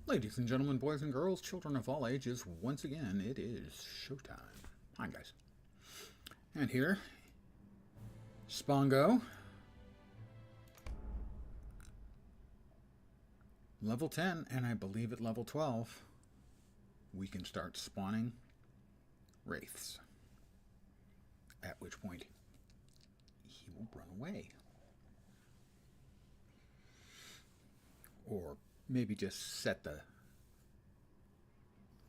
Ladies and gentlemen, boys and girls, children of all ages, once again, it is showtime. Hi, guys. And here, Spongo. Level 10, and I believe at level 12, we can start spawning wraiths. At which point, he will run away. Or maybe just set the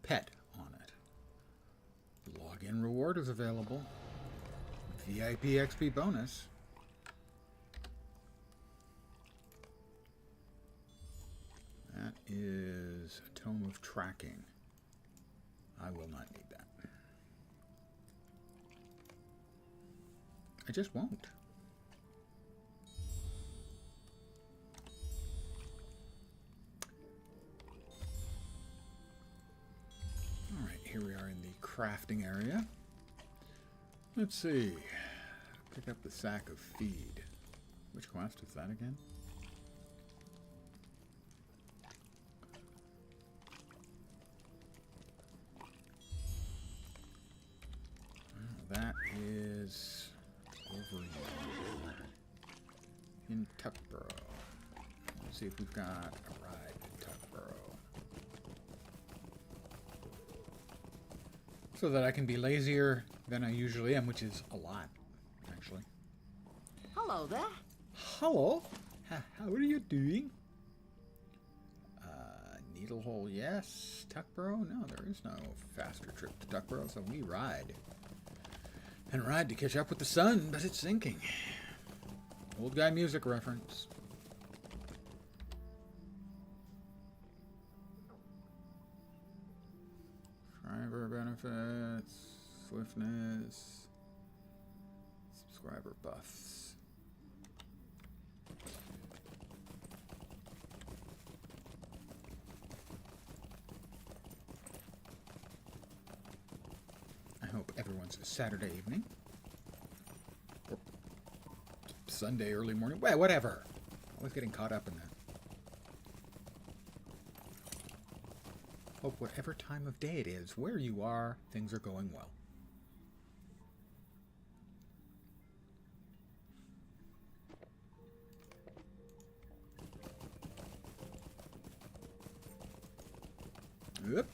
pet on it. Login reward is available. VIP XP bonus. That is a tome of tracking. I will not need that. I just won't. Alright, here we are in the crafting area. Let's see. Pick up the sack of feed. Which quest is that again? That is over here in Tuckborough. Let's see if we've got a ride to Tuckborough. So that I can be lazier than I usually am, which is a lot, actually. Hello there. Hello. How are you doing? Needlehole, yes. Tuckborough? No, there is no faster trip to Tuckborough, so we ride. And ride to catch up with the sun, but it's sinking. Old guy music reference. Driver benefits, swiftness, subscriber buffs. I hope everyone's Saturday evening. Or Sunday early morning. Well, whatever. Always getting caught up in that. Hope whatever time of day it is, where you are, things are going well. Yep.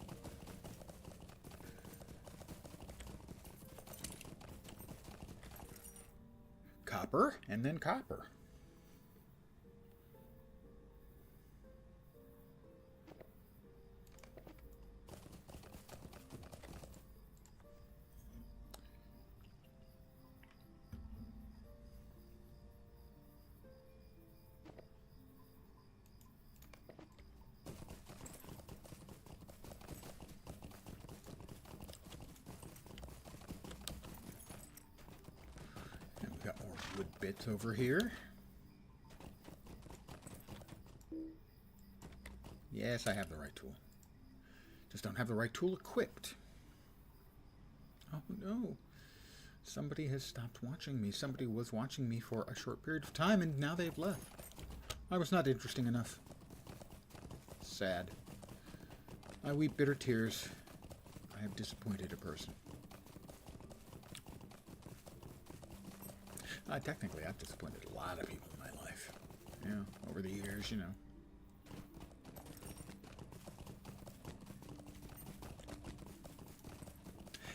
Copper, and then copper. Got more wood bits over here. Yes, I have the right tool. Just don't have the right tool equipped. Oh no. Somebody has stopped watching me. Somebody was watching me for a short period of time and now they've left. I was not interesting enough. Sad. I weep bitter tears. I have disappointed a person. Technically, I've disappointed a lot of people in my life. Yeah, over the years, you know.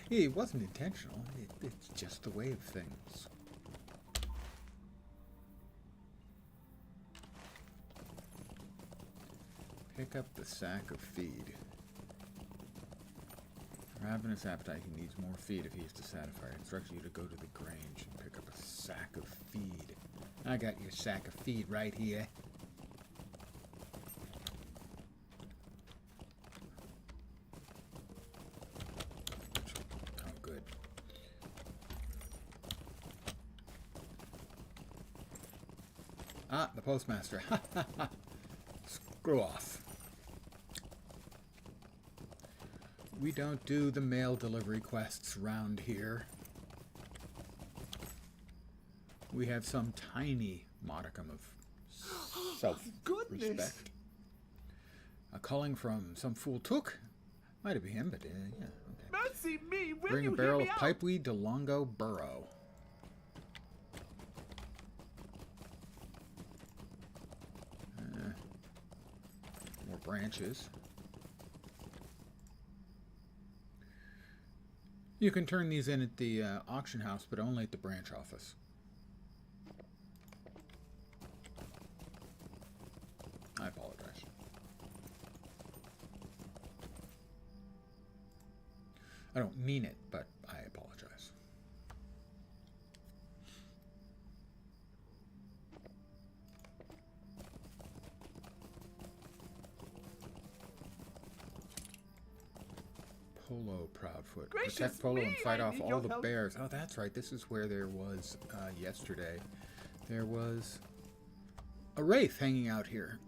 It wasn't intentional. It's just the way of things. Pick up the sack of feed. Ravenous appetite, he needs more feed if he is to satisfy. I instruct you to go to the Grange and pick up a sack of feed. I got your sack of feed right here. Oh, good. Ah, the postmaster. Screw off. We don't do the mail delivery quests round here. We have some tiny modicum of self-respect. A calling from some fool took. Might have been him, but yeah, okay. Mercy me, will Bring you a barrel hear of me out? pipeweed to Longo Burrow. More branches. You can turn these in at the auction house, but only at the branch office. I apologize. I don't mean it, but I apologize. Polo, Proudfoot. Gracious Protect Polo and me, fight I off need all your the help. bears. Oh, that's right. This is where there was, yesterday, there was a wraith hanging out here.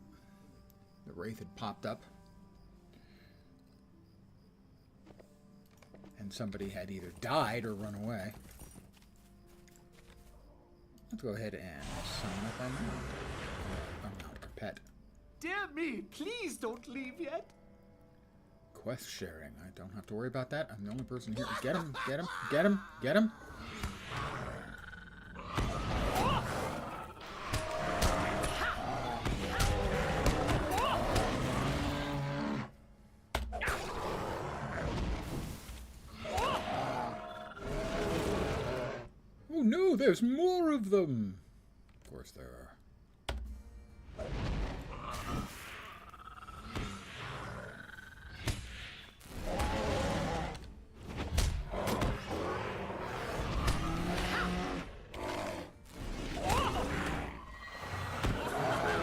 The wraith had popped up. And somebody had either died or run away. Let's go ahead and summon up our mount. Our pet. Dear me, please don't leave yet. Quest sharing. I don't have to worry about that. I'm the only person here. Get him, get him, get him, get him. Oh no, there's more of them. Of course there are.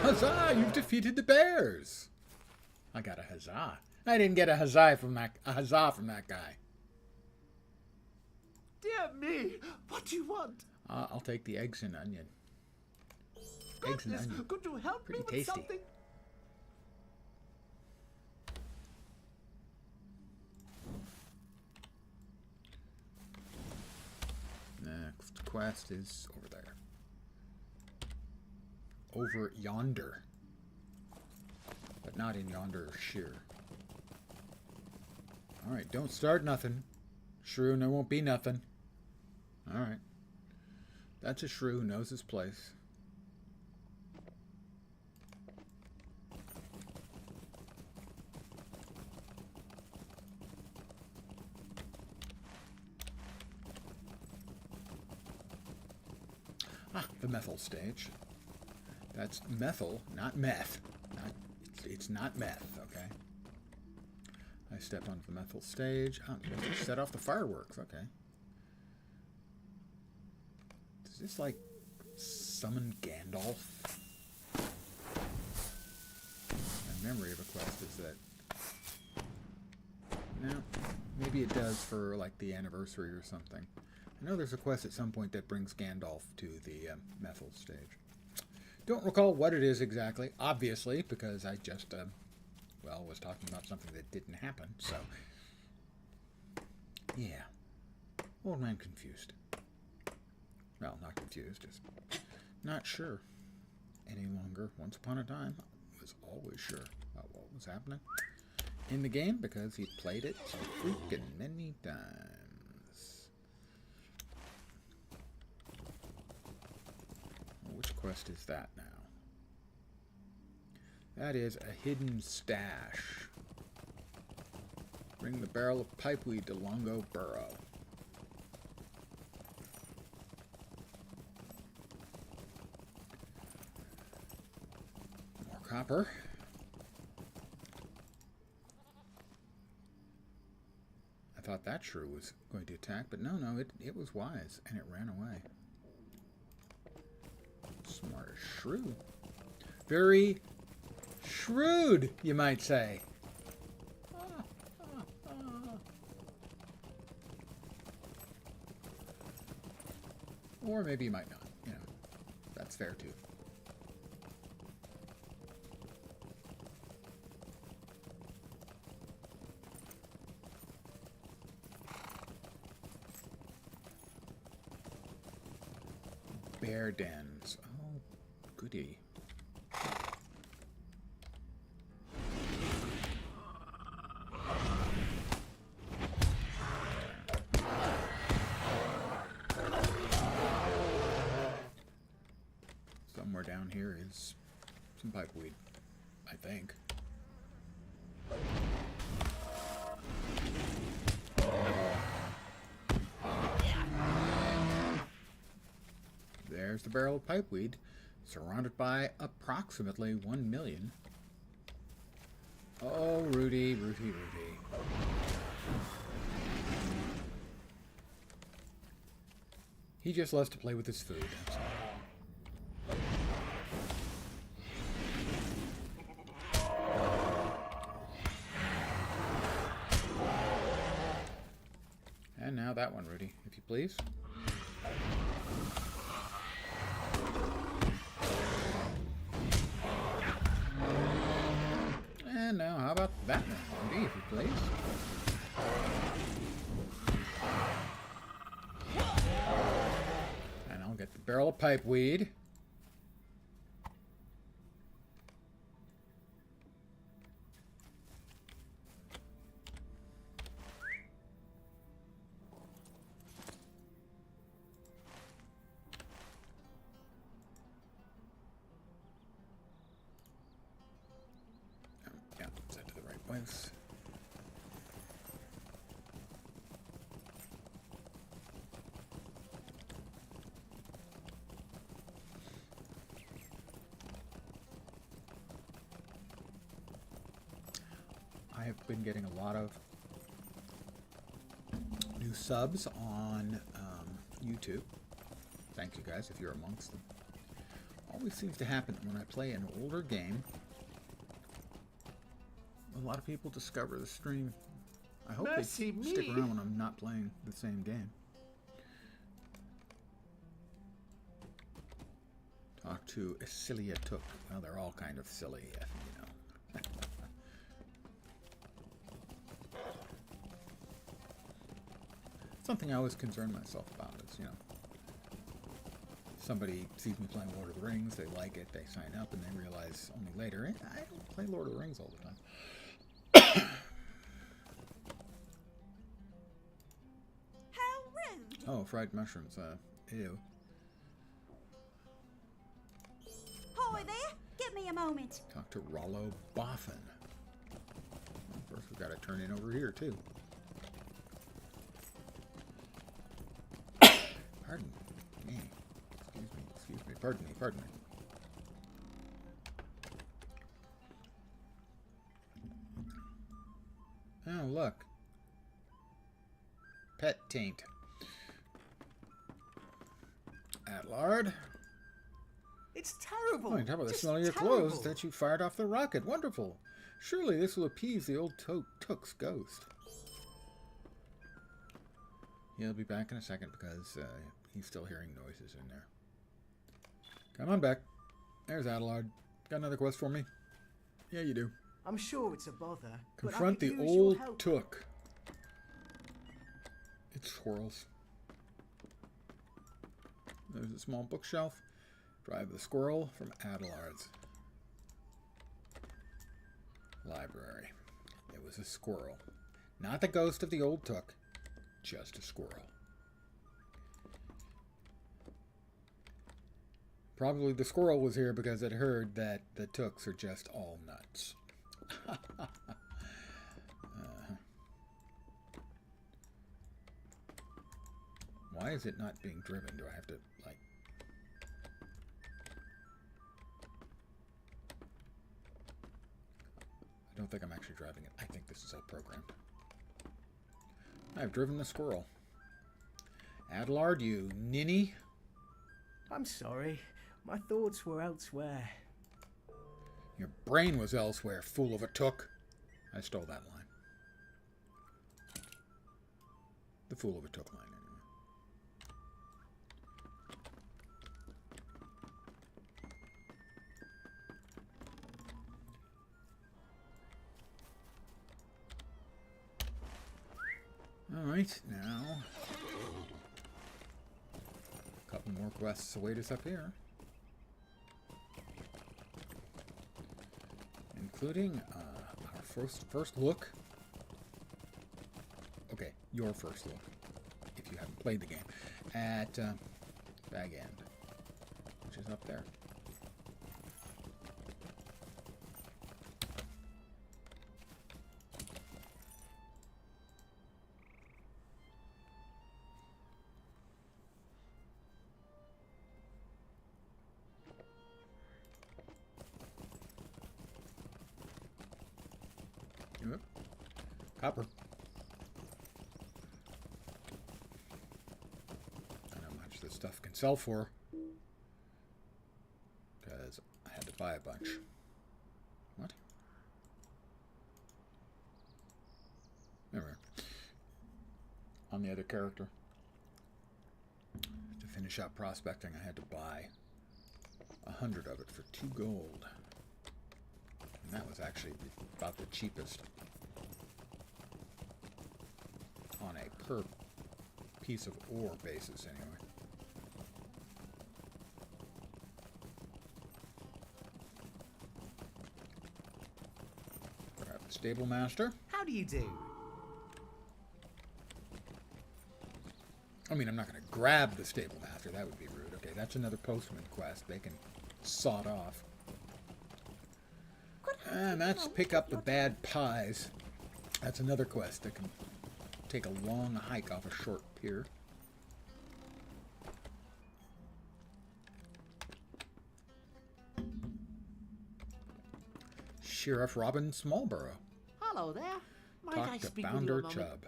Huzzah! You've defeated the bears. I got a huzzah. I didn't get a huzzah from that guy. Dear me, what do you want? I'll take the eggs and onion. Eggs and Goodness, onion. could you help Pretty me with tasty. something? Next quest is over there. Over yonder. But not in yonder sheer. Alright, don't start nothing. Shrew, and there won't be nothing. Alright. That's a shrew who knows his place. Ah, the methyl stage. That's methyl, not meth. It's not meth, okay? I step onto the methyl stage. Oh, just set off the fireworks, okay. Does this, like, summon Gandalf? My memory of a quest is that... No, maybe it does for, like, the anniversary or something. I know there's a quest at some point that brings Gandalf to the methyl stage. Don't recall what it is exactly, obviously, because I just, well, was talking about something that didn't happen, so... Yeah. Old man confused. Well, not confused, just not sure any longer. Once upon a time, I was always sure about what was happening in the game because he played it so freaking many times. Which quest is that now? That is a hidden stash. Bring the barrel of pipeweed to Longo Burrow. More copper. I thought that shrew was going to attack, but no, it was wise, and it ran away. Smart shrew. Very shrewd, you might say. Or maybe you might not. You know, that's fair too. Bear dens. Oh, goody. somewhere down here is some pipeweed, I think. There's the barrel of pipeweed, surrounded by approximately 1 million. Oh, Rudy, Rudy, Rudy. He just loves to play with his food. That's all. And now that one, Rudy, if you please. And now, how about that one, Rudy, if you please? And I'll get the barrel of pipeweed. Yeah, set to the right place. I have been getting a lot of new subs on YouTube. Thank you guys if you're amongst them. Always seems to happen when I play an older game. A lot of people discover the stream. I hope they stick around when I'm not playing the same game. Talk to Isilia Took. Well, they're all kind of silly, you know. Something I always concern myself about is, you know, somebody sees me playing Lord of the Rings, they like it, they sign up, and they realize only later, I don't play Lord of the Rings all the time. How rude! Oh, fried mushrooms, ew. Hi there, give me a moment. Talk to Rollo Boffin. Well, first we've got to turn in over here, too. Pardon me. Excuse me, pardon me. Oh, look. Pet taint. Adlard. It's terrible. Oh, on top of the Just smell of your terrible. clothes that you fired off the rocket. Wonderful. Surely this will appease the old Took's ghost. He'll be back in a second because he's still hearing noises in there. Come on back. There's Adelard. Got another quest for me? Yeah, you do. I'm sure it's a bother. but I Confront could the use your old help. Took. It swirls. There's a small bookshelf. Drive the squirrel from Adelard's library. It was a squirrel. Not the ghost of the old Took. Just a squirrel. Probably the squirrel was here because it heard that the Tooks are just all nuts. Why is it not being driven? Do I have to, like... I don't think I'm actually driving it. I think this is all programmed. I've driven the squirrel. Adelard, you ninny. I'm sorry. My thoughts were elsewhere. Your brain was elsewhere, fool of a Took. I stole that line. The fool of a Took line, anyway. Alright, now... a couple more quests await us up here. Including our first look. Okay, your first look, if you haven't played the game, at Bag End, which is up there. Copper. I don't know how much this stuff can sell for. Because I had to buy a bunch. What? Never. On the other character. To finish up prospecting, I had to buy 100 of it for 2 gold. And that was actually about the cheapest. On a per piece of ore basis, anyway. Grab the stable master. How do you do? I mean, I'm not going to grab the stable master. That would be rude. Okay, that's another postman quest. They can sod off. And that's pick up the bad pies. That's another quest that can take a long hike off a short pier. Sheriff Robin Smallborough. Hello there. Might I Talk to speak with you a Bounder moment? Chubb.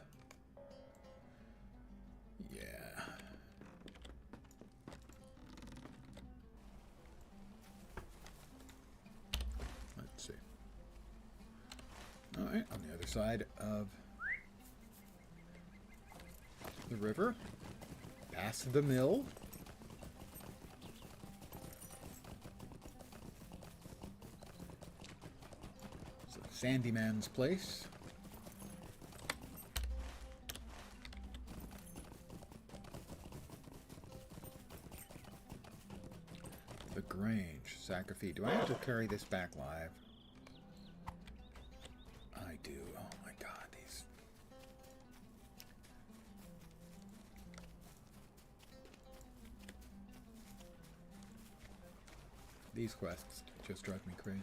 Yeah. Let's see. Alright, on the other side of the river, past the mill. So Sandyman's place. The Grange, Sacafee. Do I have to carry this back live? I do. Oh my god, these quests just drive me crazy.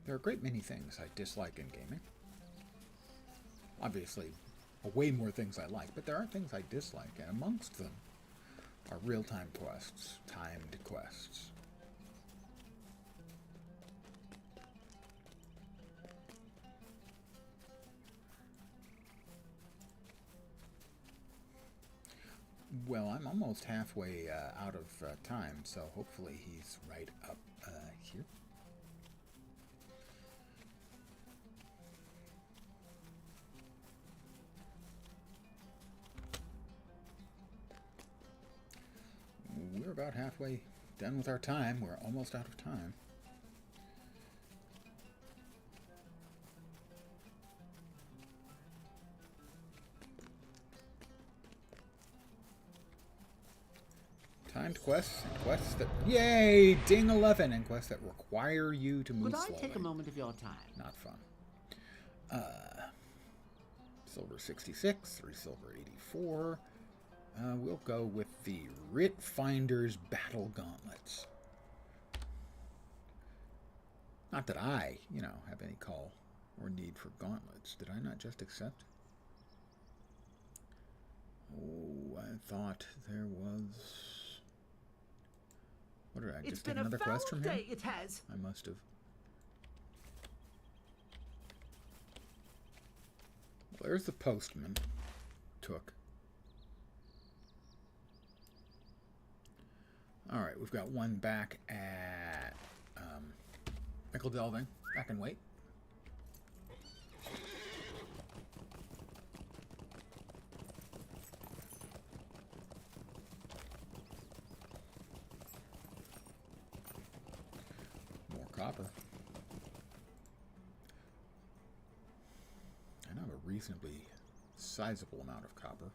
There are a great many things I dislike in gaming. Obviously, way more things I like, but there are things I dislike, and amongst them are real-time quests, timed quests. Well, I'm almost halfway out of time, so hopefully he's right up here. We're about halfway done with our time. We're almost out of time. Timed quests and quests that... Yay! Ding 11! And quests that require you to move Could I slowly. take a moment of your time? Not fun. Silver 66, 3 silver 84. We'll go with the Writ Finder's Battle Gauntlets. Not that I, have any call or need for gauntlets. Did I not just accept? Oh, I thought there was... What did I just get another quest from him? It has. I must have. Well, there's the postman. Took. Alright, we've got one back at Mickle Delving. I can wait. More copper. And I have a reasonably sizable amount of copper.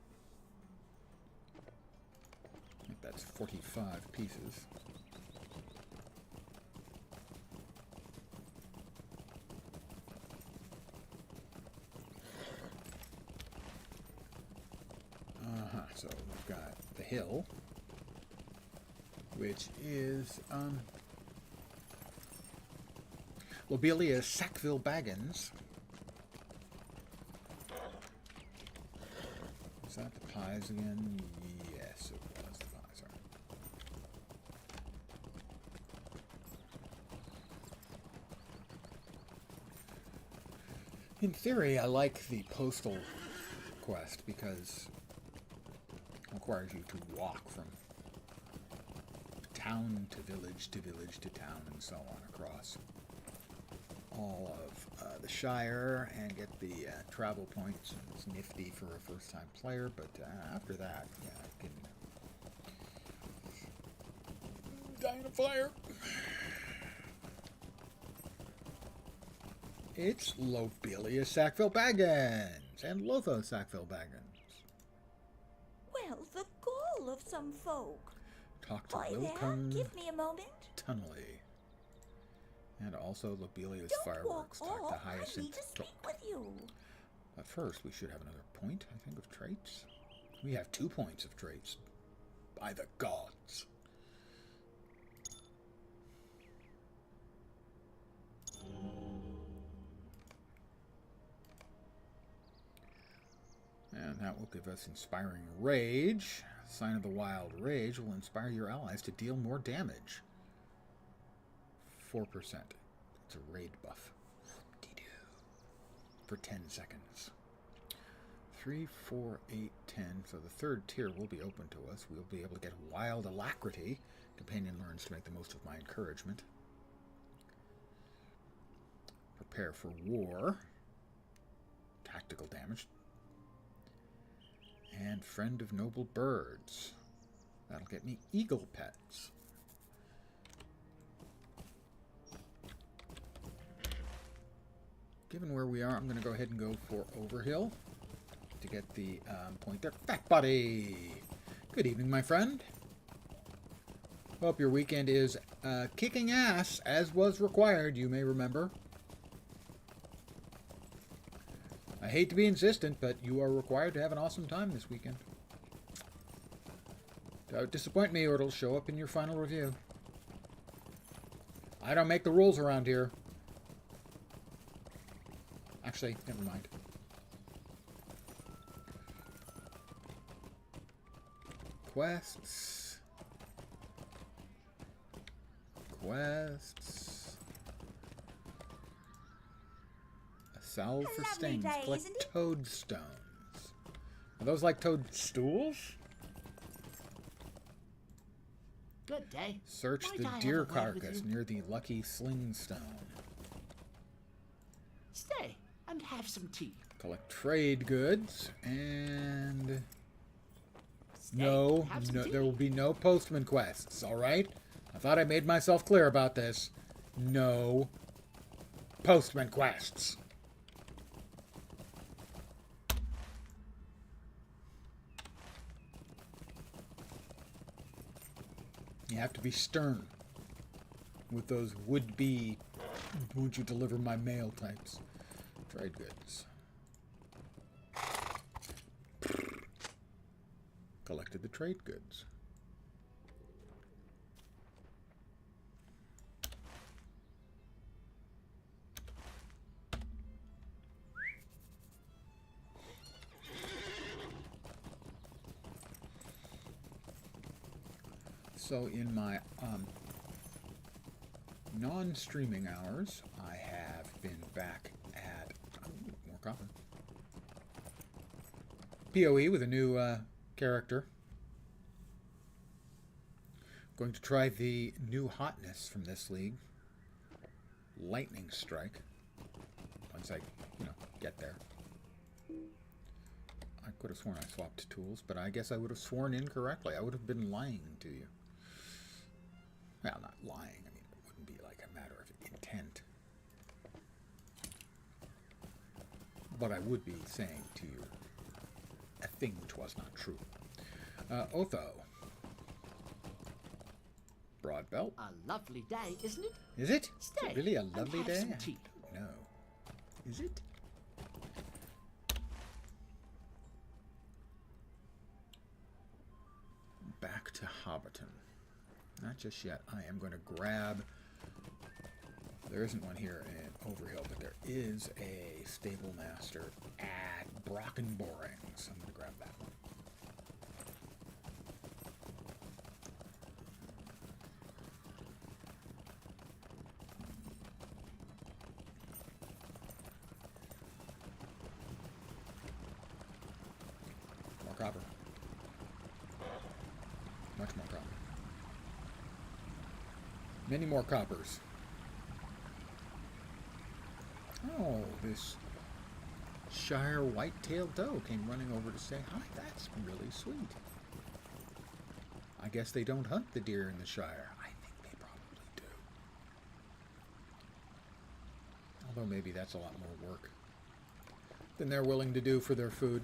I think that's 45 pieces. So we've got the hill, which is Lobelia Sackville Baggins. Is that the pies again? Yes, it was the pies. In theory, I like the postal quest because it requires you to walk from town to village to village to town and so on across all of the Shire and get the travel points. It's nifty for a first-time player, but after that, yeah, I can die in a fire. It's Lobelia Sackville-Baggins and Lotho Sackville-Baggins. Well, the gall of some folk. Talk to Hi there, Wilcom give me a moment. Tunnelly. And also Lobelia's Don't fireworks. walk Talk to off. I need Hyacinth. to speak with you. But first, we should have another point, I think, of traits. We have 2 points of traits. By the gods. And that will give us Inspiring Rage. Sign of the Wild Rage will inspire your allies to deal more damage. 4%. It's a raid buff. For 10 seconds. 3, 4, 8, 10. So the third tier will be open to us. We'll be able to get Wild Alacrity. Companion learns to make the most of my encouragement. Prepare for War. Tactical damage. And Friend of Noble Birds. That'll get me Eagle Pets. Given where we are, I'm going to go ahead and go for Overhill to get the point there. Fat Buddy! Good evening, my friend. Hope your weekend is kicking ass, as was required, you may remember. I hate to be insistent, but you are required to have an awesome time this weekend. Don't disappoint me or it'll show up in your final review. I don't make the rules around here. Actually, never mind. Quests. Quests. A salve for Lovely stings. day, Collect isn't it? toadstones. Are those like toadstools? Good day. Search Might the I have deer a word with carcass you? near the Lucky Slingstone. Stay and have some tea. Collect trade goods and Stay no, and have some no, tea. there will be no postman quests. All right, I thought I made myself clear about this. No postman quests. You have to be stern with those would-be, won't you deliver my mail types. Trade goods. Collected the trade goods. So in my non-streaming hours, I have been back at more copper. PoE with a new character. Going to try the new hotness from this league, Lightning Strike. Once I, get there. I could have sworn I swapped tools, but I guess I would have sworn incorrectly. I would have been lying to you. Well, not lying. I mean, it wouldn't be like a matter of intent. But I would be saying to you a thing which was not true. Otho. Broad belt. A lovely day, isn't it? Is it? Stay Is it really a and lovely have day? some tea. I don't know. Is it? Back to Hobbiton. Not just yet. I am going to grab... There isn't one here in Overhill, but there is a stable master at Brockenboring. So I'm going to grab that one. copper. Much more copper. Many more coppers. Oh, this Shire white-tailed doe came running over to say hi. That's really sweet. I guess they don't hunt the deer in the Shire. I think they probably do. Although maybe that's a lot more work than they're willing to do for their food.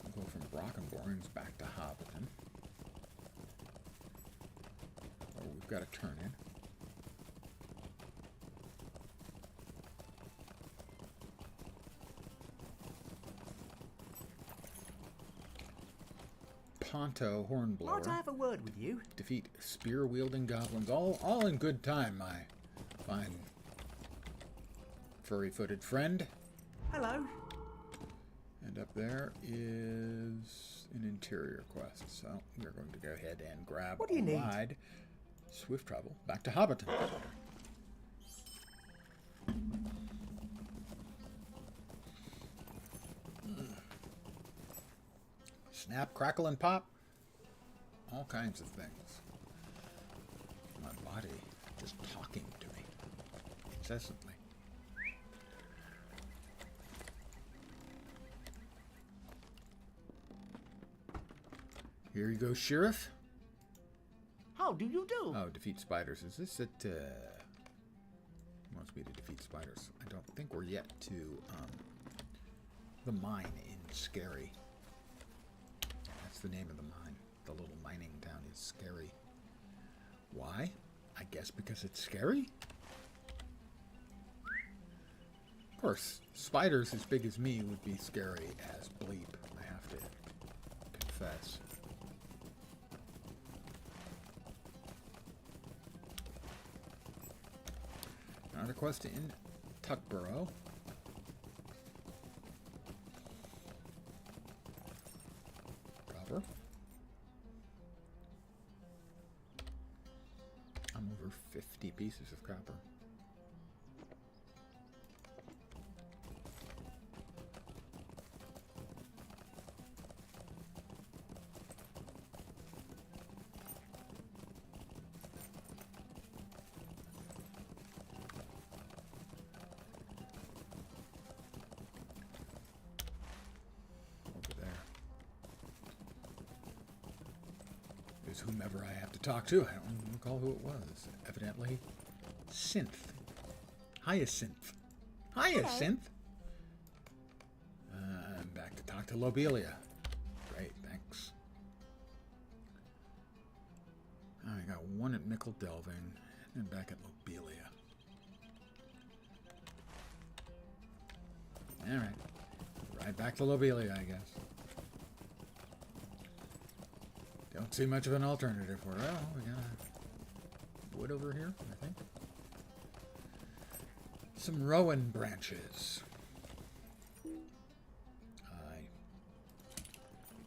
We'll go from Brockenborns back to Hobbiton. Oh, we've got to turn in. Ponto Hornblower. Might I have a word with you? Defeat spear-wielding goblins. All in good time, my fine furry-footed friend. Hello. And up there is an interior quest. So we're going to go ahead and grab What do you need? wide swift travel back to Hobbiton. Snap, crackle, and pop. All kinds of things. My body just talking to me incessantly. Here you go, Sheriff. How do you do? Oh, defeat spiders. Is this it? Wants me to defeat spiders. I don't think we're yet to the mine in Scary. That's the name of the mine. The little mining town is Scary. Why? I guess because it's scary? Of course, spiders as big as me would be scary as bleep, I have to confess. Another quest in Tuckborough. Copper. I'm over 50 pieces of copper. Whomever I have to talk to. I don't even recall who it was. Evidently, Synth. Hyacinth. Hyacinth? I'm back to talk to Lobelia. Great, thanks. I got one at Nickel Delving, and back at Lobelia. Alright. Right back to Lobelia, I guess. Don't see much of an alternative for it. Well, we got wood over here, I think. Some rowan branches.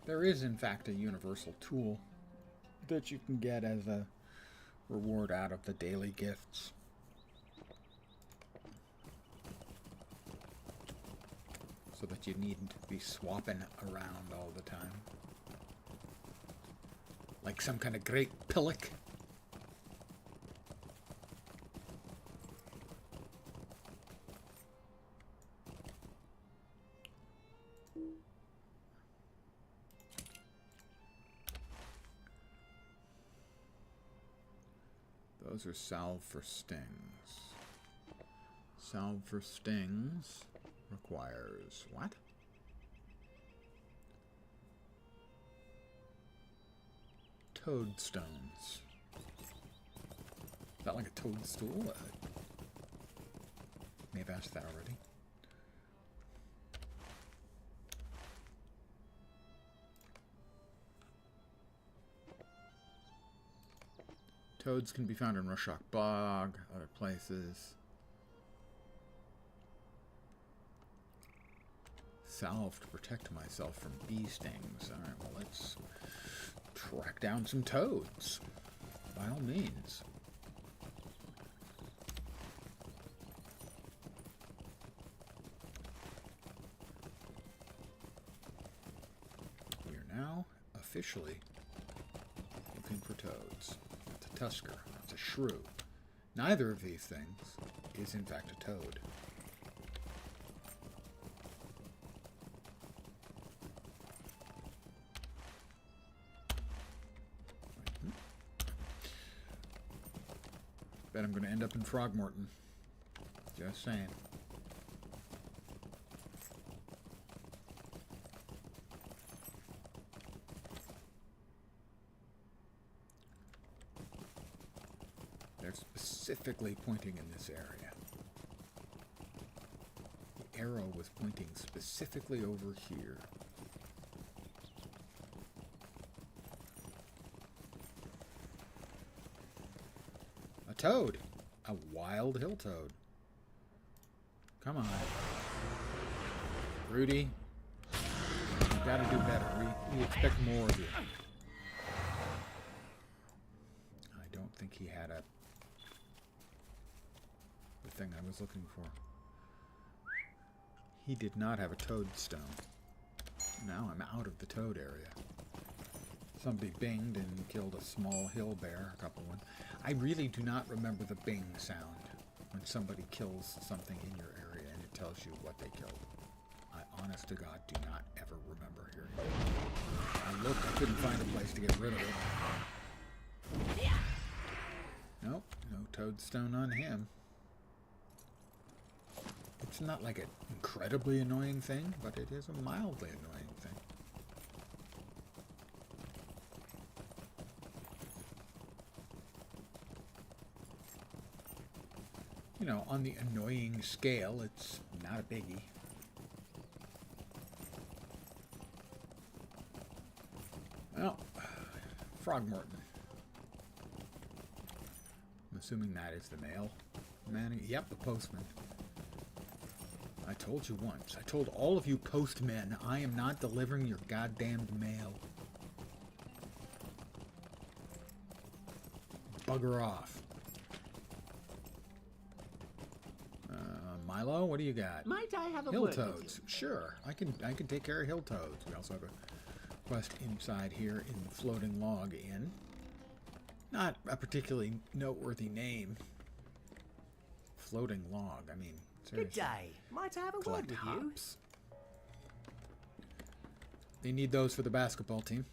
There is, in fact, a universal tool that you can get as a reward out of the daily gifts. So that you needn't be swapping around all the time. Like some kind of great pillock. Those are salve for stings. Salve for stings requires what? Toadstones. Is that like a toadstool? May have asked that already. Toads can be found in Rushrock Bog, other places. salve to protect myself from bee stings. Alright, well, let's track down some toads. By all means. We are now officially looking for toads. That's a tusker. That's a shrew. Neither of these things is in fact a toad. Bet I'm going to end up in Frogmorton. Just saying. They're specifically pointing in this area. The arrow was pointing specifically over here. A toad. A wild hill toad. Come on. Rudy. You gotta do better. We expect more of you. I don't think he had the thing I was looking for. He did not have a toadstone. Now I'm out of the toad area. Somebody binged and killed a small hill bear, a couple ones. I really do not remember the bing sound when somebody kills something in your area and it tells you what they killed. I, honest to God, do not ever remember hearing it. I looked, I couldn't find a place to get rid of it. Nope, no toadstone on him. It's not like an incredibly annoying thing, but it is a mildly annoying thing. You know, on the annoying scale, it's not a biggie. Well, Frogmorton. I'm assuming that is the mail man. Yep, the postman. I told you once. I told all of you postmen, I am not delivering your goddamned mail. Bugger off. Milo, what do you got? Might I have a Hill word with toads. Sure, I can take care of hill toads. We also have a quest inside here in the floating log inn. Not a particularly noteworthy name. Floating log. I mean, Good seriously. day. Might I have a word Collect with you? hops. They need those for the basketball team.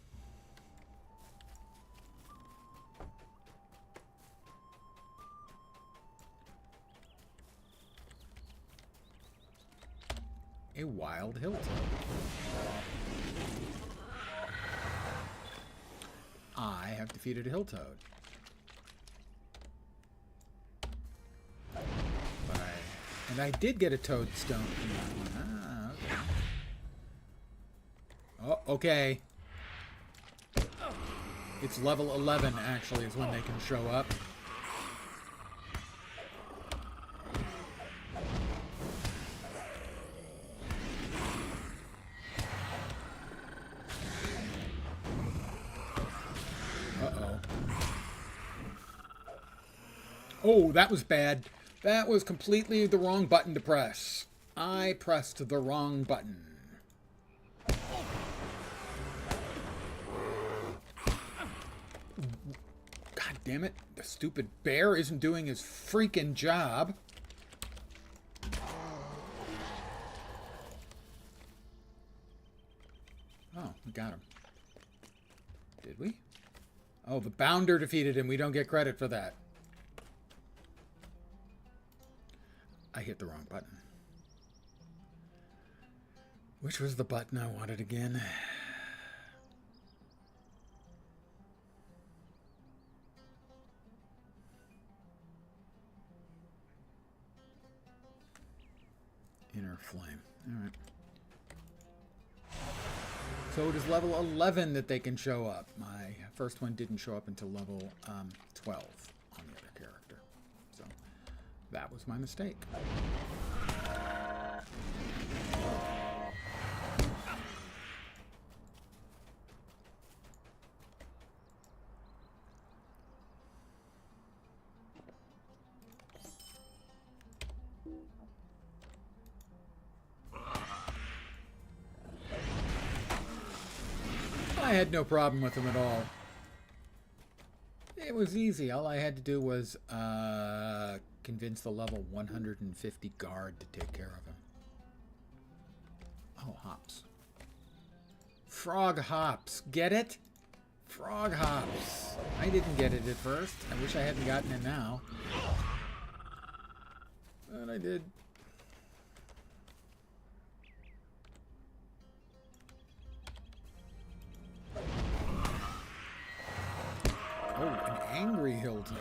A wild hill toad. I have defeated a hill toad. And I did get a toadstone from that one. Ah, okay. Oh, okay. It's level 11, actually, is when they can show up. Uh-oh. Oh, that was bad. That was completely the wrong button to press. I pressed the wrong button. God damn it. The stupid bear isn't doing his freaking job. Oh, we got him. Did we? Oh, the bounder defeated him. We don't get credit for that. I hit the wrong button. Which was the button I wanted again? Inner flame. Alright. So it is level 11 that they can show up. My first one didn't show up until level 12 on the other character. So that was my mistake. I had no problem with him at all. It was easy. All I had to do was convince the level 150 guard to take care of him. Oh, hops. Frog hops. Get it? Frog hops. I didn't get it at first. I wish I hadn't gotten it now. But I did. Oh, an angry hill toad.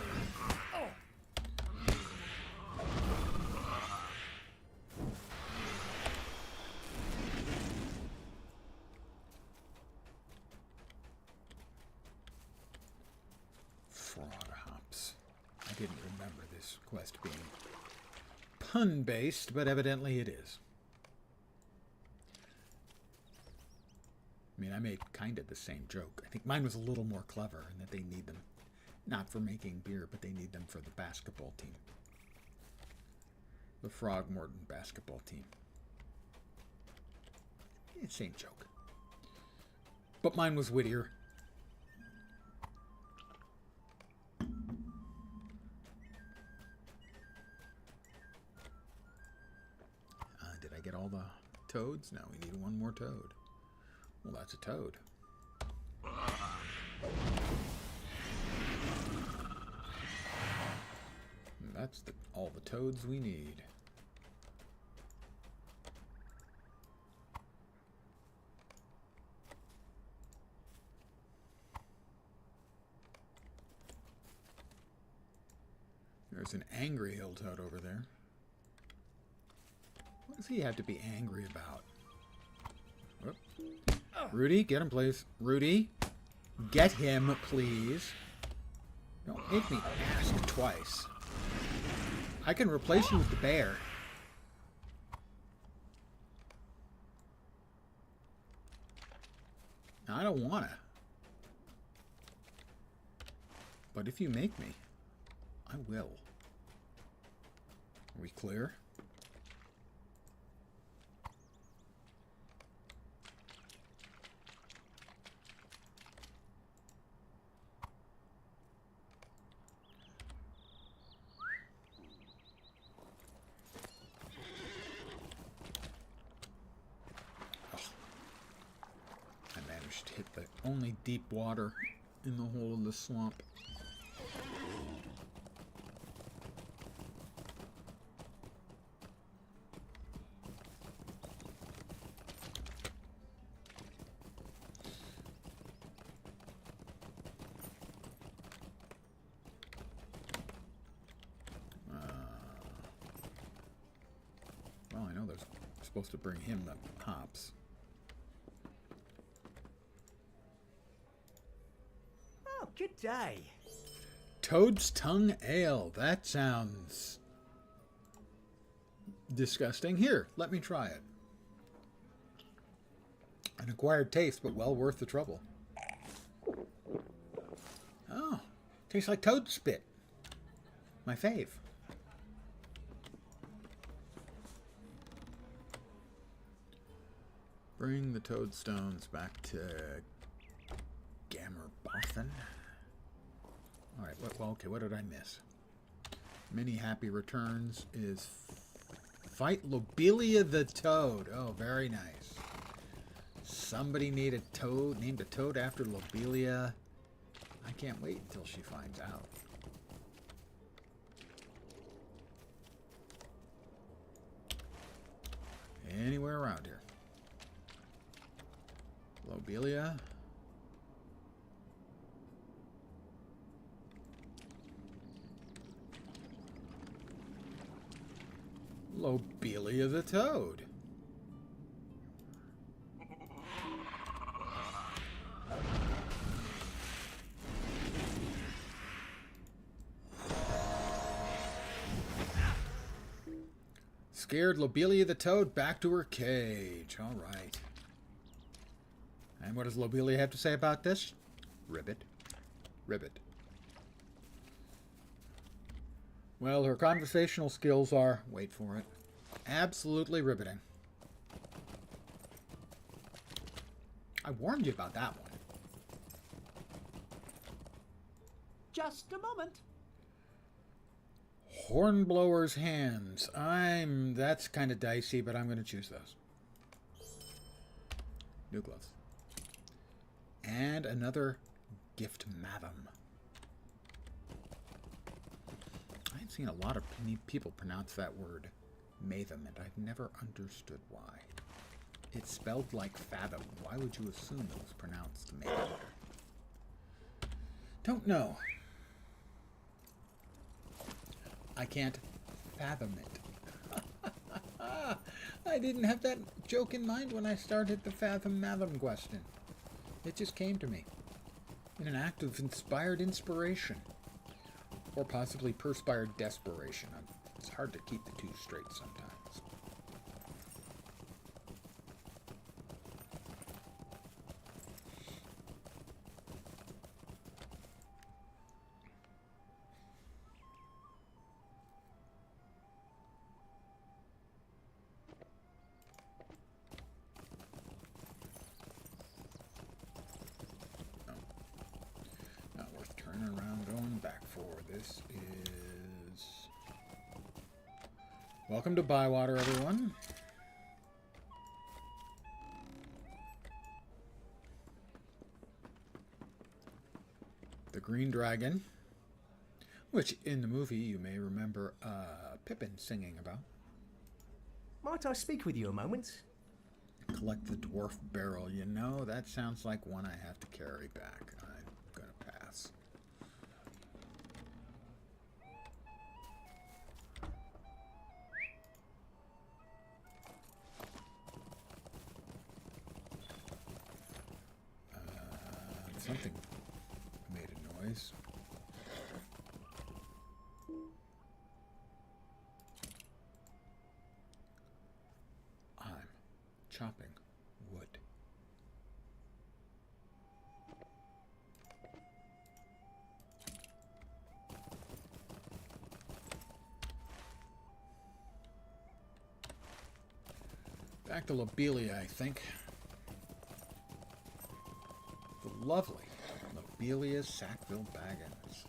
Frog hops. I didn't remember this quest being pun-based, but evidently it is. I mean, I made kind of the same joke. I think mine was a little more clever in that they need them, not for making beer, but they need them for the basketball team. The Frogmorton basketball team. Same joke. But mine was wittier. Did I get all the toads? No, we need one more toad. Well, that's a toad. And that's all the toads we need. There's an angry hill toad over there. What does he have to be angry about? Whoop. Rudy, get him, please. Rudy, get him, please. Don't make me ask twice. I can replace you with the bear. I don't want to. But if you make me, I will. Are we clear? To hit the only deep water in the whole of the swamp. Well, I know they're supposed to bring him the hops. Good day. Toad's Tongue Ale. That sounds disgusting. Here, let me try it. An acquired taste, but well worth the trouble. Oh, tastes like toad spit. My fave. Bring the toadstones back to Gammerbothen. Alright, well, okay, what did I miss? Many happy returns is fight Lobelia the Toad. Oh, very nice. Somebody named a toad after Lobelia. I can't wait until she finds out. Anywhere around here. Lobelia. Lobelia the Toad. Scared Lobelia the Toad back to her cage. All right. And what does Lobelia have to say about this? Ribbit. Ribbit. Well, her conversational skills are, wait for it, absolutely riveting. I warned you about that one. Just a moment. Hornblower's hands. That's kind of dicey, but I'm going to choose those. New gloves. And another gift madam. I've seen a lot of people pronounce that word matham, and I've never understood why. It's spelled like fathom. Why would you assume it was pronounced matham? Don't know. I can't fathom it. I didn't have that joke in mind when I started the fathom matham question. It just came to me in an act of inspired inspiration. Or possibly perspired desperation. It's hard to keep the two straight sometimes. This is... Welcome to Bywater, everyone. The Green Dragon, which in the movie you may remember Pippin singing about. Might I speak with you a moment? Collect the dwarf barrel. You know, that sounds like one I have to carry back. I'm going to pass. Something made a noise. I'm chopping wood. Back to Lobelia, I think. The lovely Lobelia Sackville Baggins.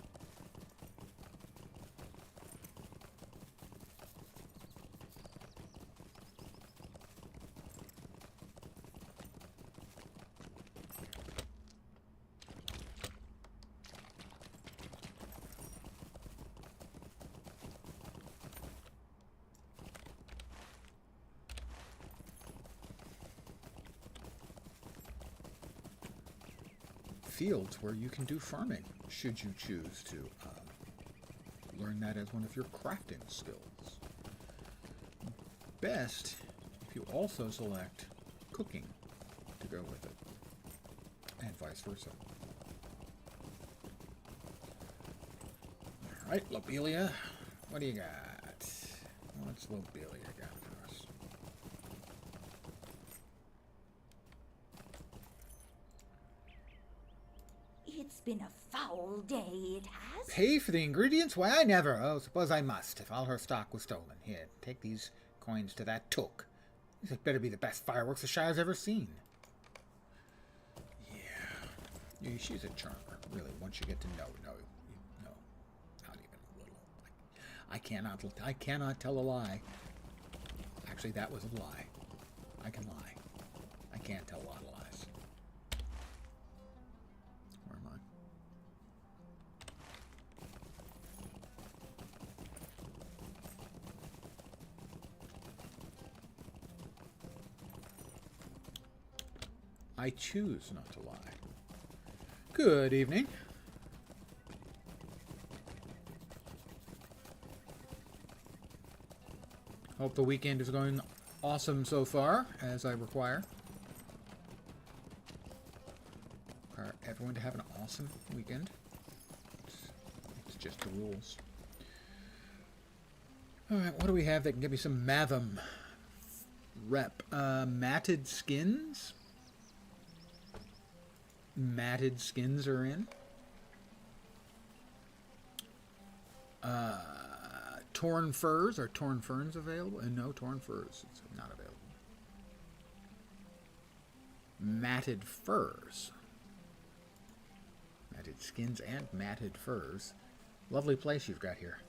Fields where you can do farming, should you choose to learn that as one of your crafting skills. Best if you also select cooking to go with it, and vice versa. Alright, Lobelia, what do you got? What's Lobelia got for us? It's been a foul day, it has. Pay for the ingredients? Why, I never. Oh, suppose I must, if all her stock was stolen. Here, take these coins to that took. These had better be the best fireworks the Shire's ever seen. Yeah. She's a charmer, really, once you get to know. No, not even a little. I cannot tell a lie. Actually, that was a lie. I can lie. I can't tell a lot of lies. Where am I? I choose not to lie. Good evening. Hope the weekend is going awesome so far, as I require. Require everyone to have an awesome weekend. It's just the rules. Alright, what do we have that can give me some Matham rep? Matted skins? Matted skins are in. Torn furs. Are torn ferns available? No, torn furs. It's not available. Matted furs. matted skins and matted furs. Lovely place you've got here.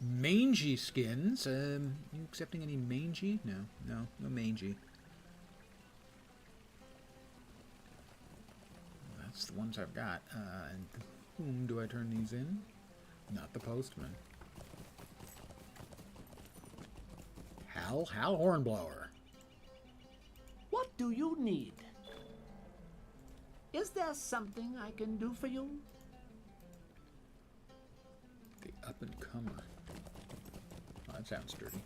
Mangy skins. You accepting any mangy? No mangy. That's the ones I've got. And whom do I turn these in? Not the postman. Hal Hornblower. What do you need? Is there something I can do for you? The up-and-comer. Oh, that sounds dirty.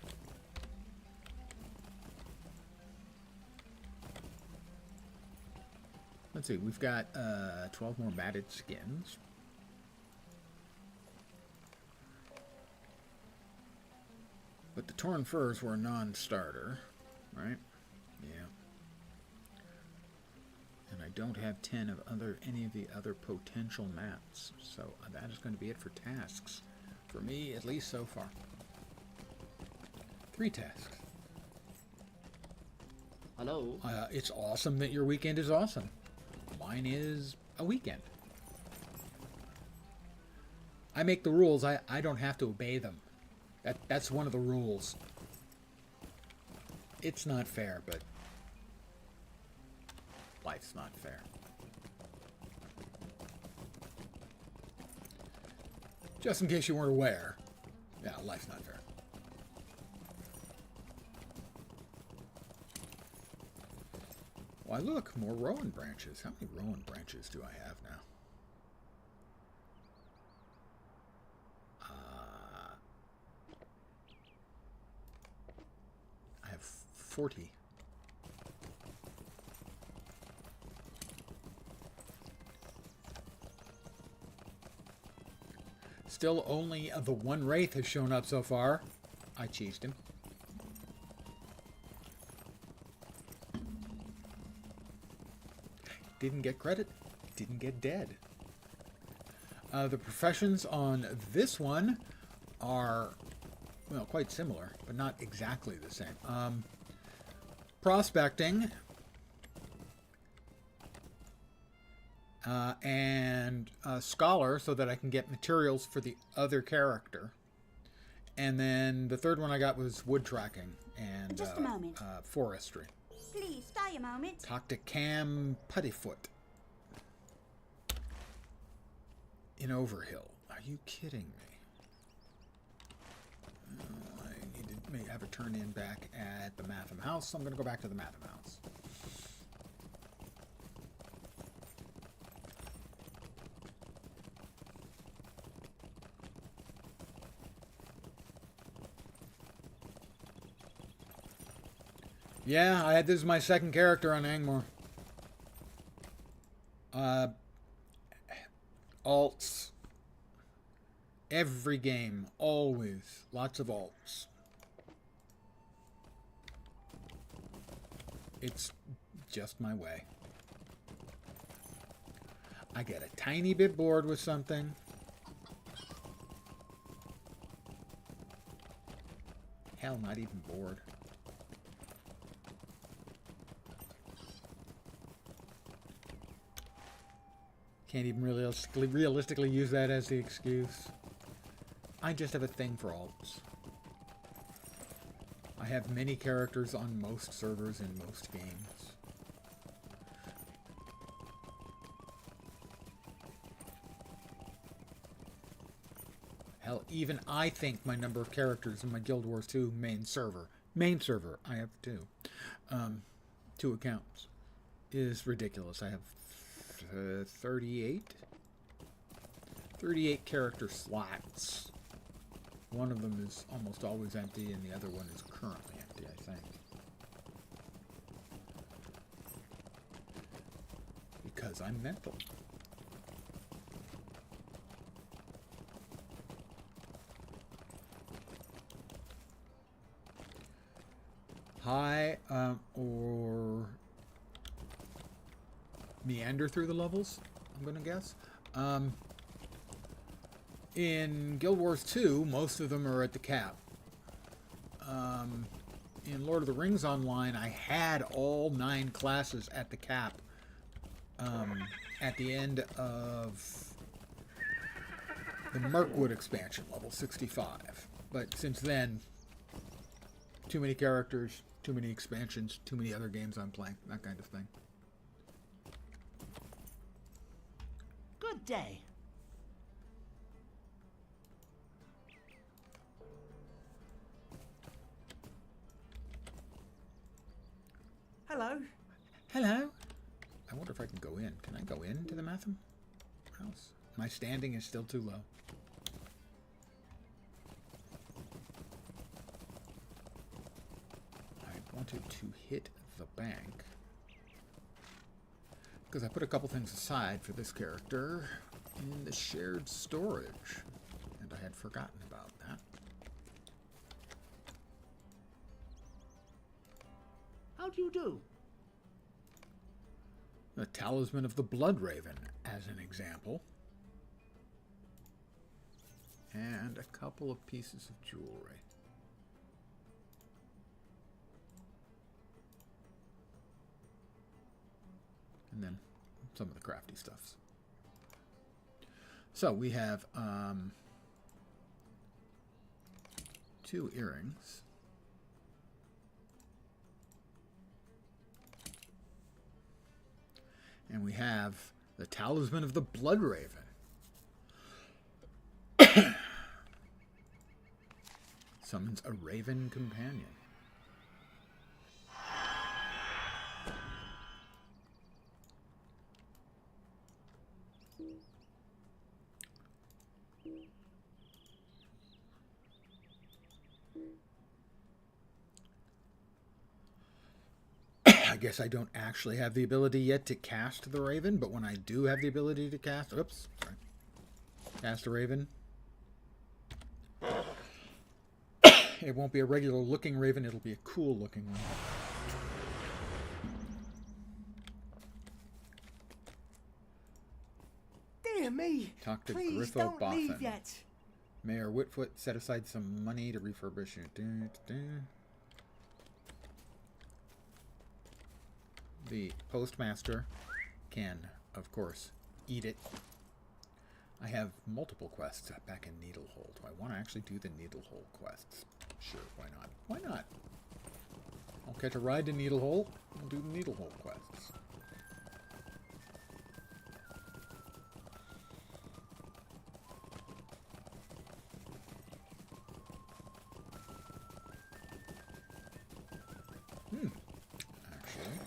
Let's see, we've got 12 more matted skins. But the torn furs were a non-starter, right? Yeah. And I don't have 10 of any of the other potential mats, so that is going to be it for tasks. For me, at least so far. 3 tasks. Hello? It's awesome that your weekend is awesome. Mine is a weekend. I make the rules. I don't have to obey them. That's one of the rules. It's not fair, but life's not fair. Just in case you weren't aware. Yeah, life's not fair. Why, look, more rowan branches. How many rowan branches do I have now? I have 40. Still only the one wraith has shown up so far. I cheesed him. Didn't get credit, didn't get dead. The professions on this one are, well, quite similar, but not exactly the same. Prospecting and scholar, so that I can get materials for the other character. And then the third one I got was wood tracking and Just a moment. Forestry. Please stay a moment. Talk to Cam Puttyfoot in Overhill. Are you kidding me? I need to maybe have a turn in back at the Matham House, so I'm going to go back to the Matham House. Yeah, this is my second character on Angmar. Alts. Every game, always. Lots of alts. It's just my way. I get a tiny bit bored with something. Hell, not even bored. Can't even realistically use that as the excuse. I just have a thing for alts. I have many characters on most servers in most games. Hell, even I think my number of characters in my Guild Wars 2 main server, I have 2 accounts, is ridiculous. I have 38 character slots. One of them is almost always empty, and the other one is currently empty, I think. Because I'm mental. Hi, or meander through the levels, I'm going to guess. In Guild Wars 2, most of them are at the cap. In Lord of the Rings Online, I had all 9 classes at the cap at the end of the Mirkwood expansion, level 65. But since then, too many characters, too many expansions, too many other games I'm playing, that kind of thing. Good day. Hello. Hello. I wonder if I can go in. Can I go into the Matham house? My standing is still too low. I wanted to hit the bank because I put a couple things aside for this character in the shared storage, and I had forgotten about that. How do you do? The Talisman of the Blood Raven, as an example. And a couple of pieces of jewelry. And then some of the crafty stuffs. So we have 2 earrings. And we have the Talisman of the Blood Raven. Summons a Raven companion. I guess I don't actually have the ability yet to cast the Raven, but when I do have the ability to cast... Oops, sorry. Cast a Raven. It won't be a regular looking Raven, it'll be a cool looking one. Dear me. Talk to Please Griffo don't Boffin. leave yet. Mayor Whitfoot set aside some money to refurbish it. The postmaster can, of course, eat it. I have multiple quests back in Needlehole. Do I want to actually do the Needlehole quests? Sure, why not? Why not? I'll catch a ride to Needlehole. I'll do the Needlehole quests. Actually,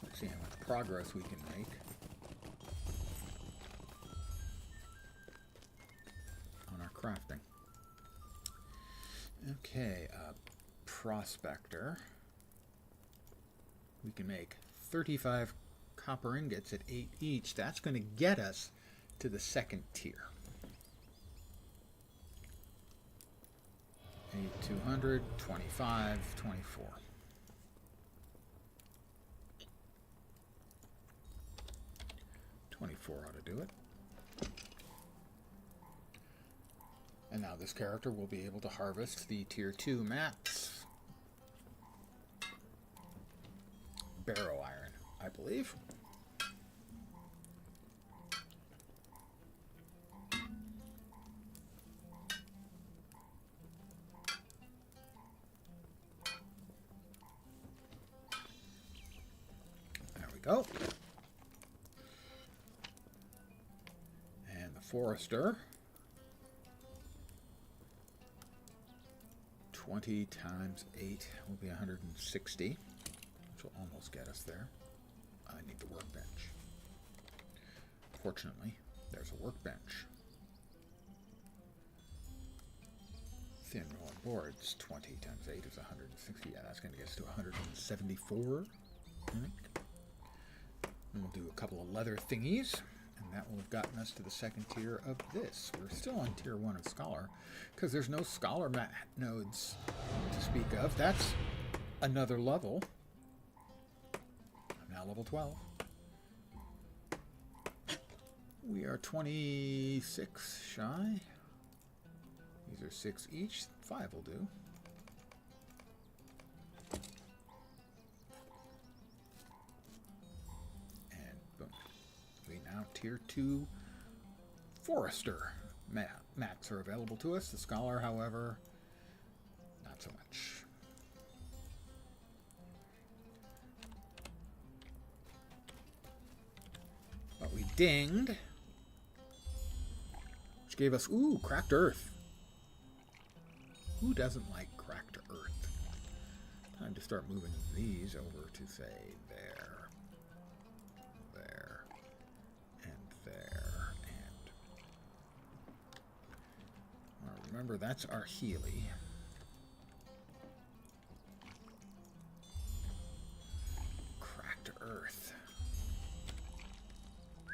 let's see how much progress we can make on our crafting. Okay, prospector. We can make 35 copper ingots at 8 each. That's going to get us to the 2nd tier. 8, 200, 25, 24. Ought to do it. And now this character will be able to harvest the tier 2 mats. Barrow iron, I believe. There we go. And the forester. 20 times 8 will be 160, which will almost get us there. I need the workbench. Fortunately, there's a workbench. Thin rolling boards, 20 times 8 is 160. Yeah, that's going to get us to 174, I think. And we'll do a couple of leather thingies, and that will have gotten us to the 2nd tier of this. We're still on tier 1 of Scholar, because there's no Scholar mat nodes to speak of. That's another level. I'm now level 12. We are 26 shy. These are 6 each. 5 will do. And boom. Tier 2 Forester mats are available to us. The Scholar, however, not so much. But we dinged, which gave us, ooh, Cracked Earth. Who doesn't like Cracked Earth? Time to start moving these over to, say, there, there, and there, and... Well, remember, that's our Healy. Cracked Earth. Sure,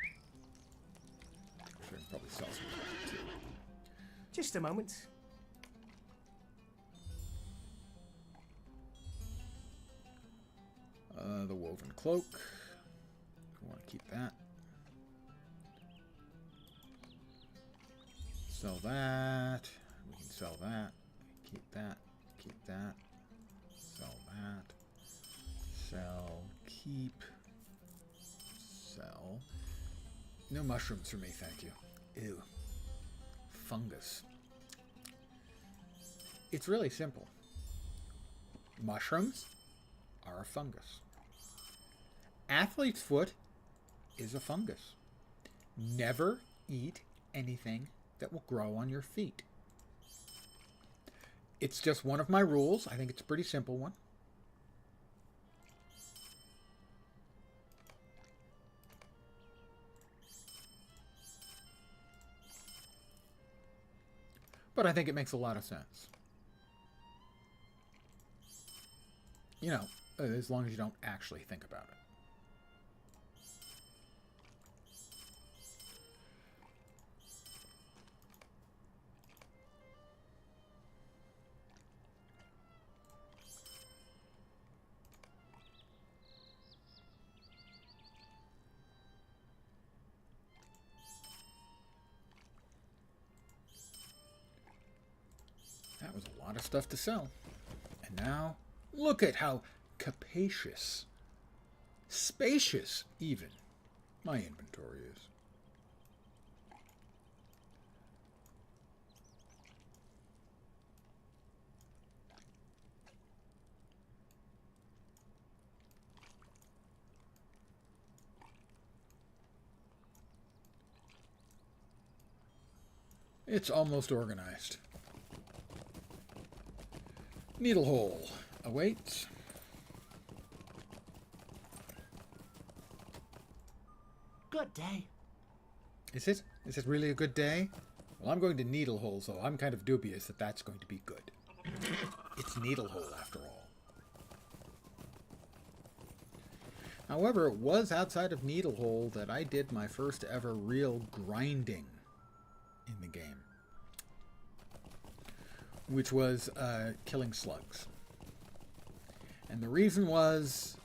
I can probably sell some of that, too. Just a moment. The Woven Cloak. We want to keep that. Sell that. We can sell that. Keep that. Keep that. Sell that. Sell. Keep. Sell. No mushrooms for me, thank you. Ew. Fungus. It's really simple. Mushrooms are a fungus. Athlete's foot is a fungus. Never eat anything that will grow on your feet. It's just one of my rules. I think it's a pretty simple one. But I think it makes a lot of sense. You know, as long as you don't actually think about it. That was a lot of stuff to sell. And now, look at how capacious, spacious even, my inventory is. It's almost organized. Needle hole awaits. Good day. Is it? Is it really a good day? Well, I'm going to needle hole, so I'm kind of dubious that that's going to be good. It's needle hole after all. However, it was outside of needle hole that I did my first ever real grinding in the game, which was killing slugs. And the reason was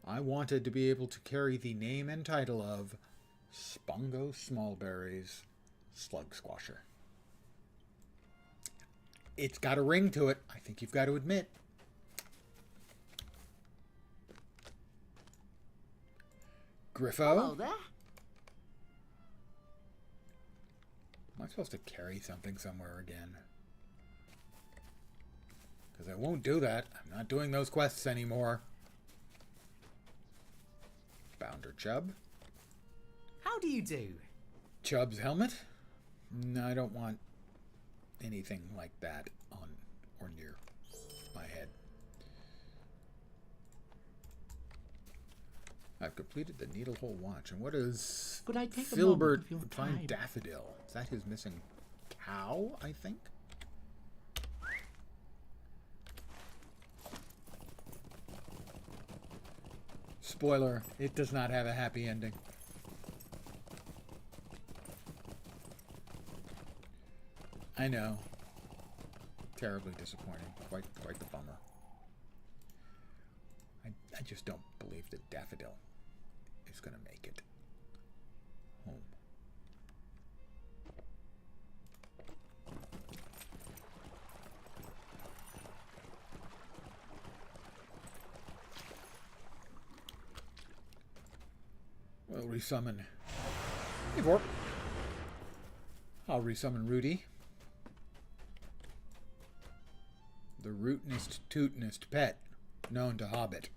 I wanted to be able to carry the name and title of Spongo Smallberry's Slug Squasher. It's got a ring to it, I think you've got to admit. Griffo? Hello there. Am I supposed to carry something somewhere again? Because I won't do that. I'm not doing those quests anymore. Bounder Chub. How do you do? Chub's helmet? No, I don't want anything like that on or near my head. I've completed the Needle Hole Watch. And what is Could I take a Filbert moment of your find time? Daffodil? Is that his missing cow, I think? Spoiler, it does not have a happy ending. I know. Terribly disappointing. Quite the bummer. I just don't believe that Daffodil is going to make it home. We'll resummon Hey, Vorp. I'll resummon Rudy. The rootinest, tootinest pet known to Hobbit.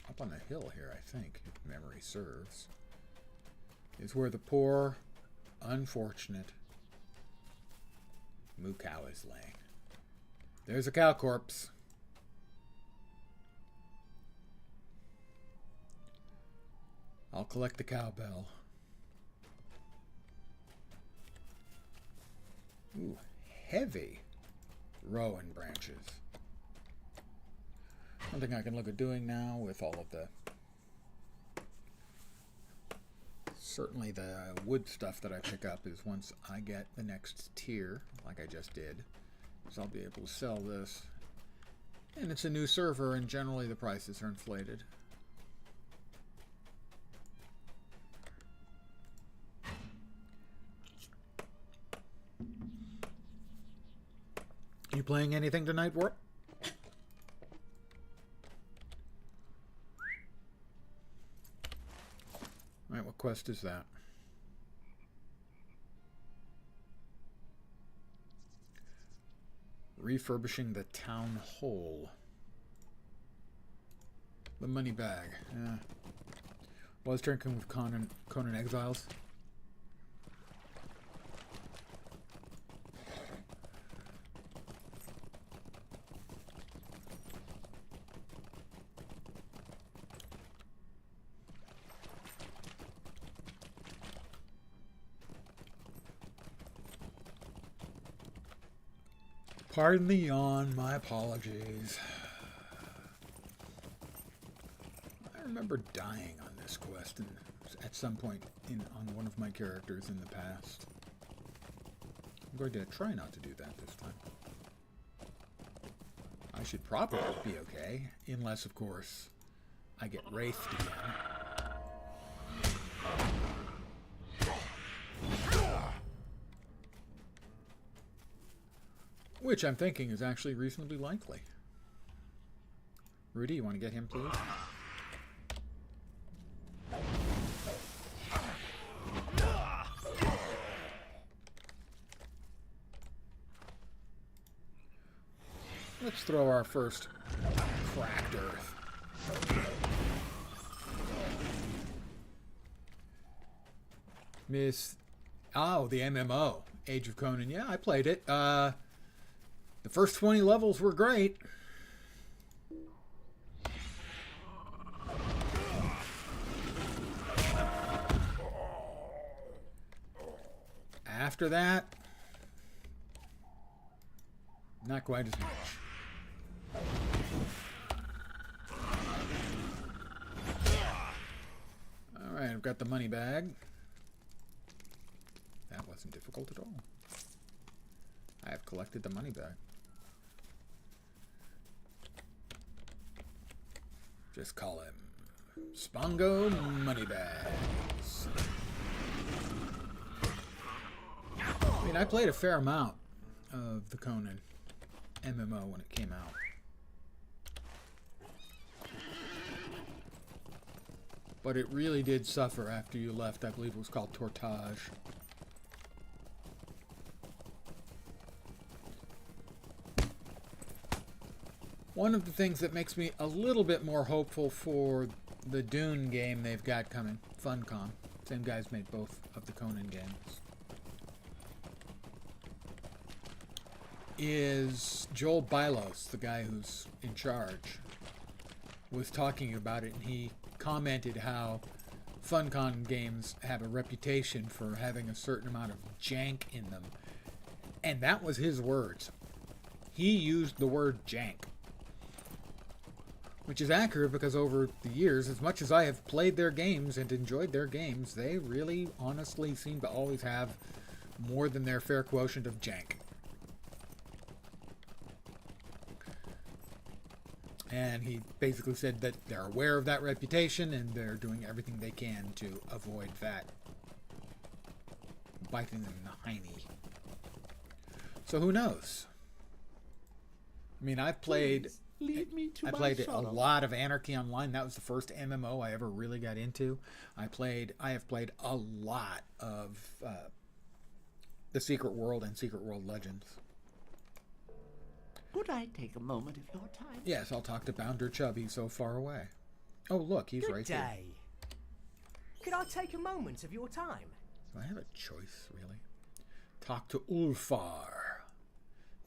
Up on the hill here, I think, if memory serves, is where the poor, unfortunate moo cow is laying. There's a cow corpse. I'll collect the cowbell. Ooh, heavy rowan branches. One thing I can look at doing now with all of the, certainly the wood stuff that I pick up, is once I get the next tier, like I just did, is I'll be able to sell this. And it's a new server, and generally the prices are inflated. You playing anything tonight, Warp? Alright, what quest is that? Refurbishing the town hall. The money bag. Yeah. Was drinking with Conan Exiles. Pardon the yawn, my apologies. I remember dying on this quest at some point on one of my characters in the past. I'm going to try not to do that this time. I should probably be okay, unless, of course, I get wraithed again. Which I'm thinking is actually reasonably likely. Rudy, you want to get him, please? Let's throw our first cracked earth. Oh, the MMO. Age of Conan. Yeah, I played it. The first 20 levels were great. After that, not quite as much. Alright, I've got the money bag. That wasn't difficult at all. I have collected the money bag. Just call him Spongo Moneybags. I mean, I played a fair amount of the Conan MMO when it came out. But it really did suffer after you left. I believe it was called Tortage. One of the things that makes me a little bit more hopeful for the Dune game they've got coming, Funcom. Same guys made both of the Conan games. Is Joel Bylos, the guy who's in charge, was talking about it, and he commented how Funcom games have a reputation for having a certain amount of jank in them. And that was his words. He used the word jank. Which is accurate because over the years, as much as I have played their games and enjoyed their games, they really honestly seem to always have more than their fair quotient of jank. And he basically said that they're aware of that reputation and they're doing everything they can to avoid that biting them in the hiney. So who knows? I mean, I've played... Please, lead me to I my played a sorrow. lot of Anarchy Online. That was the first MMO I ever really got into. I have played a lot of the Secret World and Secret World Legends. Could I take a moment of your time? Yes, I'll talk to Bounder Chub. He's so far away. Oh, look, he's Good right there. day. Could I take a moment of your time? Do I have a choice, really? Talk to Ulfar.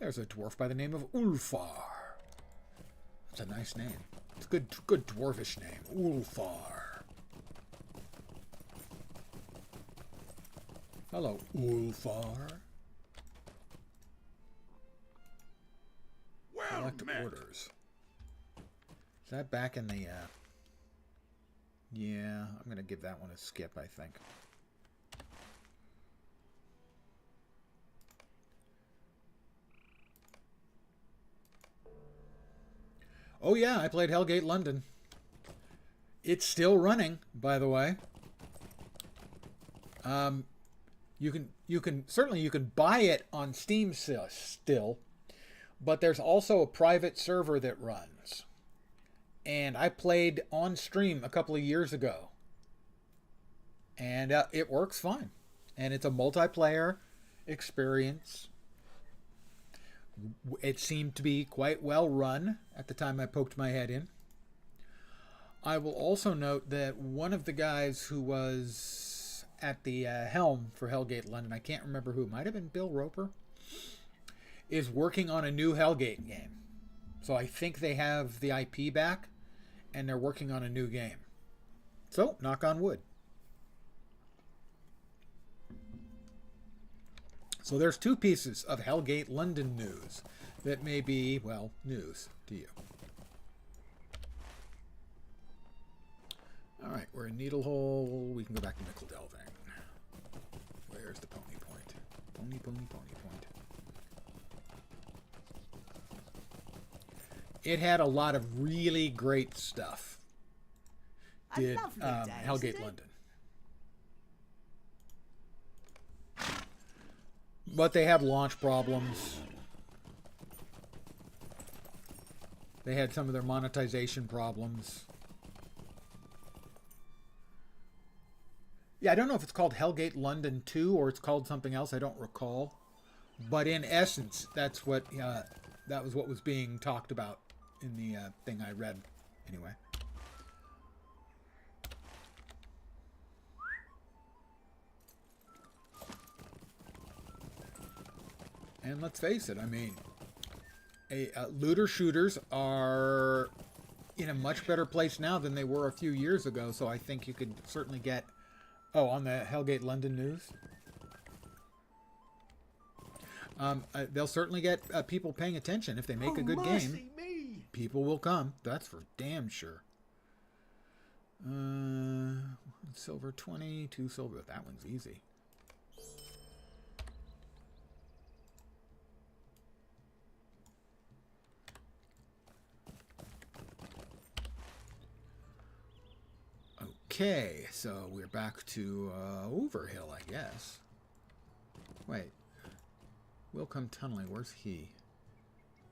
There's a dwarf by the name of Ulfar. That's a nice name. It's a good dwarvish name. Ulfar. Hello, Ulfar. Select orders. Is that back in the, yeah, I'm going to give that one a skip, I think. Oh yeah, I played Hellgate London. It's still running, by the way. You can buy it on Steam still, but there's also a private server that runs. And I played on stream a couple of years ago. And it works fine. And it's a multiplayer experience. It seemed to be quite well run at the time I poked my head in. I will also note that one of the guys who was at the helm for Hellgate London, I can't remember who, it might have been Bill Roper, is working on a new Hellgate game. So I think they have the IP back, and they're working on a new game. So, knock on wood. So there's two pieces of Hellgate London news that may be, well, news to you. All right, we're in Needlehole. We can go back to Nickel Delving. Where's the pony point? Pony point. It had a lot of really great stuff. Did Hellgate London. But they had launch problems. They had some of their monetization problems. Yeah, I don't know if it's called Hellgate London 2 or it's called something else. I don't recall. But in essence, that's what that was what was being talked about in the thing I read. Anyway. And let's face it, I mean, looter shooters are in a much better place now than they were a few years ago. So I think you could certainly get... Oh, on the Hellgate London news? They'll certainly get people paying attention. If they make a good game, people will come. That's for damn sure. Silver 20, 2 silver. That one's easy. Okay, so we're back to Overhill, I guess. Wait. Will come tunneling. Where's he?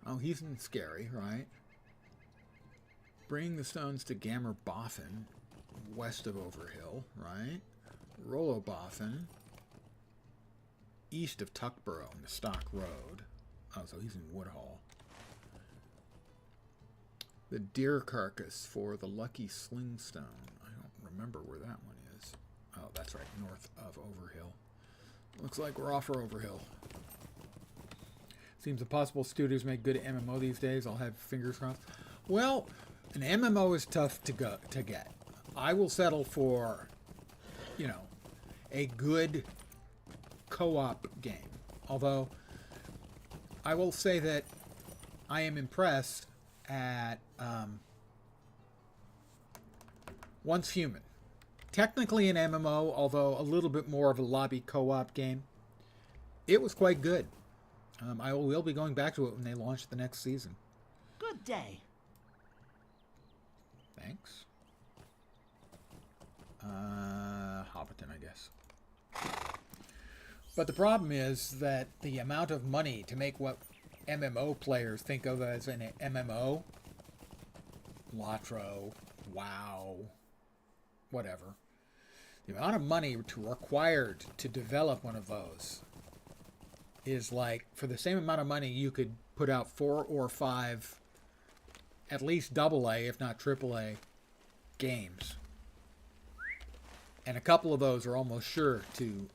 Oh, he's in Scary, right? Bring the stones to Gammer Boffin, west of Overhill, right? Rollo Boffin, east of Tuckborough in the Stock Road. Oh, so he's in Woodhall. The deer carcass for the Lucky Slingstone. I don't remember where that one is. Oh, that's right, north of Overhill. Looks like we're off for Overhill. Seems impossible studios make good MMO these days. I'll have fingers crossed. Well, an MMO is tough to get. I will settle for, you know, a good co-op game. Although, I will say that I am impressed at Once Human. Technically an MMO, although a little bit more of a lobby co-op game. It was quite good. I will be going back to it when they launch the next season. Good day. Thanks. Hobbiton, I guess. But the problem is that the amount of money to make what MMO players think of as an MMO, LotRO, WoW, whatever, the amount of money required to develop one of those is like, for the same amount of money, you could put out 4 or 5, at least AA, if not AAA, games. And a couple of those are almost sure to,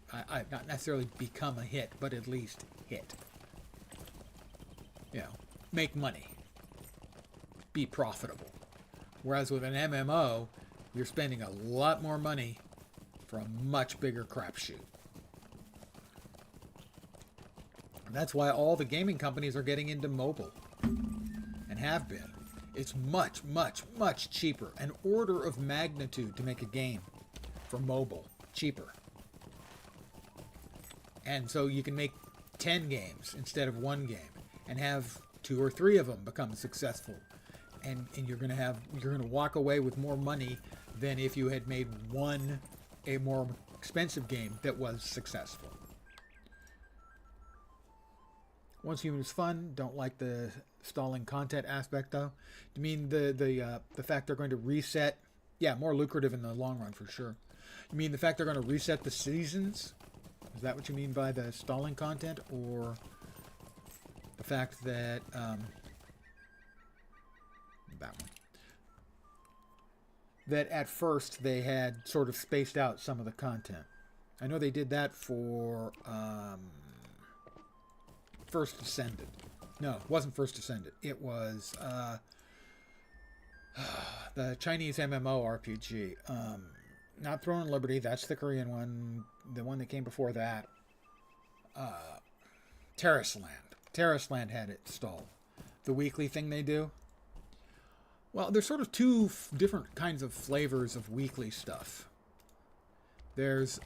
not necessarily become a hit, but at least hit. You know, make money. Be profitable. Whereas with an MMO, you're spending a lot more money for a much bigger crapshoot. And that's why all the gaming companies are getting into mobile. And have been. It's much, much, much cheaper. An order of magnitude to make a game for mobile. Cheaper. And so you can make 10 games instead of 1 game. And have 2 or 3 of them become successful. And you're gonna walk away with more money than if you had made a more expensive game that was successful. Once Human is fun. Don't like the stalling content aspect though. You mean the fact they're going to reset? Yeah, more lucrative in the long run for sure. You mean the fact they're going to reset the seasons? Is that what you mean by the stalling content, or the fact that that one? That at first they had sort of spaced out some of the content. I know they did that for First Descended. No, it wasn't First Descended. It was the Chinese MMORPG. Not Throne and Liberty. That's the Korean one. The one that came before that. Terraceland. Terraceland had it stalled. The weekly thing they do. Well, there's sort of 2 different kinds of flavors of weekly stuff. There's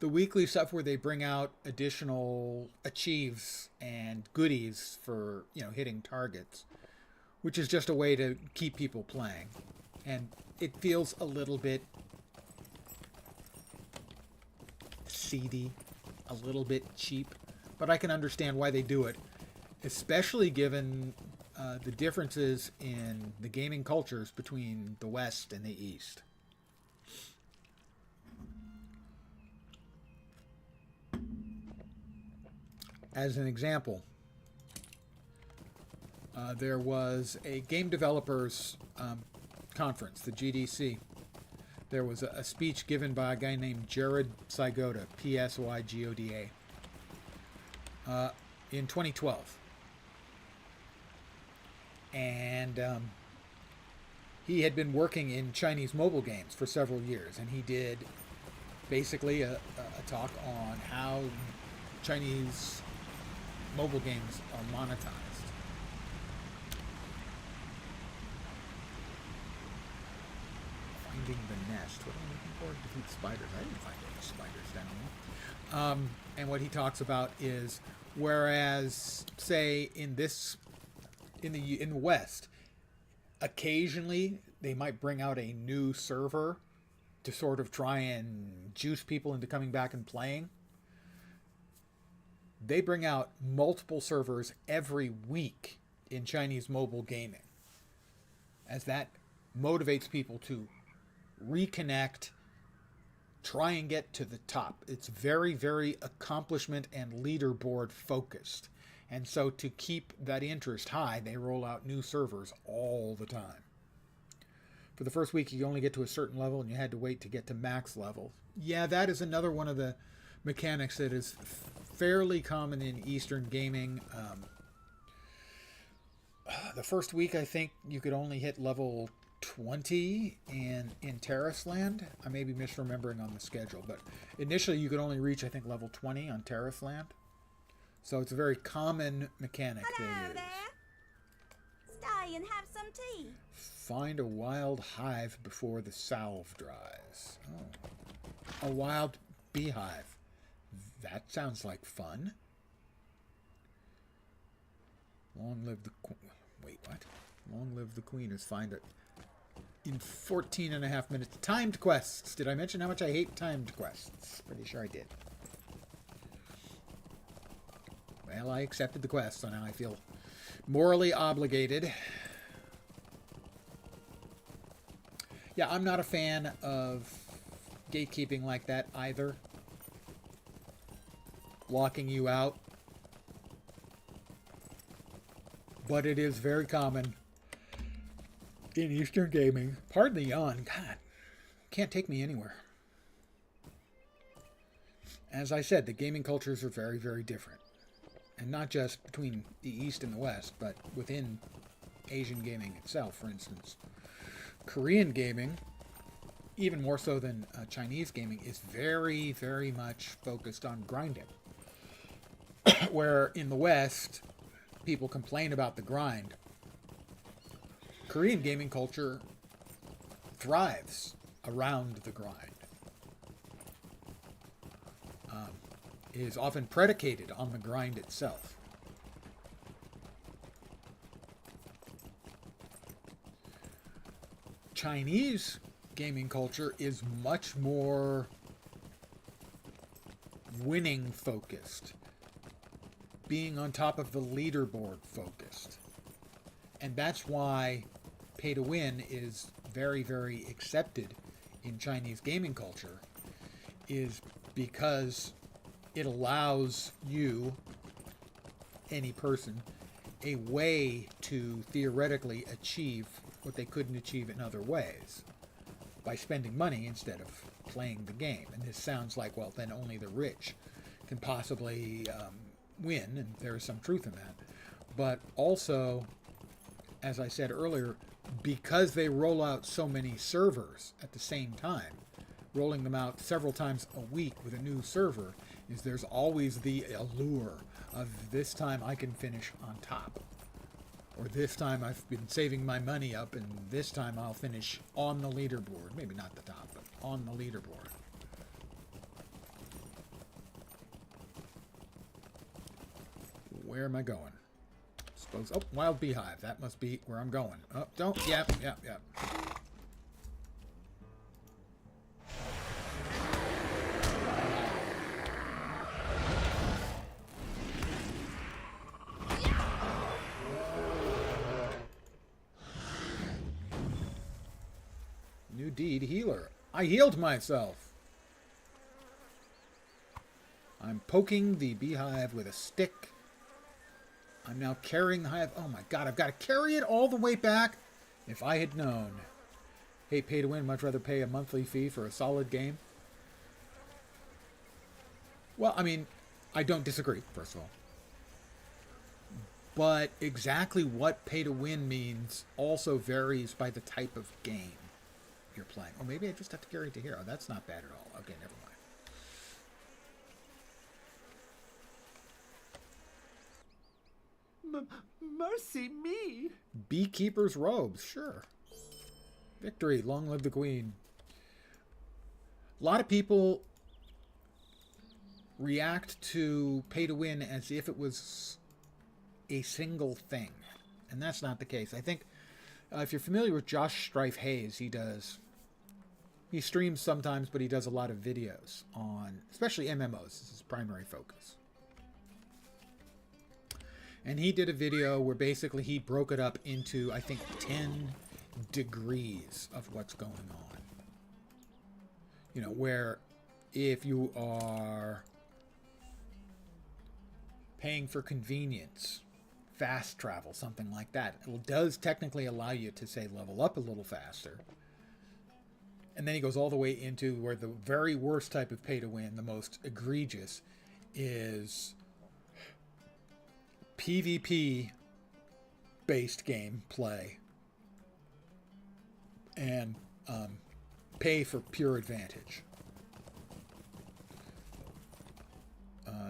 the weekly stuff where they bring out additional achieves and goodies for, hitting targets, which is just a way to keep people playing. And it feels a little bit seedy, a little bit cheap, but I can understand why they do it, especially given the differences in the gaming cultures between the West and the East. As an example, there was a game developers conference, the GDC. There was a speech given by a guy named Jared Psygoda, Psygoda, in 2012. And he had been working in Chinese mobile games for several years, and he did basically a talk on how Chinese mobile games are monetized. Finding the nest. What am I looking for? Defeat spiders. I didn't find any spiders down there. And what he talks about is, whereas, say, in the West, occasionally they might bring out a new server to sort of try and juice people into coming back and playing. They bring out multiple servers every week in Chinese mobile gaming, as that motivates people to reconnect, try and get to the top. It's very, very accomplishment and leaderboard focused. And so to keep that interest high, they roll out new servers all the time. For the first week, you only get to a certain level, and you had to wait to get to max level. Yeah, that is another one of the mechanics that is fairly common in Eastern gaming. The first week, I think you could only hit level 20 in Terraceland. I may be misremembering on the schedule, but initially you could only reach, I think, level 20 on Terraceland. So it's a very common mechanic they Hello use. there. Stay and have some tea. Find a wild hive before the salve dries. Oh. A wild beehive. That sounds like fun. Long live the... Wait, what? Long live the queen who's find it in 14 and a half minutes. Timed quests. Did I mention how much I hate timed quests? Pretty sure I did. Well, I accepted the quest, so now I feel morally obligated. Yeah, I'm not a fan of gatekeeping like that either. Locking you out. But it is very common in Eastern gaming. Pardon the yawn. God, can't take me anywhere. As I said, the gaming cultures are very, very different. And not just between the East and the West, but within Asian gaming itself, for instance. Korean gaming, even more so than Chinese gaming, is very, very much focused on grinding. Where in the West, people complain about the grind. Korean gaming culture thrives around the grind. Is often predicated on the grind itself. Chinese gaming culture is much more winning focused, being on top of the leaderboard focused. And that's why pay to win is very, very accepted in Chinese gaming culture, is because it allows you, any person, a way to theoretically achieve what they couldn't achieve in other ways by spending money instead of playing the game. And this sounds like, well, then only the rich can possibly win, and there is some truth in that. But also, as I said earlier, because they roll out so many servers at the same time, rolling them out several times a week with a new server, is there's always the allure of this time I can finish on top. Or this time I've been saving my money up, and this time I'll finish on the leaderboard. Maybe not the top, but on the leaderboard. Where am I going? Suppose. Oh, Wild Beehive. That must be where I'm going. Oh, don't. Yep. New deed, healer. I healed myself. I'm poking the beehive with a stick. I'm now carrying the hive. Oh my god, I've got to carry it all the way back. If I had known. Hey, pay to win, much rather pay a monthly fee for a solid game. Well, I mean, I don't disagree, first of all. But exactly what pay to win means also varies by the type of game you're playing. Or maybe I just have to carry it to hero. That's not bad at all. Okay, never mind. Mercy me! Beekeeper's robes, sure. Victory, long live the queen. A lot of people react to pay to win as if it was a single thing. And that's not the case. I think if you're familiar with Josh Strife Hayes, he streams sometimes, but he does a lot of videos on, especially MMOs. This is his primary focus. And he did a video where basically he broke it up into, I think, 10 degrees of what's going on. You know, where if you are paying for convenience, fast travel, something like that, it does technically allow you to, say, level up a little faster. And then he goes all the way into where the very worst type of pay to win, the most egregious, is PvP based game play and pay for pure advantage.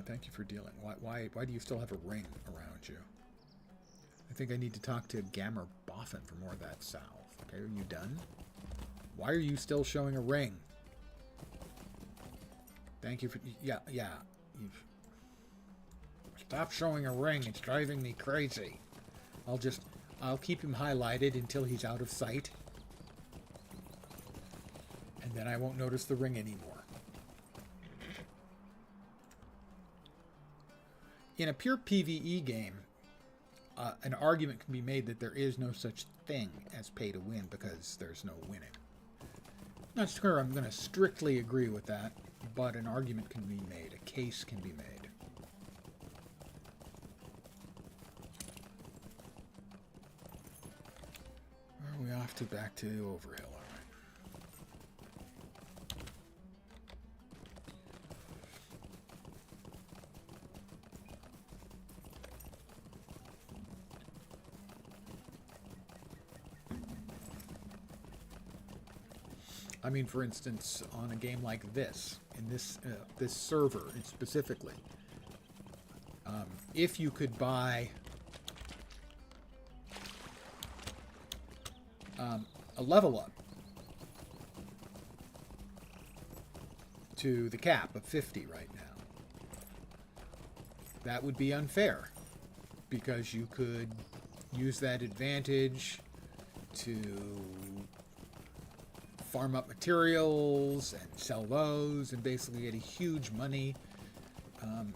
Thank you for dealing. Why do you still have a ring around you? I think I need to talk to Gammer Boffin for more of that salve. Okay, are you done? Why are you still showing a ring? Thank you for... Yeah. Stop showing a ring. It's driving me crazy. I'll just I'll keep him highlighted until he's out of sight. And then I won't notice the ring anymore. In a pure PvE game, an argument can be made that there is no such thing as pay to win because there's no winning. Not sure I'm going to strictly agree with that, but an argument can be made, a case can be made. Are we off to back to Overhill? All right. I mean, for instance, on a game like this, in this server specifically, if you could buy a level up to the cap of 50 right now, that would be unfair because you could use that advantage to farm up materials and sell those and basically get a huge money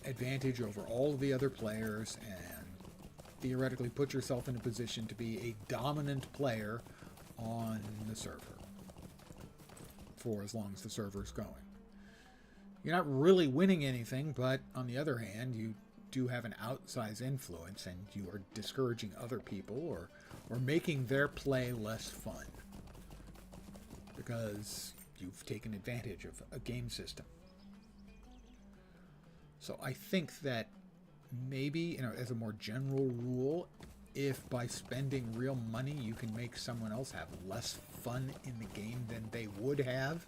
advantage over all of the other players and theoretically put yourself in a position to be a dominant player on the server for as long as the server's going. You're not really winning anything, but on the other hand, you do have an outsized influence and you are discouraging other people or making their play less fun because you've taken advantage of a game system. So I think that maybe, as a more general rule, if by spending real money you can make someone else have less fun in the game than they would have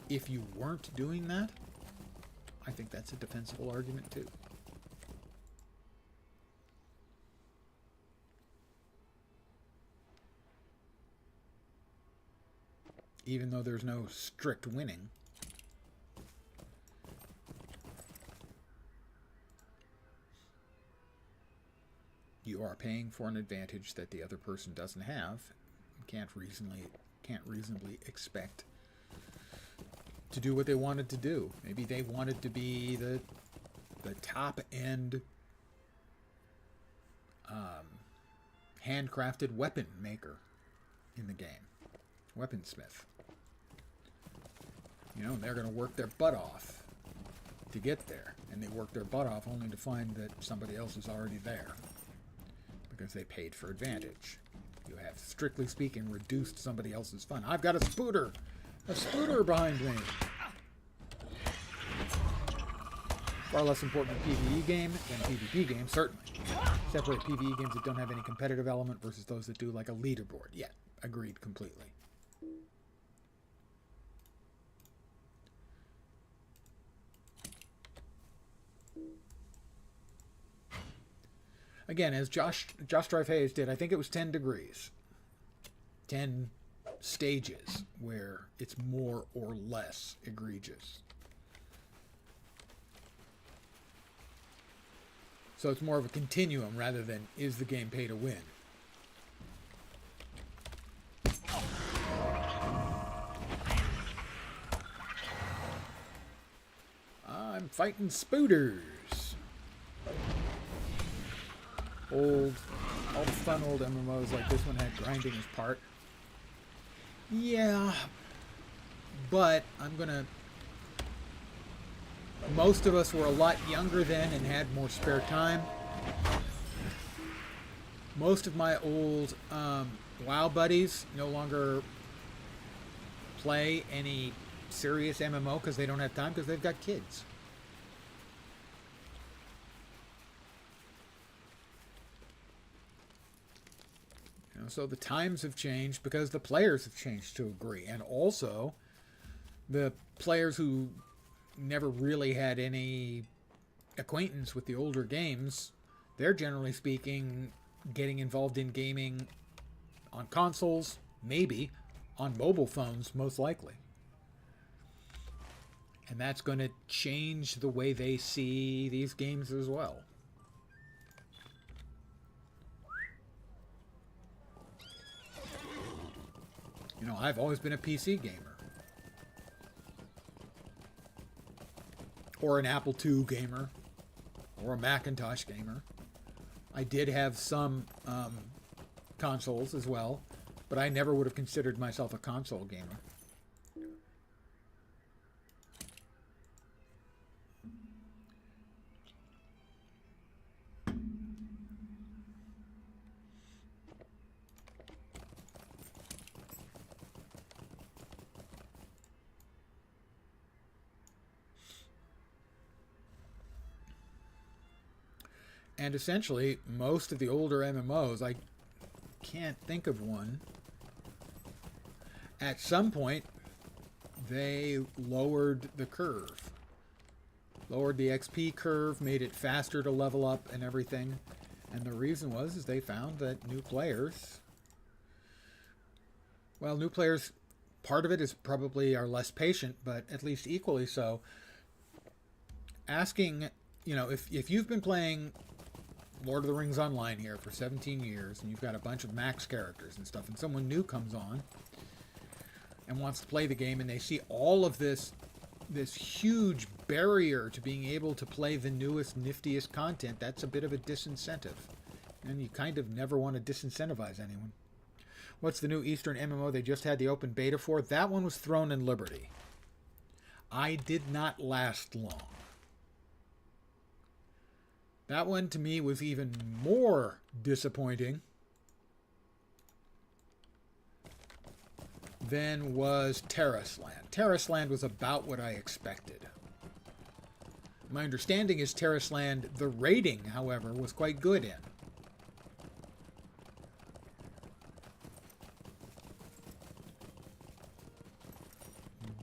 if you weren't doing that, I think that's a defensible argument too. Even though there's no strict winning. You are paying for an advantage that the other person doesn't have. You can't reasonably expect to do what they wanted to do. Maybe they wanted to be the top end handcrafted weapon maker in the game, weaponsmith. They're going to work their butt off to get there, and they work their butt off only to find that somebody else is already there because they paid for advantage. You have, strictly speaking, reduced somebody else's fun. I've got a spooter behind me. Far less important in PvE game than PvP game, certainly. Separate PvE games that don't have any competitive element versus those that do, like a leaderboard. Yeah, agreed completely. Again, as Josh Drive Hayes did, I think it was 10 degrees. 10 stages where it's more or less egregious. So it's more of a continuum rather than is the game pay to win. I'm fighting spooters. All the fun old MMOs like this one had grinding as part. Yeah, but most of us were a lot younger then and had more spare time. Most of my old WoW buddies no longer play any serious MMO because they don't have time because they've got kids. So the times have changed because the players have changed to a degree. And also, the players who never really had any acquaintance with the older games, they're generally speaking getting involved in gaming on consoles, maybe, on mobile phones, most likely. And that's going to change the way they see these games as well. You know, I've always been a PC gamer. Or an Apple II gamer. Or a Macintosh gamer. I did have some consoles as well, but I never would have considered myself a console gamer. And essentially, most of the older MMOs, I can't think of one. At some point, they lowered the curve. Lowered the XP curve, made it faster to level up and everything. And the reason was they found that new players... Well, new players, part of it is probably are less patient, but at least equally so. Asking, you know, if you've been playing Lord of the Rings Online here for 17 years, and you've got a bunch of max characters and stuff, and someone new comes on and wants to play the game, and they see all of this huge barrier to being able to play the newest, niftiest content, that's a bit of a disincentive. And you kind of never want to disincentivize anyone. What's the new Eastern MMO they just had the open beta for? That one was Throne and Liberty. I did not last long. That one, to me, was even more disappointing than was Terraceland. Terraceland was about what I expected. My understanding is Terraceland, the rating, however, was quite good in.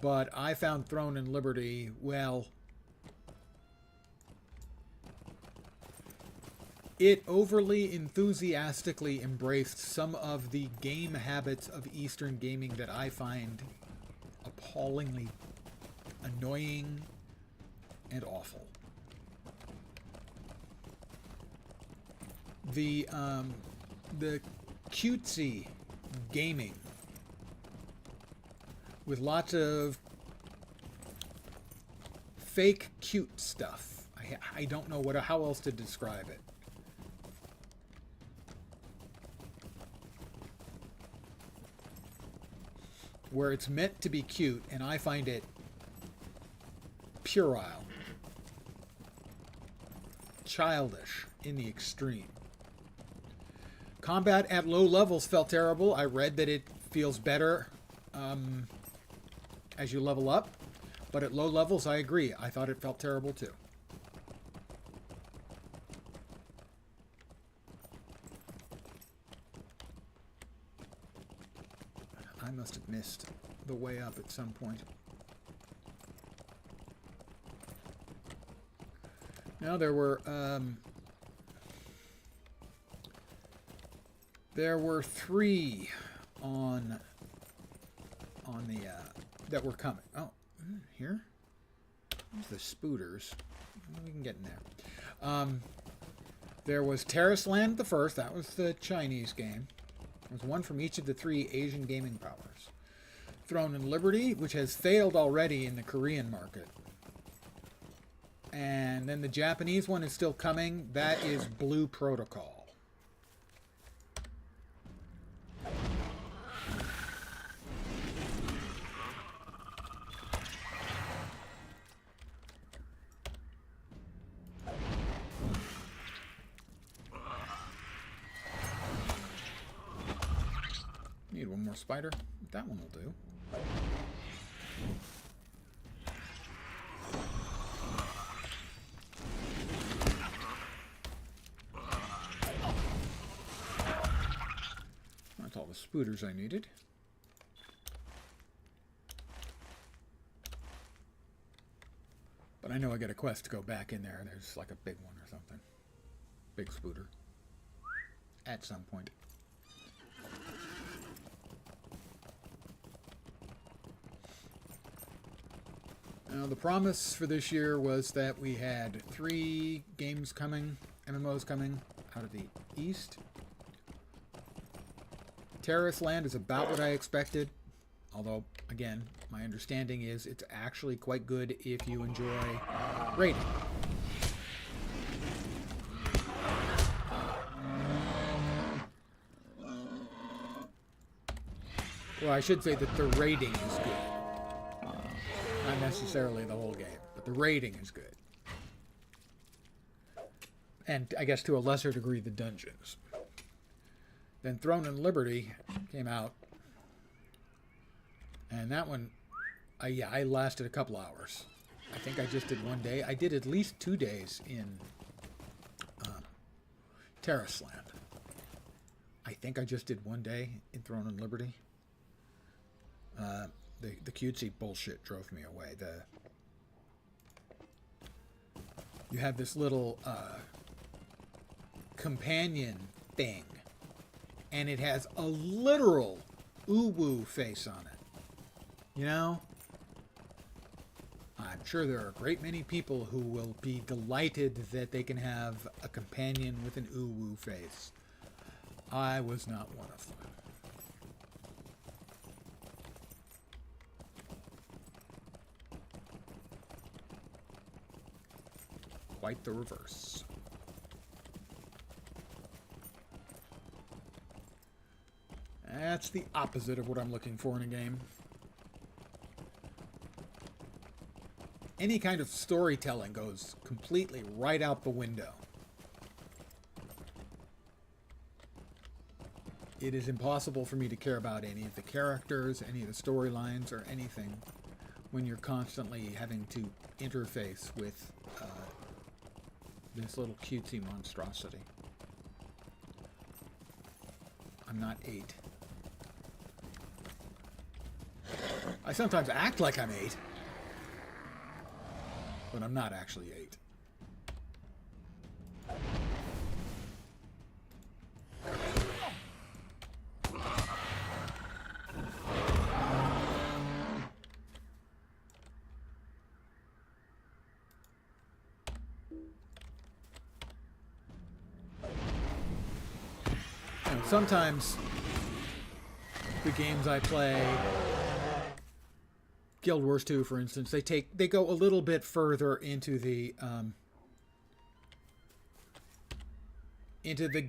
But I found Throne and Liberty, well... It overly enthusiastically embraced some of the game habits of Eastern gaming that I find appallingly annoying and awful. The cutesy gaming with lots of fake cute stuff. I don't know how else to describe it. Where it's meant to be cute, and I find it puerile, childish in the extreme. Combat at low levels felt terrible. I read that it feels better as you level up, but at low levels, I agree. I thought it felt terrible too. I must have missed the way up at some point. Now there were 3 on the that were coming. Oh, here? There's the spooters. We can get in there. There was Terraceland the first. That was the Chinese game. There was one from each of the 3 Asian gaming powers. Throne and Liberty, which has failed already in the Korean market. And then the Japanese one is still coming. That is Blue Protocol. Need one more spider. That one will do. That's all the spooters I needed. But I know I get a quest to go back in there. There's like a big one or something. Big spooter. At some point. Now, the promise for this year was that we had 3 games coming, MMOs coming out of the East. Terraceland is about what I expected. Although, again, my understanding is it's actually quite good if you enjoy raiding. Well, I should say that the raiding is good. Not necessarily the whole game, but the raiding is good. And I guess to a lesser degree, the dungeons. Then Throne and Liberty came out. And that one, I lasted a couple hours. I think I just did one day. I did at least 2 days in Terrace Land. I think I just did one day in Throne and Liberty. The cutesy bullshit drove me away. You have this little companion thing, and it has a literal uwu face on it. You know? I'm sure there are a great many people who will be delighted that they can have a companion with an uwu face. I was not one of them. Quite the reverse. That's the opposite of what I'm looking for in a game. Any kind of storytelling goes completely right out the window. It is impossible for me to care about any of the characters, any of the storylines, or anything when you're constantly having to interface with this little cutesy monstrosity. I'm not 8. I sometimes act like I'm 8, but I'm not actually 8. And sometimes the games I play, Guild Wars 2, for instance, they go a little bit further into the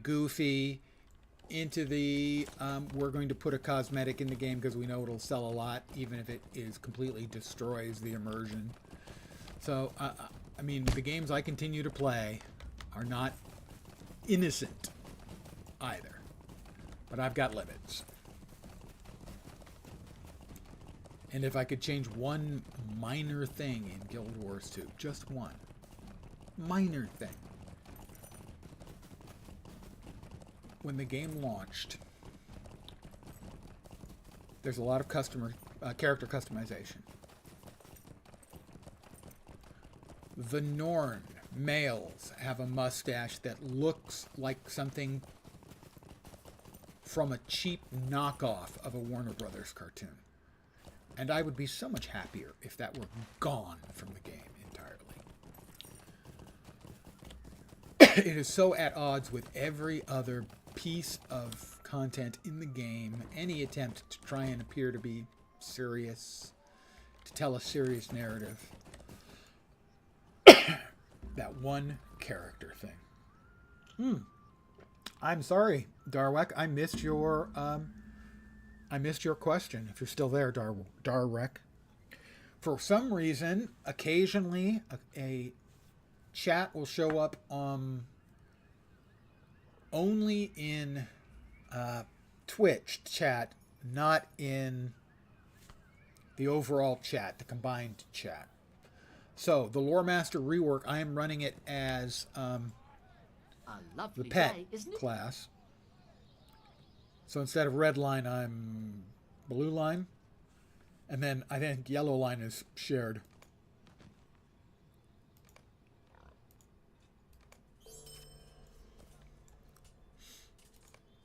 goofy, into the we're going to put a cosmetic in the game because we know it'll sell a lot, even if it completely destroys the immersion. So I mean, the games I continue to play are not innocent either, but I've got limits. And if I could change one minor thing in Guild Wars 2, just one minor thing. When the game launched, there's a lot of character customization. The Norn males have a mustache that looks like something from a cheap knockoff of a Warner Brothers cartoon. And I would be so much happier if that were gone from the game entirely. It is so at odds with every other piece of content in the game. Any attempt to try and appear to be serious, to tell a serious narrative. That one character thing. I'm sorry, Darwek. I missed your question. If you're still there, Darwek. For some reason, occasionally a chat will show up only in Twitch chat, not in the overall chat, the combined chat. So the Lore Master rework, I am running it as the pet day, isn't it? class. So instead of red line, I'm blue line. And then I think yellow line is shared.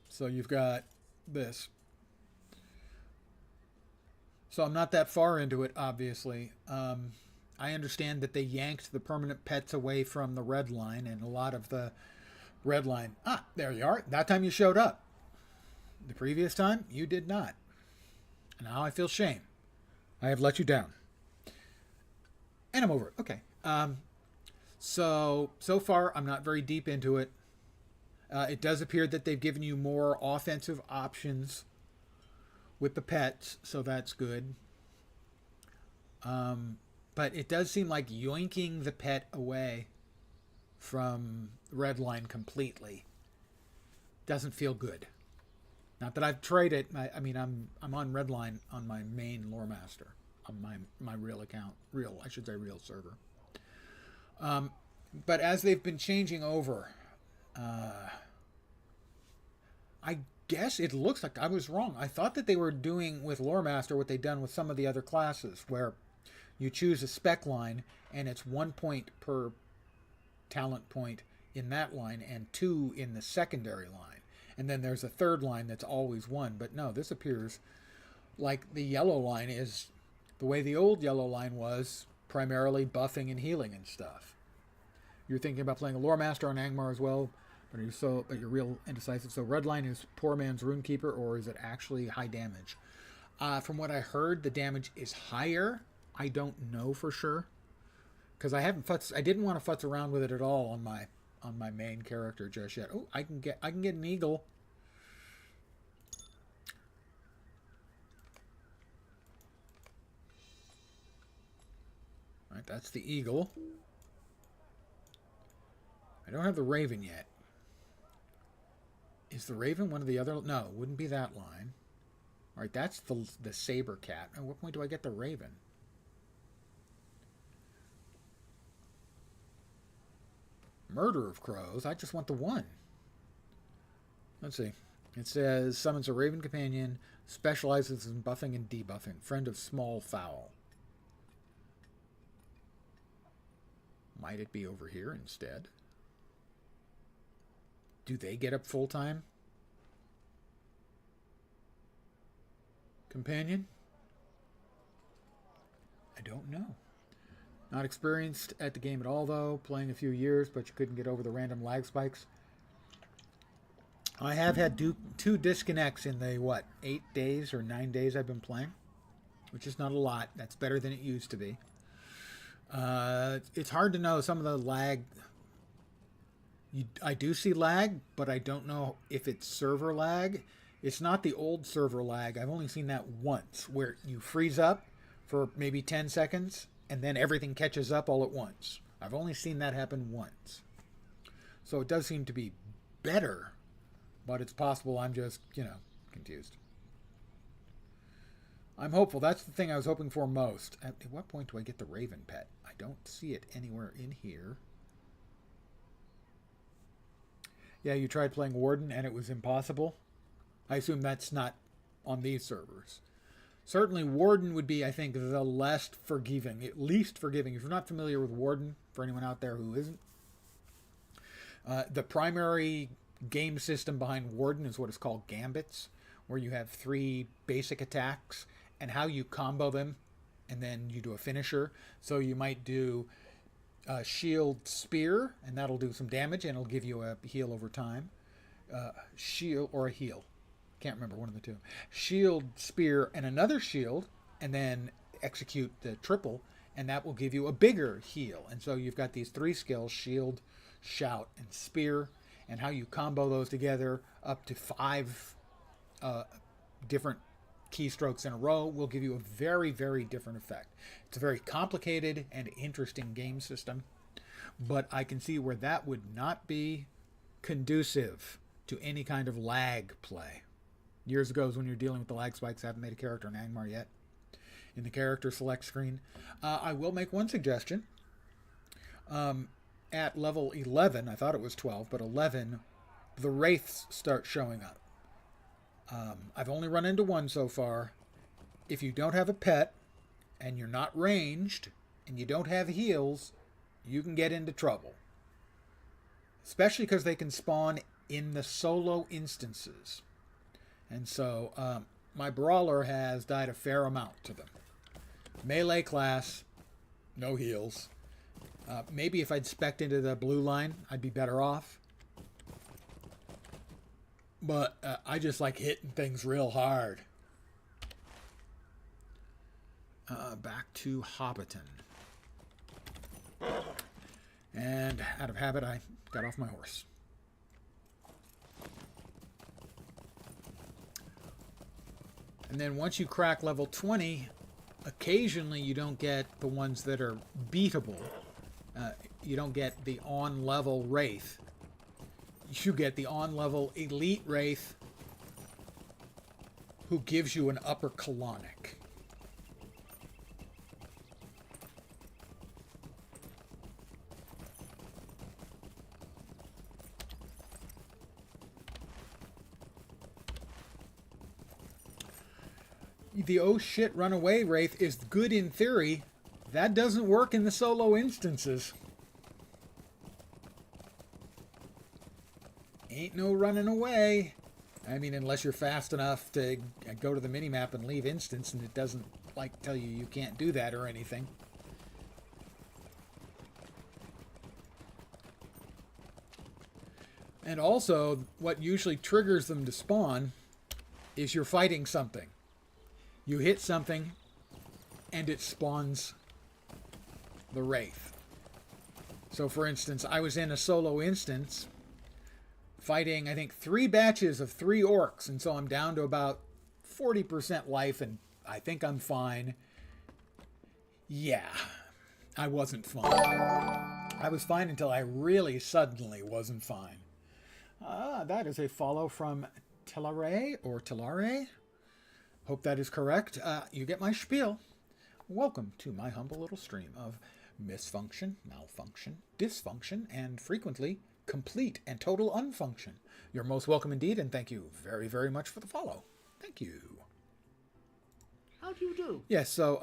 So you've got this. So I'm not that far into it, obviously. I understand that they yanked the permanent pets away from the red line, and a lot of the red line... Ah, there you are. That time you showed up. The previous time, you did not. Now I feel shame. I have let you down. And I'm over it. Okay. So far, I'm not very deep into it. It does appear that they've given you more offensive options with the pets, so that's good. But it does seem like yoinking the pet away from Redline completely doesn't feel good. Not that I've tried it. I mean, I'm on Redline on my main lore master, on my real account, real server. But as they've been changing over, I guess it looks like I was wrong. I thought that they were doing with lore master what they've done with some of the other classes, where you choose a spec line and it's 1 point per talent point in that line and 2 in the secondary line. And then there's a third line that's always 1. But no, this appears like the yellow line is the way the old yellow line was, primarily buffing and healing and stuff. You're thinking about playing a lore master on Angmar as well, but you're real indecisive. So red line is poor man's Runekeeper, or is it actually high damage? From what I heard, the damage is higher. I don't know for sure, because I didn't want to futz around with it at all on my main character just yet. Oh, I can get an eagle. All right, that's the eagle. I don't have the raven yet. Is the raven one of the other? No, it wouldn't be that line. All right, that's the saber cat. At what point do I get the raven? Murder of crows. I just want the one. Let's see. It says summons a raven companion, specializes in buffing and debuffing. Friend of small fowl. Might it be over here instead? Do they get up full time? Companion? I don't know. Not experienced at the game at all, though. Playing a few years, but you couldn't get over the random lag spikes. I have had 2 disconnects in the, 8 days or 9 days I've been playing, which is not a lot. That's better than it used to be. It's hard to know some of the lag. I do see lag, but I don't know if it's server lag. It's not the old server lag. I've only seen that once, where you freeze up for maybe 10 seconds, and then everything catches up all at once. I've only seen that happen once. So it does seem to be better, but it's possible I'm just, confused. I'm hopeful. That's the thing I was hoping for most. At what point do I get the raven pet? I don't see it anywhere in here. Yeah, you tried playing Warden and it was impossible. I assume that's not on these servers. Certainly Warden would be, I think, the least forgiving. At least forgiving. If you're not familiar with Warden, for anyone out there who isn't, the primary game system behind Warden is what is called Gambits, where you have 3 basic attacks and how you combo them, and then you do a finisher. So you might do a shield spear, and that'll do some damage, and it'll give you a heal over time. Shield or a heal. Can't remember, one of the two. Shield, spear, and another shield, and then execute the triple, and that will give you a bigger heal. And so you've got these 3 skills, shield, shout, and spear, and how you combo those together up to 5 different keystrokes in a row will give you a very, very different effect. It's a very complicated and interesting game system, but I can see where that would not be conducive to any kind of lag play. Years ago, when you're dealing with the lag spikes, I haven't made a character in Angmar yet. In the character select screen, I will make one suggestion. At level 11, I thought it was 12, but 11, the wraiths start showing up. I've only run into one so far. If you don't have a pet, and you're not ranged, and you don't have heals, you can get into trouble. Especially because they can spawn in the solo instances. And so, my brawler has died a fair amount to them. Melee class, no heals. Maybe if I'd spec'd into the blue line, I'd be better off. But I just like hitting things real hard. back to Hobbiton. And out of habit, I got off my horse. And then once you crack level 20, occasionally you don't get the ones that are beatable. You don't get the on-level Wraith. You get the on-level Elite Wraith who gives you an upper colonic. The oh shit runaway Wraith is good in theory. That doesn't work in the solo instances. Ain't no running away. I mean, unless you're fast enough to go to the minimap and leave instance, and it doesn't like tell you you can't do that or anything. And also, what usually triggers them to spawn is you're fighting something. You hit something, and it spawns the Wraith. So, for instance, I was in a solo instance fighting, I think, 3 batches of 3 orcs, and so I'm down to about 40% life, and I think I'm fine. Yeah, I wasn't fine. I was fine until I really suddenly wasn't fine. That is a follow from Tellare, or Tellare. Hope that is correct. You get my spiel. Welcome to my humble little stream of misfunction, malfunction, dysfunction, and frequently complete and total unfunction. You're most welcome indeed, and thank you very, very much for the follow. Thank you. How do you do? Yes, so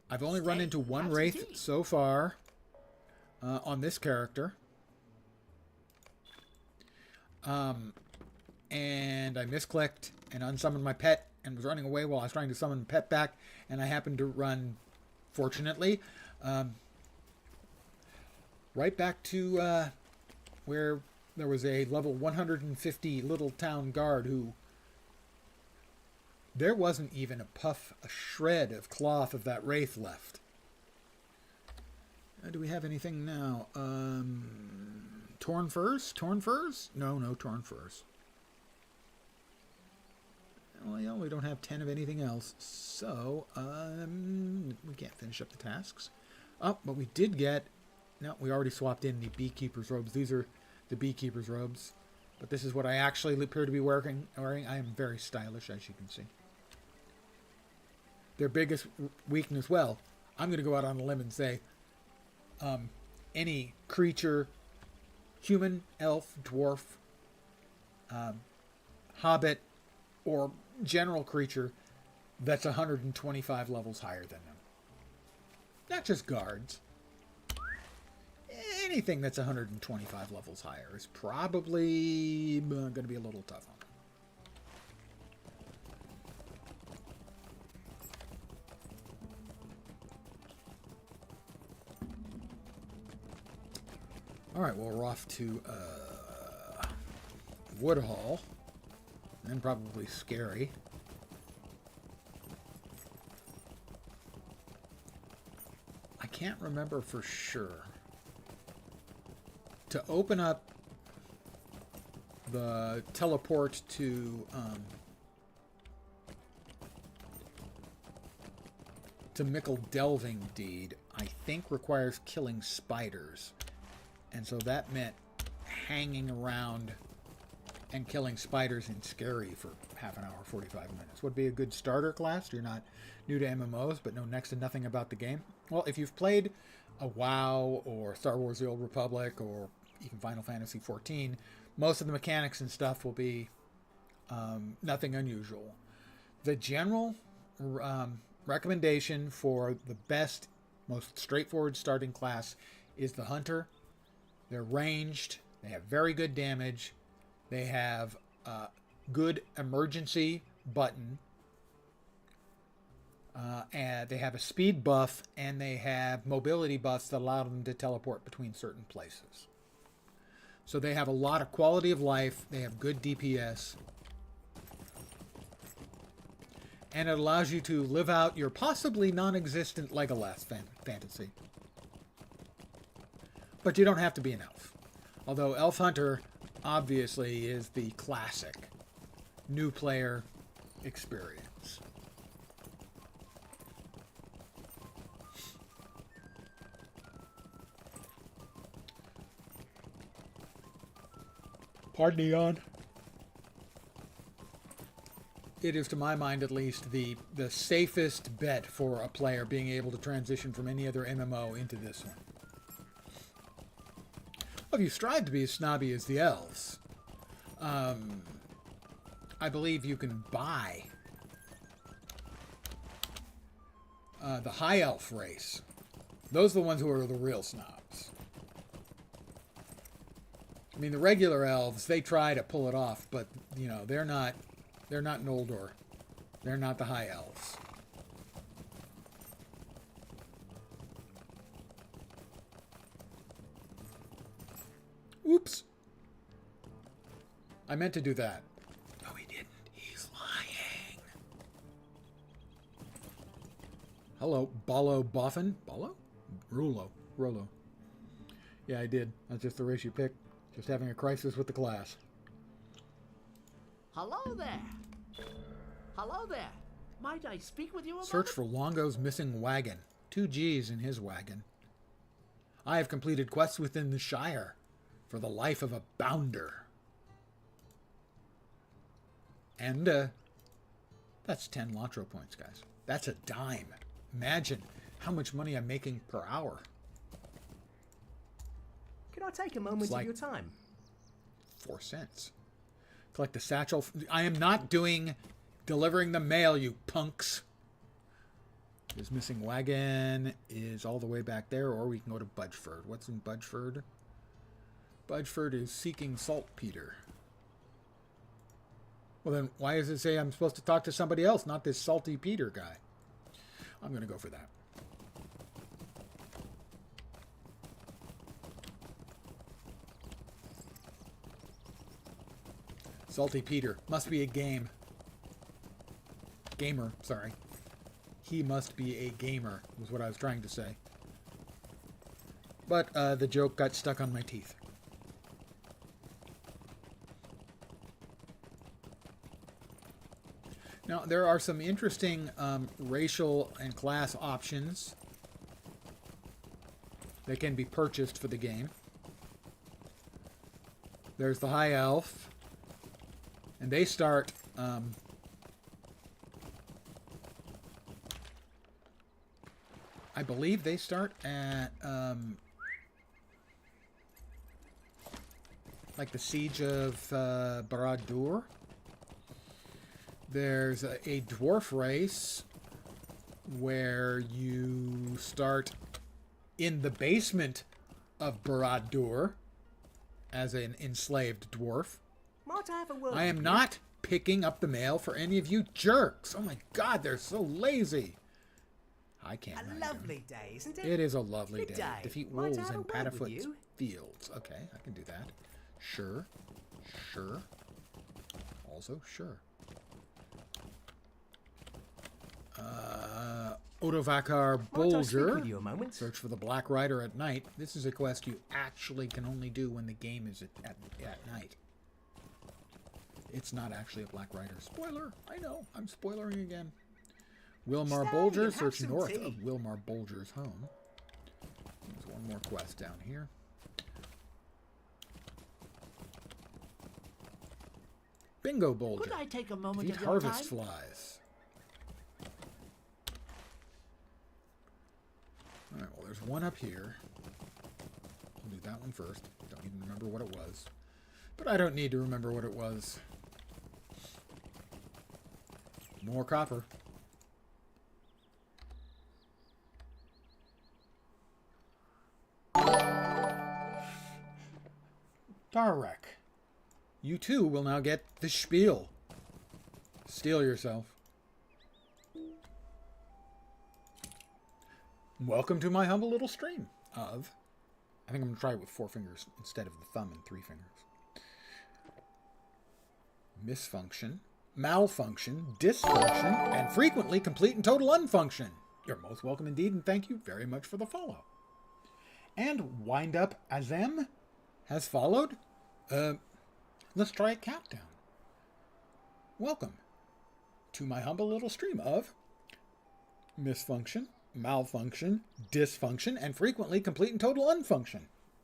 I've only run into one Wraith so far on this character. And I misclicked and unsummoned my pet and was running away while I was trying to summon the pet back, and I happened to run, fortunately, right back to where there was a level 150 little town guard who there wasn't even a shred of cloth of that Wraith left. Do we have anything now? Torn furs? Torn furs? No torn furs. Well, we don't have 10 of anything else, so we can't finish up the tasks. Oh, but we did get... No, we already swapped in the beekeeper's robes. These are the beekeeper's robes, but this is what I actually appear to be wearing. I am very stylish, as you can see. Their biggest weakness, well, I'm going to go out on a limb and say any creature, human, elf, dwarf, hobbit, or general creature that's 125 levels higher than them. Not just guards. Anything that's 125 levels higher is probably going to be a little tough on them. Alright, well, we're off to Woodhall. And probably scary. I can't remember for sure. To open up the teleport to Mickle Delving Deed, I think requires killing spiders. And so that meant hanging around and killing spiders in Scary for half an hour, 45 minutes. Would be a good starter class. You're not new to MMOs, but know next to nothing about the game. Well, if you've played a WoW or Star Wars The Old Republic or even Final Fantasy XIV, most of the mechanics and stuff will be nothing unusual. The general recommendation for the best, most straightforward starting class is the Hunter. They're ranged. They have very good damage. They have a good emergency button. And they have a speed buff, and they have mobility buffs that allow them to teleport between certain places. So they have a lot of quality of life. They have good DPS. And it allows you to live out your possibly non-existent Legolas fantasy. But you don't have to be an elf. Although Elf Hunter obviously is the classic new player experience. Pardon the yawn. It is, to my mind at least, the safest bet for a player being able to transition from any other MMO into this one. Well, if you strive to be as snobby as the elves, I believe you can buy the high elf race. Those are the ones who are the real snobs. I mean, the regular elves, they try to pull it off, but, you know, they're not Noldor. They're not the high elves. Oops. I meant to do that. No, he didn't. He's lying. Hello, Bolo Boffin? Bolo? Rolo. Yeah, I did. That's just the race you picked. Just having a crisis with the class. Hello there. Hello there. Might I speak with you about Search for Longo's missing wagon. 2 G's in his wagon. I have completed quests within the Shire for the life of a bounder. And, that's 10 LotRO points, guys. That's a dime. Imagine how much money I'm making per hour. Can I take a moment It's like- of your time? 4 cents. Collect the satchel. I am not delivering the mail, you punks. His missing wagon is all the way back there, or we can go to Budgeford. What's in Budgeford? Budgeford is seeking saltpeter. Well, then why does it say I'm supposed to talk to somebody else, not this salty Peter guy? I'm going to go for that. Salty Peter. Must be a game. Gamer, sorry. He must be a gamer, was what I was trying to say. But the joke got stuck on my teeth. Now, there are some interesting racial and class options that can be purchased for the game. There's the High Elf. And they start... I believe they start at... like the Siege of Barad-dûr. There's a dwarf race where you start in the basement of Barad-dûr as an enslaved dwarf. Might I have a word I am with not picking up the mail for any of you jerks. Oh my god, they're so lazy. I can't. you? A lovely day, isn't it? It is a lovely Good day. day. Defeat Might I wolves have a in word with Paddafoot's you? fields. Okay, I can do that. Sure. Sure. Also, sure. Odovakar Might I speak Bolger. with you a moment? Search for the Black Rider at night. This is a quest you actually can only do when the game is at night. It's not actually a Black Rider. Spoiler! I know. I'm spoilering again. Wilmar Stand Bolger. and have Search some north tea. of Wilmar Bolger's home. There's one more quest down here. Bingo Bolger. Could I take a moment Defeat of your harvest time? flies. Alright, well, there's one up here. I'll do that one first. Don't even remember what it was. But I don't need to remember what it was. More copper. Tarek. You too will now get the spiel. Steel yourself. Welcome to my humble little stream of... I think I'm going to try it with 4 fingers instead of the thumb and 3 fingers. Misfunction. malfunction, dysfunction, and frequently complete and total unfunction. You're most welcome indeed, and thank you very much for the follow. And Wind Up Azem has followed. Let's try a countdown. Welcome to my humble little stream of misfunction, malfunction, dysfunction, and frequently complete and total unfunction.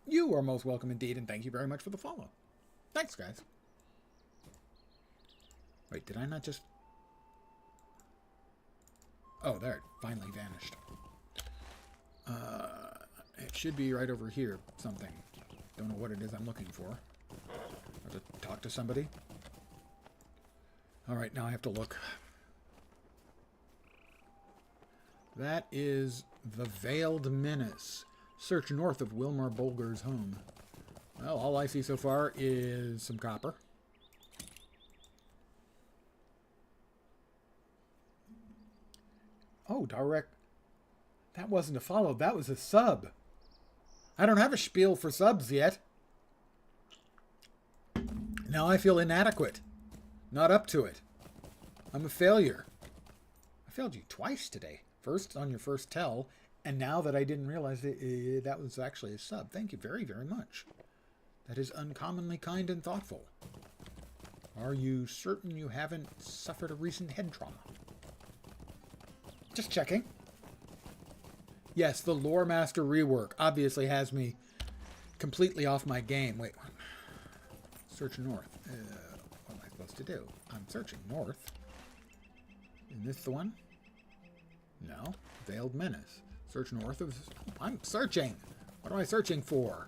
You are most welcome indeed, and thank you very much for the follow. Thanks, guys. Wait, did I not just... Oh, there, it finally vanished. It should be right over here, something. Don't know what it is I'm looking for. Have to talk to somebody. Alright, now I have to look. That is the Veiled Menace. Search north of Wilmar Bolger's home. Well, all I see so far is some copper. Oh, direct. That wasn't a follow. That was a sub. I don't have a spiel for subs yet. Now I feel inadequate. Not up to it. I'm a failure. I failed you twice today. First on your first tell, and now that I didn't realize that was actually a sub. Thank you very, very much. That is uncommonly kind and thoughtful. Are you certain you haven't suffered a recent head trauma? Just checking. Yes, the Lore Master rework obviously has me completely off my game. Wait. Search north. What am I supposed to do? I'm searching north. Is this the one? No. Veiled Menace. Search north of... I'm searching! What am I searching for?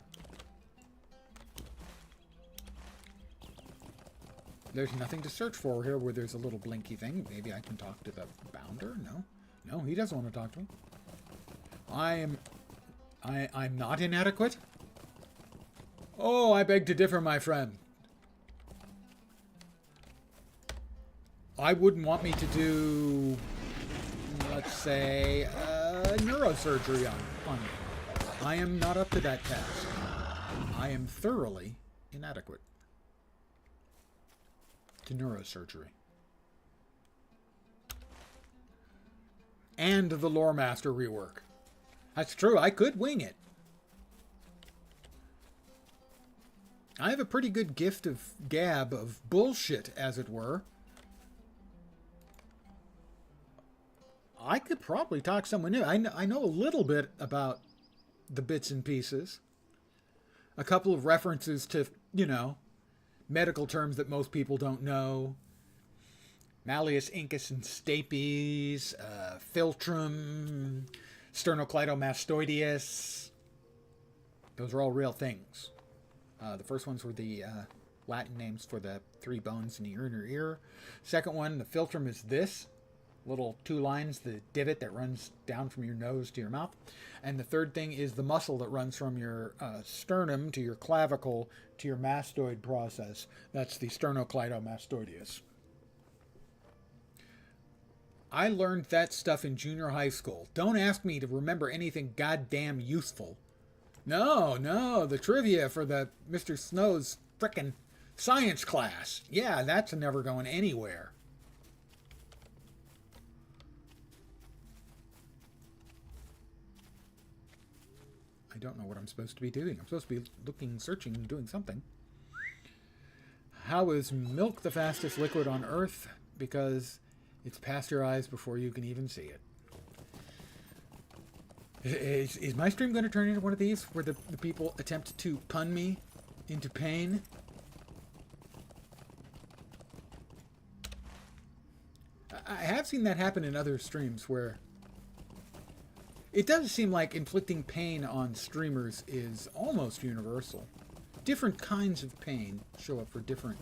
There's nothing to search for here where there's a little blinky thing. Maybe I can talk to the bounder? No. No, he doesn't want to talk to me. I'm not inadequate? Oh, I beg to differ, my friend. I wouldn't want me to do, let's say, neurosurgery on me. I am not up to that task. I am thoroughly inadequate to neurosurgery. And the Lore Master rework. That's true, I could wing it. I have a pretty good gift of gab, of bullshit, as it were. I could probably talk someone new. I know a little bit about the bits and pieces. A couple of references to, you know, medical terms that most people don't know. Malleus incus and stapes, philtrum, sternocleidomastoideus. Those are all real things. The first ones were the Latin names for the three bones in your inner ear. Second one, the philtrum, is this little two lines, the divot that runs down from your nose to your mouth. And the third thing is the muscle that runs from your sternum to your clavicle to your mastoid process. That's the sternocleidomastoideus. I learned that stuff in junior high school. Don't ask me to remember anything goddamn useful. No, the trivia for the Mr. Snow's frickin' science class. Yeah, that's never going anywhere. I don't know what I'm supposed to be doing. I'm supposed to be looking, searching, and doing something. How is milk the fastest liquid on Earth? Because it's pasteurized before you can even see it. Is my stream going to turn into one of these where the people attempt to pun me into pain? I have seen that happen in other streams where it does seem like inflicting pain on streamers is almost universal. Different kinds of pain show up for different...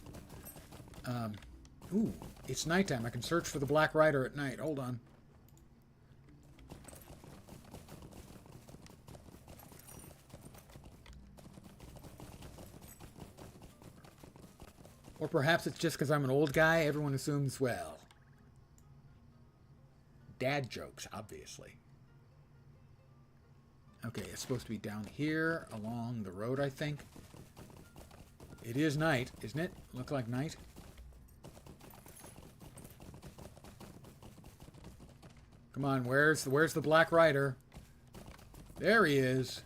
Ooh, it's nighttime. I can search for the Black Rider at night. Hold on. Or perhaps it's just because I'm an old guy. Everyone assumes, well... Dad jokes, obviously. Okay, it's supposed to be down here along the road, I think. It is night, isn't it? Look like night. Come on, where's the Black Rider? There he is.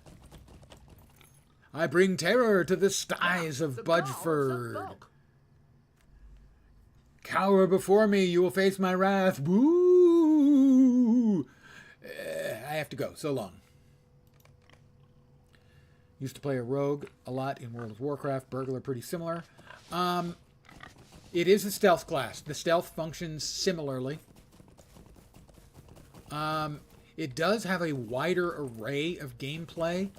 I bring terror to the skies of The gods of Budgeford. folk. Cower before me, you will face my wrath. Woo! I have to go. So long. Used to play a rogue a lot in World of Warcraft. Burglar, pretty similar. It is a stealth class. The stealth functions similarly. It does have a wider array of gameplay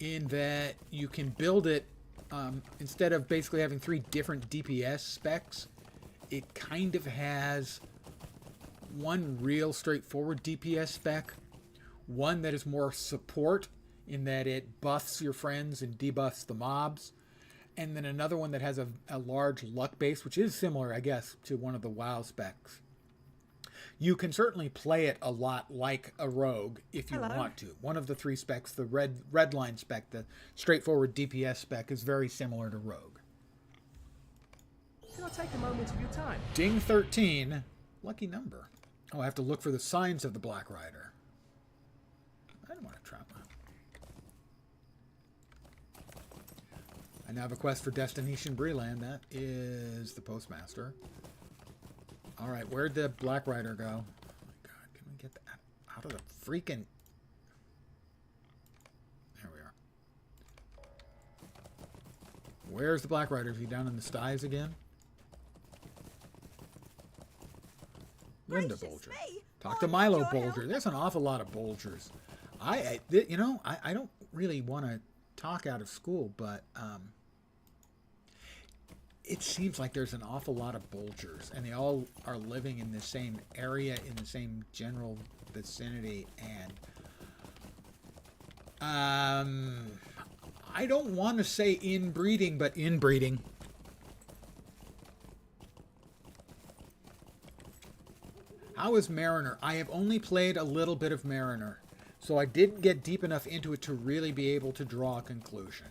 in that you can build it, instead of basically having 3 different DPS specs, it kind of has one real straightforward DPS spec, one that is more support in that it buffs your friends and debuffs the mobs, and then another one that has a large luck base, which is similar, I guess, to one of the WoW specs. You can certainly play it a lot like a rogue if you want to. One of the 3 specs, the red line spec, the straightforward DPS spec, is very similar to rogue. Can I take a moment of your time? Ding 13, lucky number. Oh, I have to look for the signs of the Black Rider. I don't want to trap him. I now have a quest for Destination Breland. That is the postmaster. All right, where'd the Black Rider go? Oh my God, can we get that out of the freaking... There we are. Where's the Black Rider? Is he down in the styes again? Linda Bolger. Talk to Milo Bolger. There's an awful lot of Bolgers. I don't really want to talk out of school, but it seems like there's an awful lot of Bolgers, and they all are living in the same area, in the same general vicinity, and I don't want to say inbreeding, but inbreeding. How is Mariner? I have only played a little bit of Mariner, so I didn't get deep enough into it to really be able to draw a conclusion.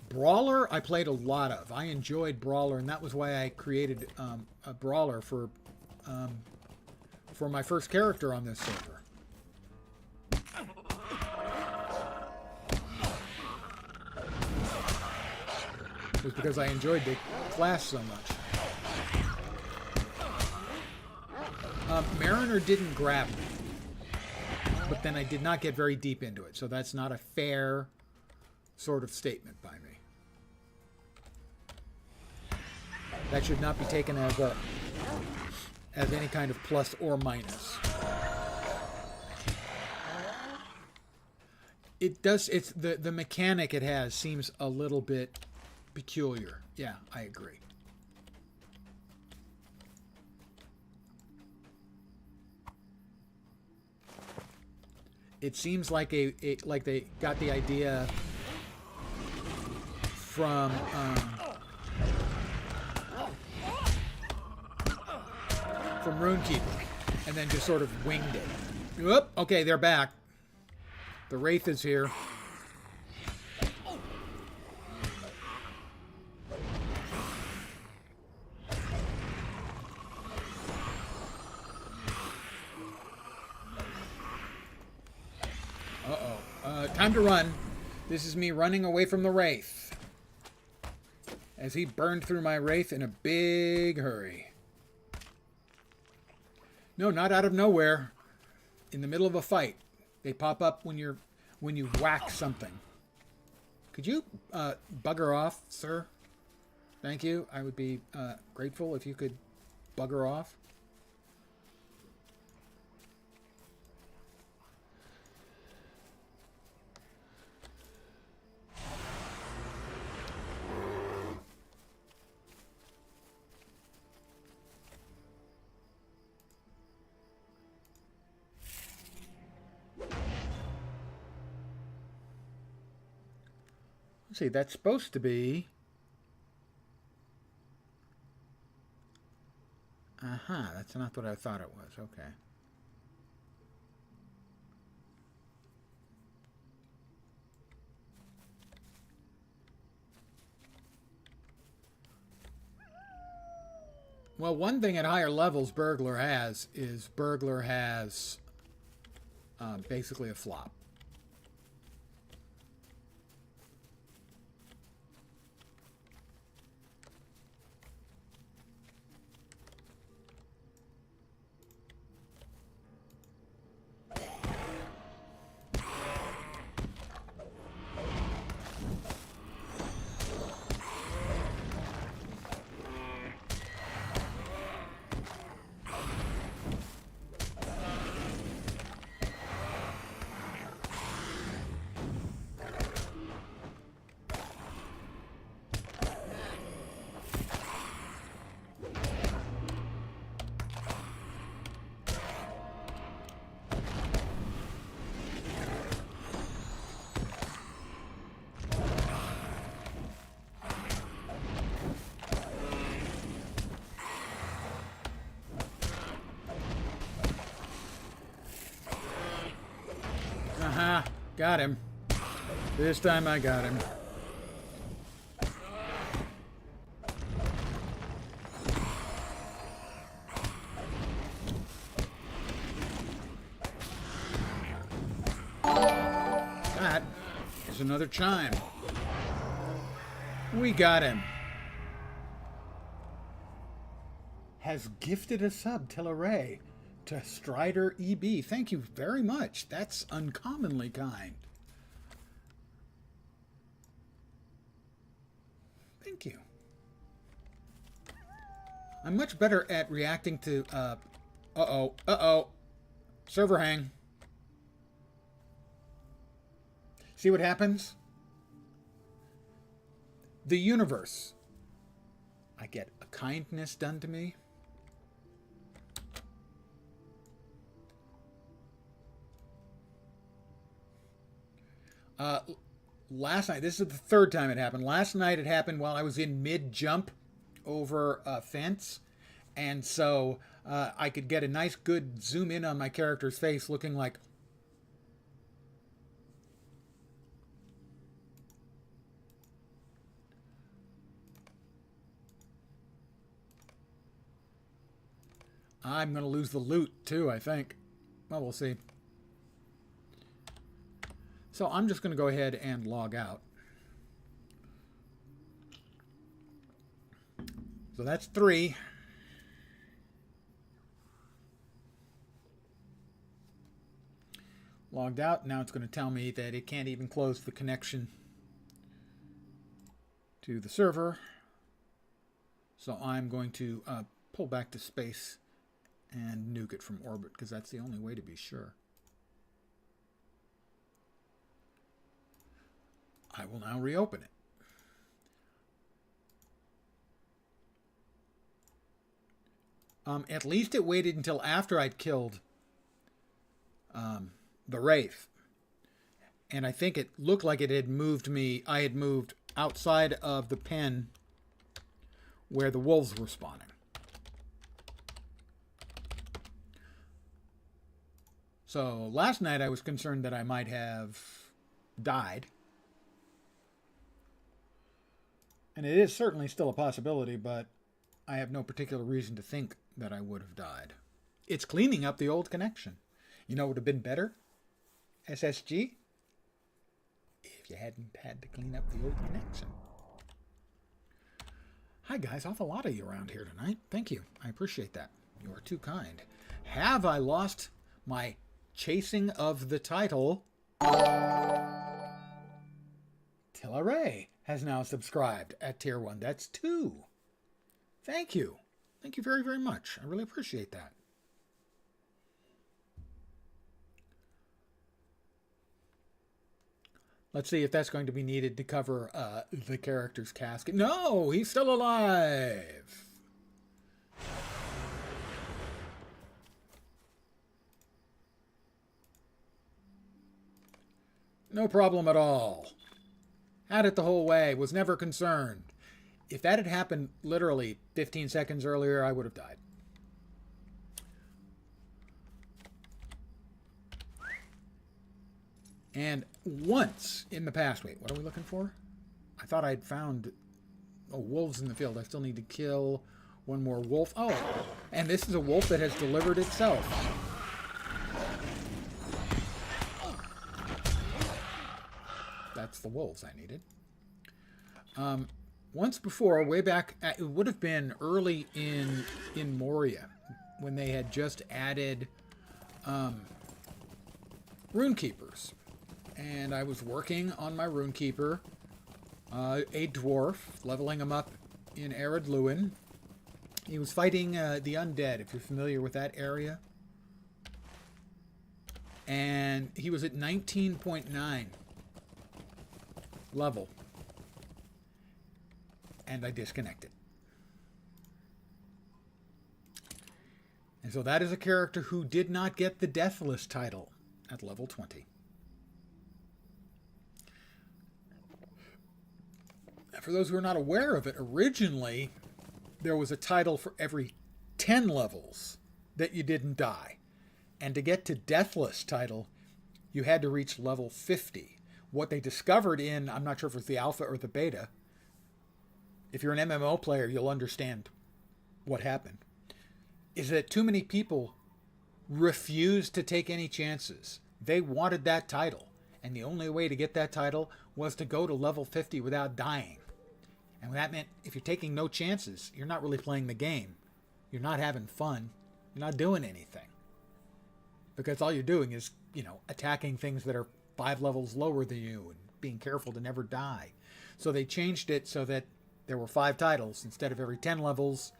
Brawler, I played a lot of. I enjoyed Brawler, and that was why I created a Brawler for my first character on this server. It was because I enjoyed the class so much. Mariner didn't grab me, but then I did not get very deep into it, so that's not a fair sort of statement by me. That should not be taken as any kind of plus or minus. It does. It's the mechanic it has seems a little bit peculiar. Yeah, I agree. It seems like like they got the idea from RuneKeeper, and then just sort of winged it. Whoop! Okay, they're back. The Wraith is here. Time to run. This is me running away from the Wraith, as he burned through my Wraith in a big hurry. No, not out of nowhere. In the middle of a fight. They pop up when you whack something. Could you bugger off, sir? Thank you. I would be grateful if you could bugger off. Let's see, that's supposed to be... that's not what I thought it was. Okay. Well, one thing at higher levels Burglar has is Burglar has basically a flop. Aha! Got him. This time I got him. That is another chime. We got him. Has gifted a sub till array to Strider EB. Thank you very much. That's uncommonly kind. Thank you. I'm much better at reacting to server hang. See what happens? The universe. I get a kindness done to me. Last night, this is the third time it happened. Last night it happened while I was in mid-jump over a fence. And so I could get a nice good zoom in on my character's face looking like... I'm going to lose the loot too, I think. Well, we'll see. So I'm just going to go ahead and log out. So that's 3. Logged out. Now it's going to tell me that it can't even close the connection to the server. So I'm going to pull back to space and nuke it from orbit, because that's the only way to be sure. I will now reopen it. At least it waited until after I'd killed the Wraith. And I think it looked like it had moved me. I had moved outside of the pen where the wolves were spawning. So last night I was concerned that I might have died. And it is certainly still a possibility, but I have no particular reason to think that I would have died. It's cleaning up the old connection. You know what would have been better? SSG? If you hadn't had to clean up the old connection. Hi guys, awful lot of you around here tonight. Thank you. I appreciate that. You are too kind. Have I lost my chasing of the title? Tillaray has now subscribed at tier 1. That's 2. Thank you. Thank you very, very much. I really appreciate that. Let's see if that's going to be needed to cover the character's casket. No, he's still alive. No problem at all. Had it the whole way. Was never concerned. If that had happened literally 15 seconds earlier, I would have died. And once in the past... Wait, what are we looking for? I thought I'd found... Oh, wolves in the field. I still need to kill one more wolf. Oh, and this is a wolf that has delivered itself. That's the wolves I needed. Once before, way back, it would have been early in Moria, when they had just added Runekeepers. And I was working on my Runekeeper, a dwarf, leveling him up in Arid Luin. He was fighting the undead, if you're familiar with that area. And he was at 19.9 level. And I disconnected. And so that is a character who did not get the Deathless title at level 20. For those who are not aware of it, originally there was a title for every 10 levels that you didn't die. And to get to Deathless title, you had to reach level 50. What they discovered in, I'm not sure if it was the alpha or the beta, if you're an MMO player, you'll understand what happened, is that too many people refused to take any chances. They wanted that title. And the only way to get that title was to go to level 50 without dying. And that meant if you're taking no chances, you're not really playing the game. You're not having fun. You're not doing anything. Because all you're doing is, attacking things that are 5 levels lower than you and being careful to never die. So they changed it so that there were 5 titles. Instead of every 10 levels,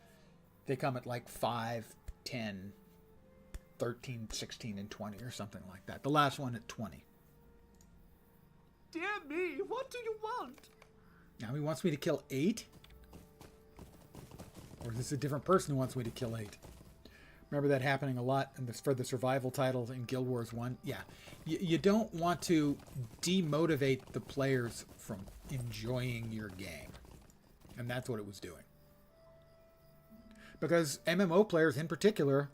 they come at like 5, 10, 13, 16, and 20 or something like that. The last one at 20. Dear me, what do you want? Now he wants me to kill 8? Or is this a different person who wants me to kill 8? Remember that happening a lot for the survival titles in Guild Wars 1? Yeah. You don't want to demotivate the players from enjoying your game. And that's what it was doing. Because MMO players in particular,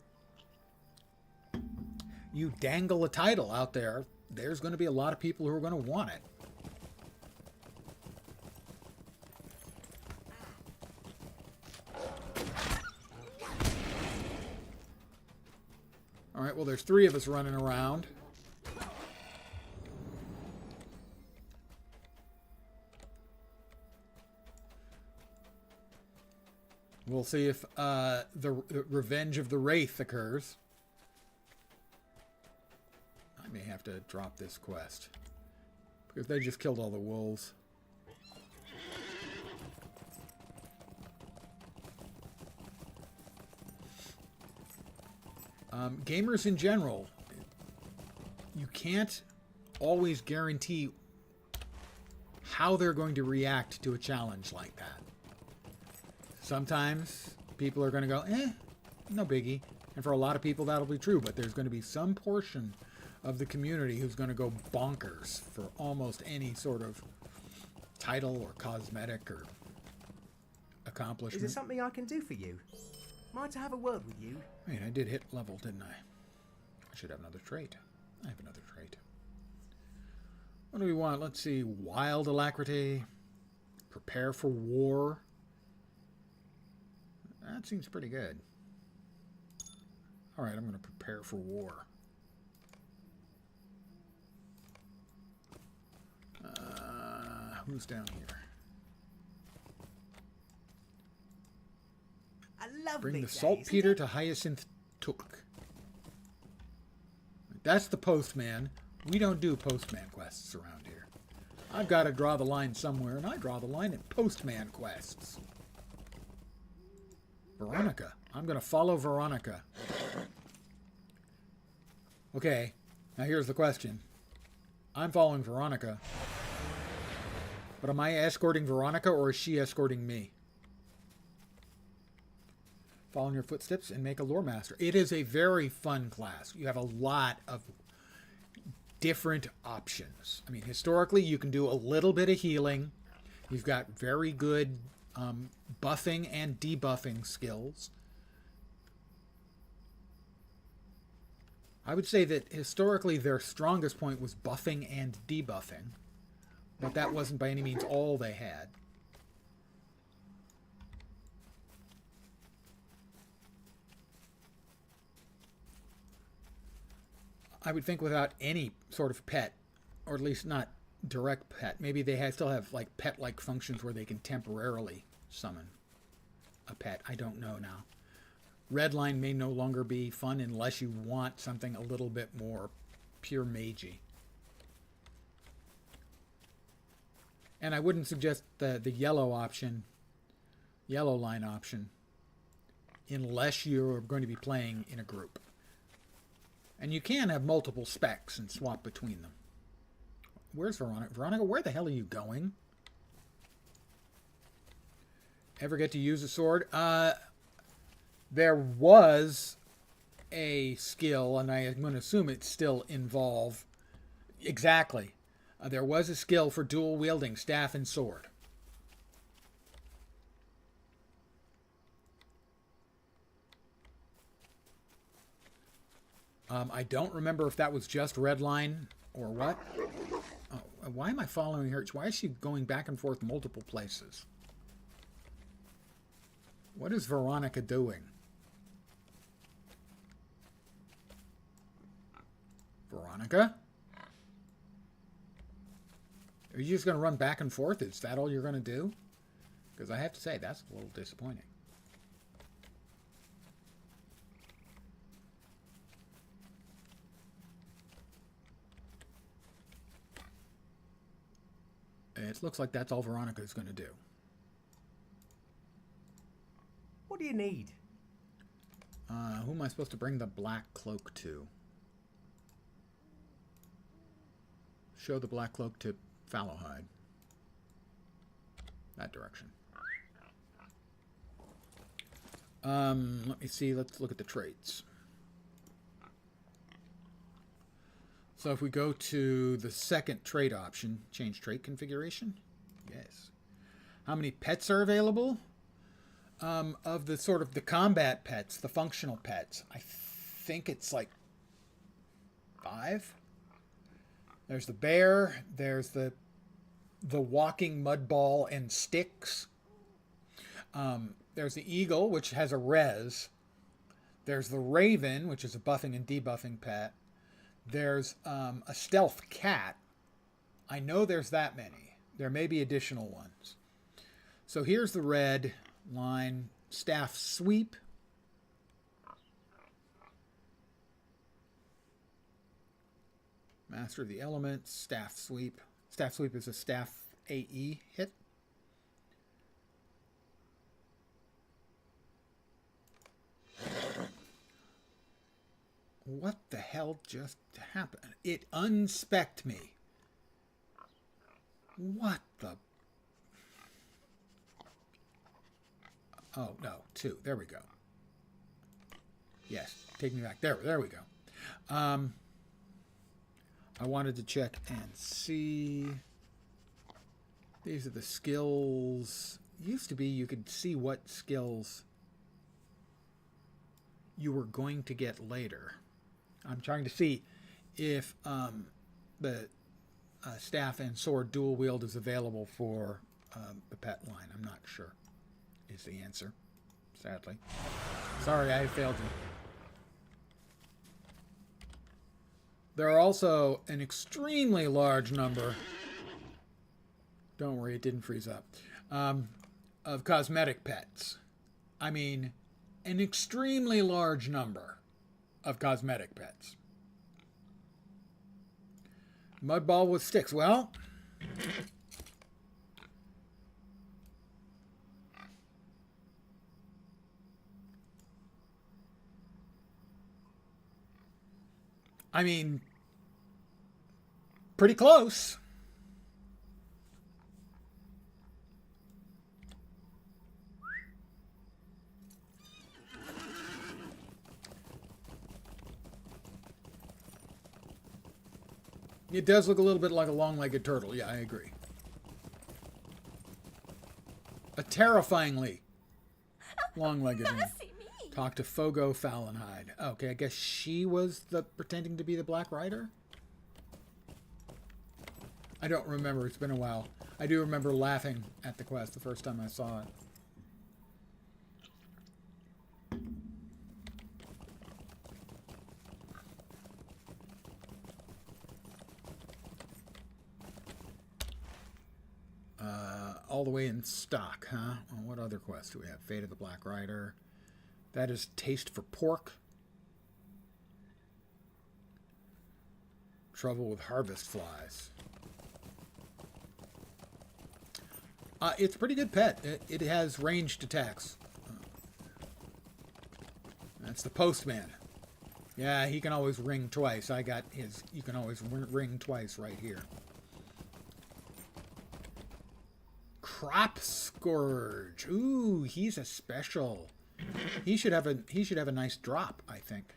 you dangle a title out there, there's going to be a lot of people who are going to want it. All right, well, there's 3 of us running around. We'll see if the Revenge of the Wraith occurs. I may have to drop this quest, because they just killed all the wolves. Gamers in general, you can't always guarantee how they're going to react to a challenge like that. Sometimes people are going to go, no biggie. And for a lot of people, that'll be true. But there's going to be some portion of the community who's going to go bonkers for almost any sort of title or cosmetic or accomplishment. Is there something I can do for you? Might I have a word with you? I mean, I did hit level, didn't I? I should have another trait. I have another trait. What do we want? Let's see. Wild alacrity. Prepare for war. That seems pretty good. All right, I'm going to prepare for war. Who's down here? A lovely Bring the day, saltpeter isn't it? to Hyacinth Took. That's the postman. We don't do postman quests around here. I've got to draw the line somewhere, and I draw the line at postman quests. Veronica. I'm going to follow Veronica. Okay, now here's the question. I'm following Veronica. But am I escorting Veronica, or is she escorting me? Follow in your footsteps and make a lore master. It is a very fun class. You have a lot of different options. I mean, historically, you can do a little bit of healing. You've got very good buffing and debuffing skills. I would say that historically their strongest point was buffing and debuffing, but that wasn't by any means all they had. I would think without any sort of pet, or at least not direct pet. Maybe they still have like pet-like functions where they can temporarily summon a pet. I don't know now. Redline may no longer be fun unless you want something a little bit more pure magey. And I wouldn't suggest the yellow option, yellow line option, unless you're going to be playing in a group. And you can have multiple specs and swap between them. Where's Veronica? Veronica, where the hell are you going? Ever get to use a sword? There was a skill, and I'm going to assume it's still involved. Exactly. There was a skill for dual wielding staff and sword. I don't remember if that was just Redline or what. Oh, why am I following her? Why is she going back and forth multiple places? What is Veronica doing? Veronica? Are you just going to run back and forth? Is that all you're going to do? Because I have to say, that's a little disappointing. It looks like that's all Veronica is going to do. What do you need? Who am I supposed to bring the black cloak to? Show the black cloak to Fallowhide. That direction. Let me see. Let's look at the traits. So if we go to the second trait option, change trait configuration. Yes. How many pets are available? Of the sort of the combat pets, the functional pets, I think it's like 5. There's the bear. There's the walking mud ball and sticks. There's the eagle, which has a res. There's the raven, which is a buffing and debuffing pet. There's a stealth cat. I know there's that many. There may be additional ones. So here's the red line. Staff sweep. Master of the elements. Staff sweep. Staff sweep is a staff AE hit. What the hell just happened? It unspecced me. What the... Oh, no. 2. There we go. Yes. Take me back. There we go. I wanted to check and see... These are the skills. Used to be you could see what skills you were going to get later. I'm trying to see if the staff and sword dual wield is available for the pet line. I'm not sure is the answer, sadly. Sorry, I failed you. There are also an extremely large number, don't worry, it didn't freeze up, of cosmetic pets. I mean, an extremely large number of cosmetic pets. Mudball with sticks. Well, I mean, pretty close. It does look a little bit like a long-legged turtle. Yeah, I agree. A terrifyingly long-legged one. Talk to Fogo Fallenhide. Okay, I guess she was pretending to be the Black Rider? I don't remember. It's been a while. I do remember laughing at the quest the first time I saw it. all the way in stock, huh? Well, what other quests do we have? Fate of the Black Rider. That is Taste for Pork. Trouble with Harvest Flies. It's a pretty good pet. It has ranged attacks. That's the postman. Yeah, he can always ring twice. I got his. You can always ring twice right here. Crop Scourge. Ooh, he's a special. He should have a nice drop, I think.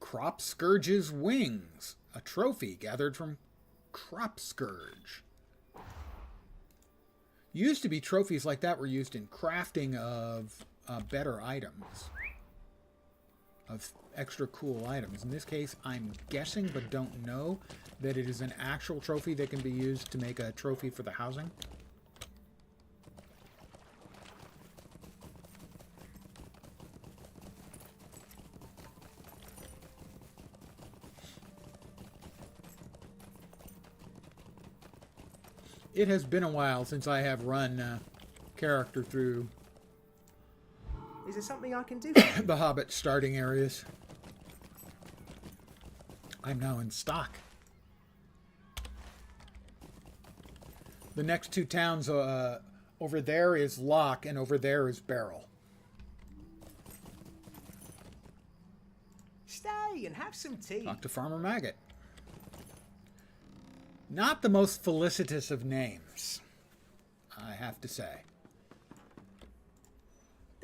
Crop Scourge's Wings, a trophy gathered from Crop Scourge. Used to be trophies like that were used in crafting of better items, of extra cool items. In this case, I'm guessing, but don't know, that it is an actual trophy that can be used to make a trophy for the housing. It has been a while since I have run character through Is there something I can do? the Hobbit starting areas. I'm now in stock. The next two towns over there is Lock and over there is Barrel. Stay and have some tea. Talk to Farmer Maggot. Not the most felicitous of names, I have to say.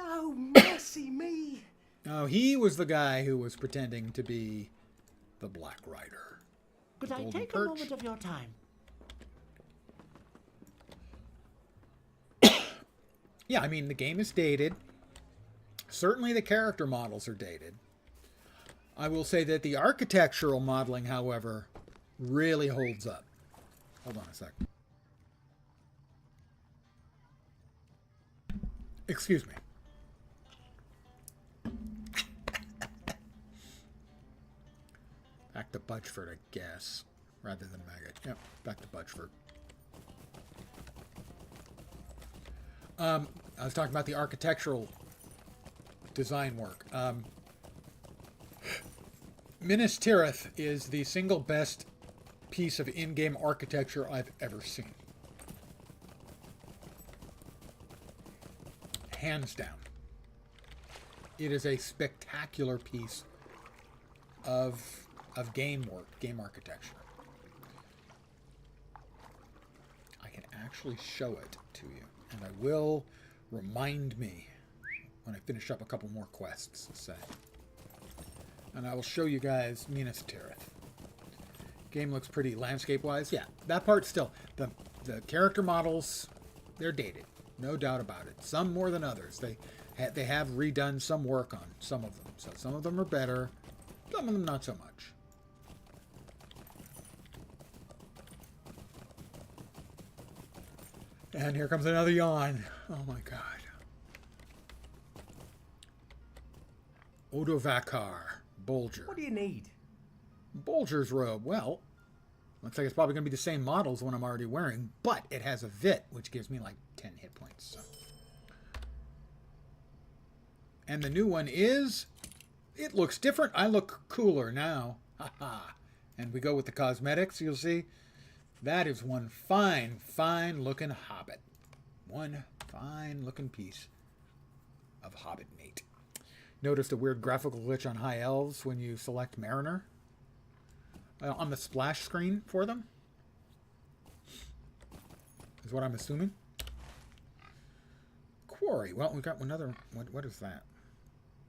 Oh, mercy me. No, he was the guy who was pretending to be the Black Rider. Could I Golden take Perch. a moment of your time? Yeah, I mean, the game is dated. Certainly the character models are dated. I will say that the architectural modeling, however, really holds up. Hold on a sec. Excuse me. Back to Butchford, I guess, rather than Maggot. Yep, back to Butchford. I was talking about the architectural design work. Minas Tirith is the single best piece of in-game architecture I've ever seen. Hands down. It is a spectacular piece of game work, game architecture. I can actually show it to you, and I will remind me when I finish up a couple more quests, say. And I will show you guys Minas Tirith. Game looks pretty landscape-wise. Yeah, that part still. The character models, they're dated. No doubt about it. Some more than others. They have redone some work on some of them. So some of them are better. Some of them not so much. And here comes another yawn. Oh my god. Odovakar. Bolger. What do you need? Bolger's robe. Well, looks like it's probably going to be the same model as one I'm already wearing, but it has a Vit, which gives me like 10 hit points. So. And the new one is... It looks different. I look cooler now. Haha. And we go with the cosmetics, you'll see. That is one fine, fine-looking hobbit. One fine-looking piece of hobbit meat. Noticed a weird graphical glitch on High Elves when you select Mariner on the splash screen for them. Is what I'm assuming. Quarry. Well, we've got another... What is that?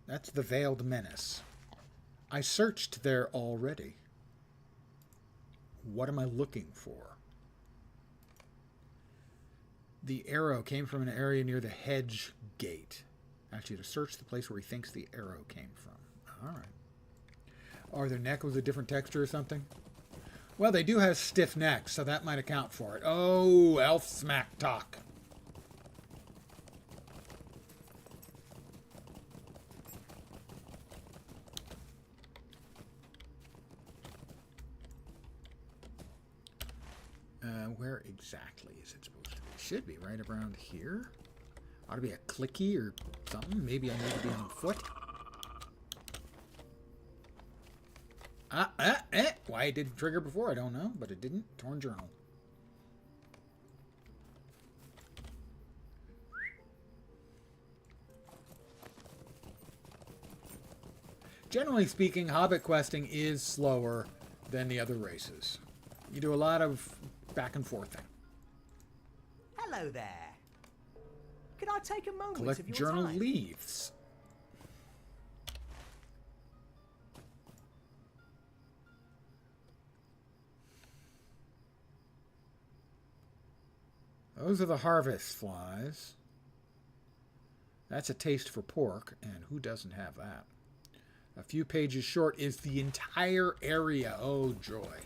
That's the Veiled Menace. I searched there already. What am I looking for? The arrow came from an area near the hedge gate. Actually, to search the place where he thinks the arrow came from. All right. Or their neck was a different texture or something. Well, they do have stiff necks, so that might account for it. Oh, elf smack talk. Where exactly is it supposed to be? It should be right around here. Ought to be a clicky or something. Maybe I need to be on foot. Why it didn't trigger before, I don't know, but it didn't. Torn journal. Generally speaking, Hobbit questing is slower than the other races. You do a lot of back and forthing. Hello there. Could I take a moment Collect of your journal time? leaves. Those are the harvest flies. That's a taste for pork, and who doesn't have that? A few pages short is the entire area. Oh, joy.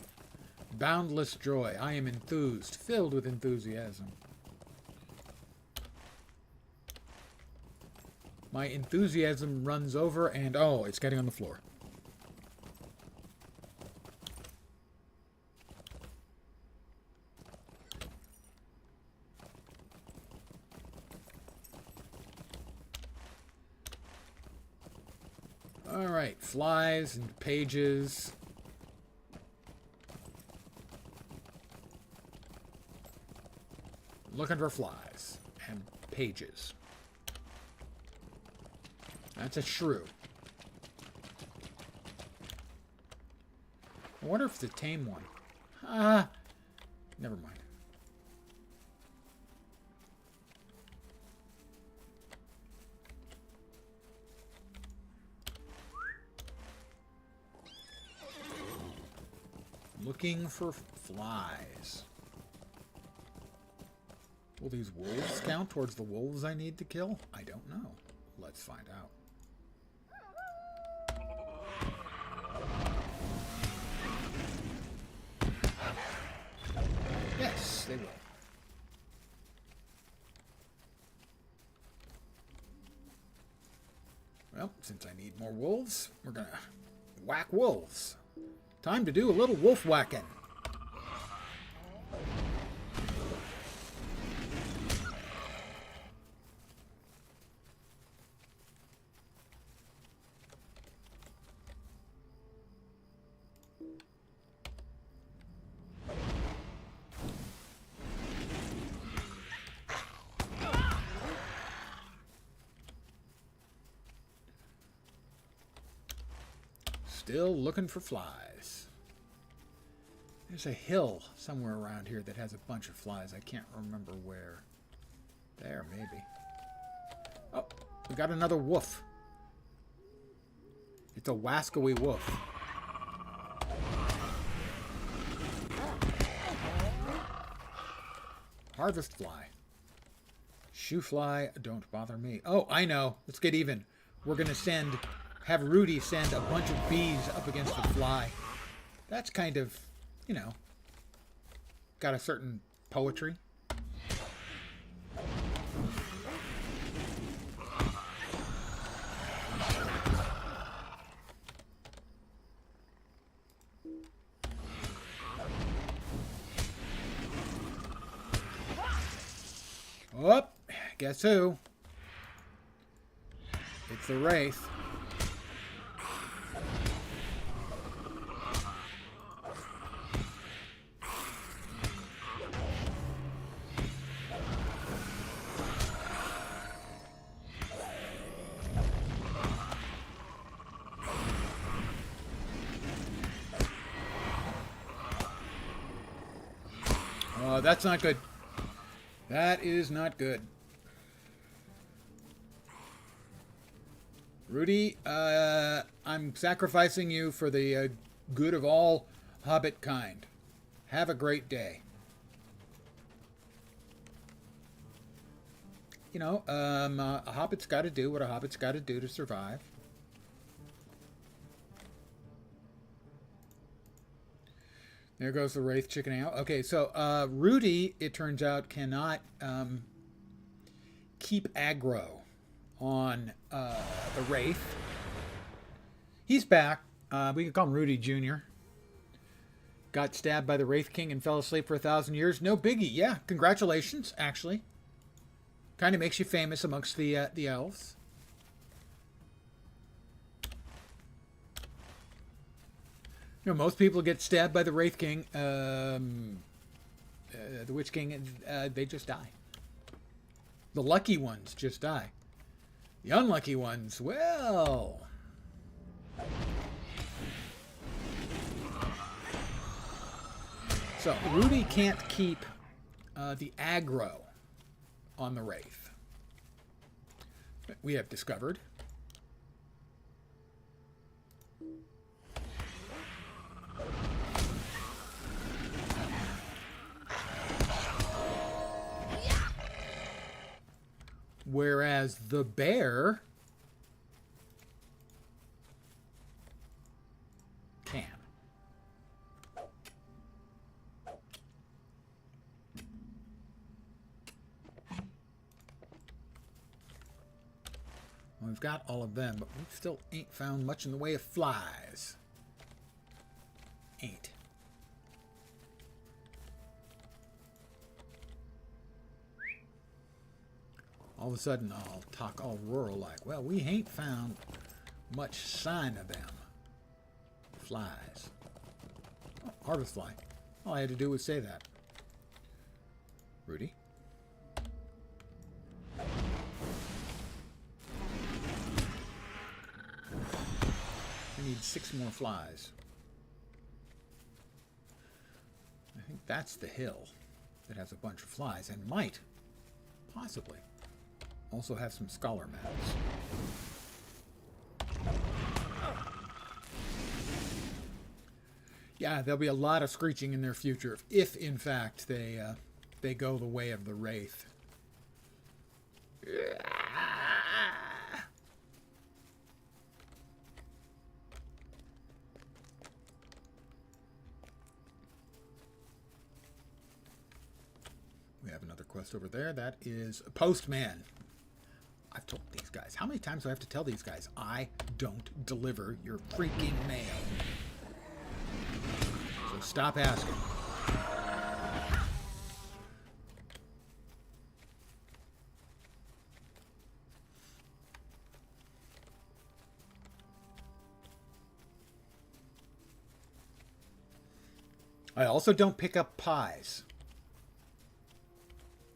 Boundless joy. I am enthused, filled with enthusiasm. My enthusiasm runs over, and oh, it's getting on the floor. All right, flies and pages. Looking for flies and pages. That's a shrew. I wonder if it's a tame one. Never mind. Looking for flies. Will these wolves count towards the wolves I need to kill? I don't know. Let's find out. Yes, they will. Well, since I need more wolves, we're gonna whack wolves. Time to do a little wolf whacking. Still looking for flies. There's a hill somewhere around here that has a bunch of flies. I can't remember where. There, maybe. Oh, we got another wolf. It's a wascoey wolf. Harvest fly. Shoe fly, don't bother me. Oh, I know. Let's get even. We're going to have Rudy send a bunch of bees up against the fly. That's kind of, you know, got a certain poetry. Oh, guess who? It's the Wraith. Oh, that's not good. That is not good. Rudy, I'm sacrificing you for the good of all Hobbit kind. Have a great day. You know, a Hobbit's got to do what a Hobbit's got to do to survive. There goes the Wraith chickening out. Okay, so Rudy, it turns out, cannot keep aggro on the Wraith. He's back. We can call him Rudy Jr. Got stabbed by the Wraith King and fell asleep for 1,000 years. No biggie. Yeah, congratulations, actually. Kind of makes you famous amongst the elves. You know, most people get stabbed by the Wraith King. The Witch King, they just die. The lucky ones just die. The unlucky ones, well... So, Rudy can't keep the aggro on the Wraith. We have discovered. Whereas the bear can. Well, we've got all of them, but we still ain't found much in the way of flies. Ain't. All of a sudden, I'll talk all rural like, well, we ain't found much sign of them. Flies. Oh, harvest fly. All I had to do was say that. Rudy? I need 6 more flies. I think that's the hill that has a bunch of flies and might, possibly, also have some scholar maps. Yeah, there'll be a lot of screeching in their future if in fact, they go the way of the Wraith. We have another quest over there. That is a postman. I've told these guys. How many times do I have to tell these guys? I don't deliver your freaking mail. So stop asking. I also don't pick up pies.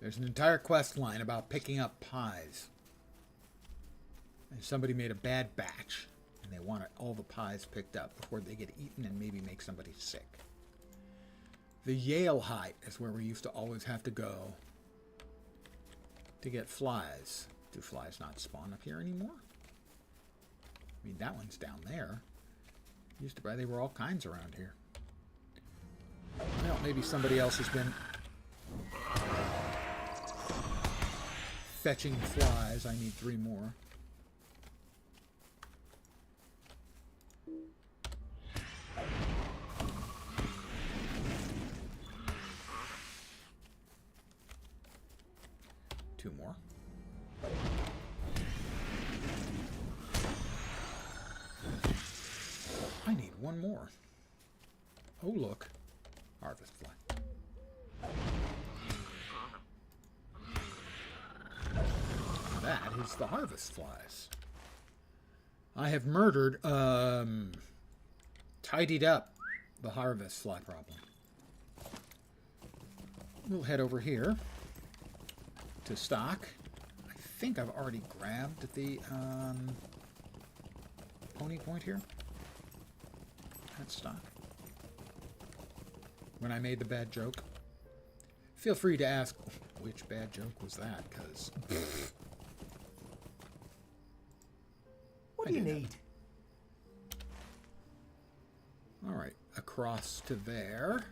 There's an entire quest line about picking up pies. And somebody made a bad batch, and they want all the pies picked up before they get eaten and maybe make somebody sick. The Yale Height is where we used to always have to go to get flies. Do flies not spawn up here anymore? I mean, that one's down there. Used to buy, they were all kinds around here. Well, maybe somebody else has been fetching flies. I need 3 more. Two more. I need 1 more. Oh, look. Harvest fly. That is the harvest flies. I have murdered, tidied up the harvest fly problem. We'll head over here to stock. I think I've already grabbed the pony point here. That's stock. When I made the bad joke. Feel free to ask, which bad joke was that? Because... What do you need? All right, across to there.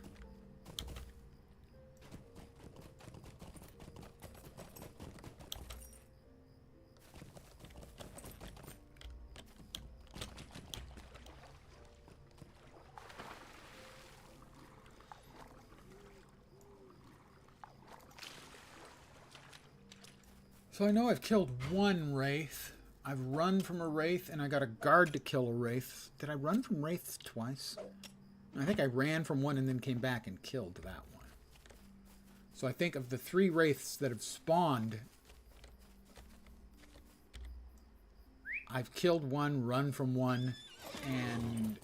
So I know I've killed one wraith. I've run from a wraith, and I got a guard to kill a wraith. Did I run from wraiths twice? I think I ran from one and then came back and killed that one. So I think of the 3 wraiths that have spawned, I've killed one, run from one, and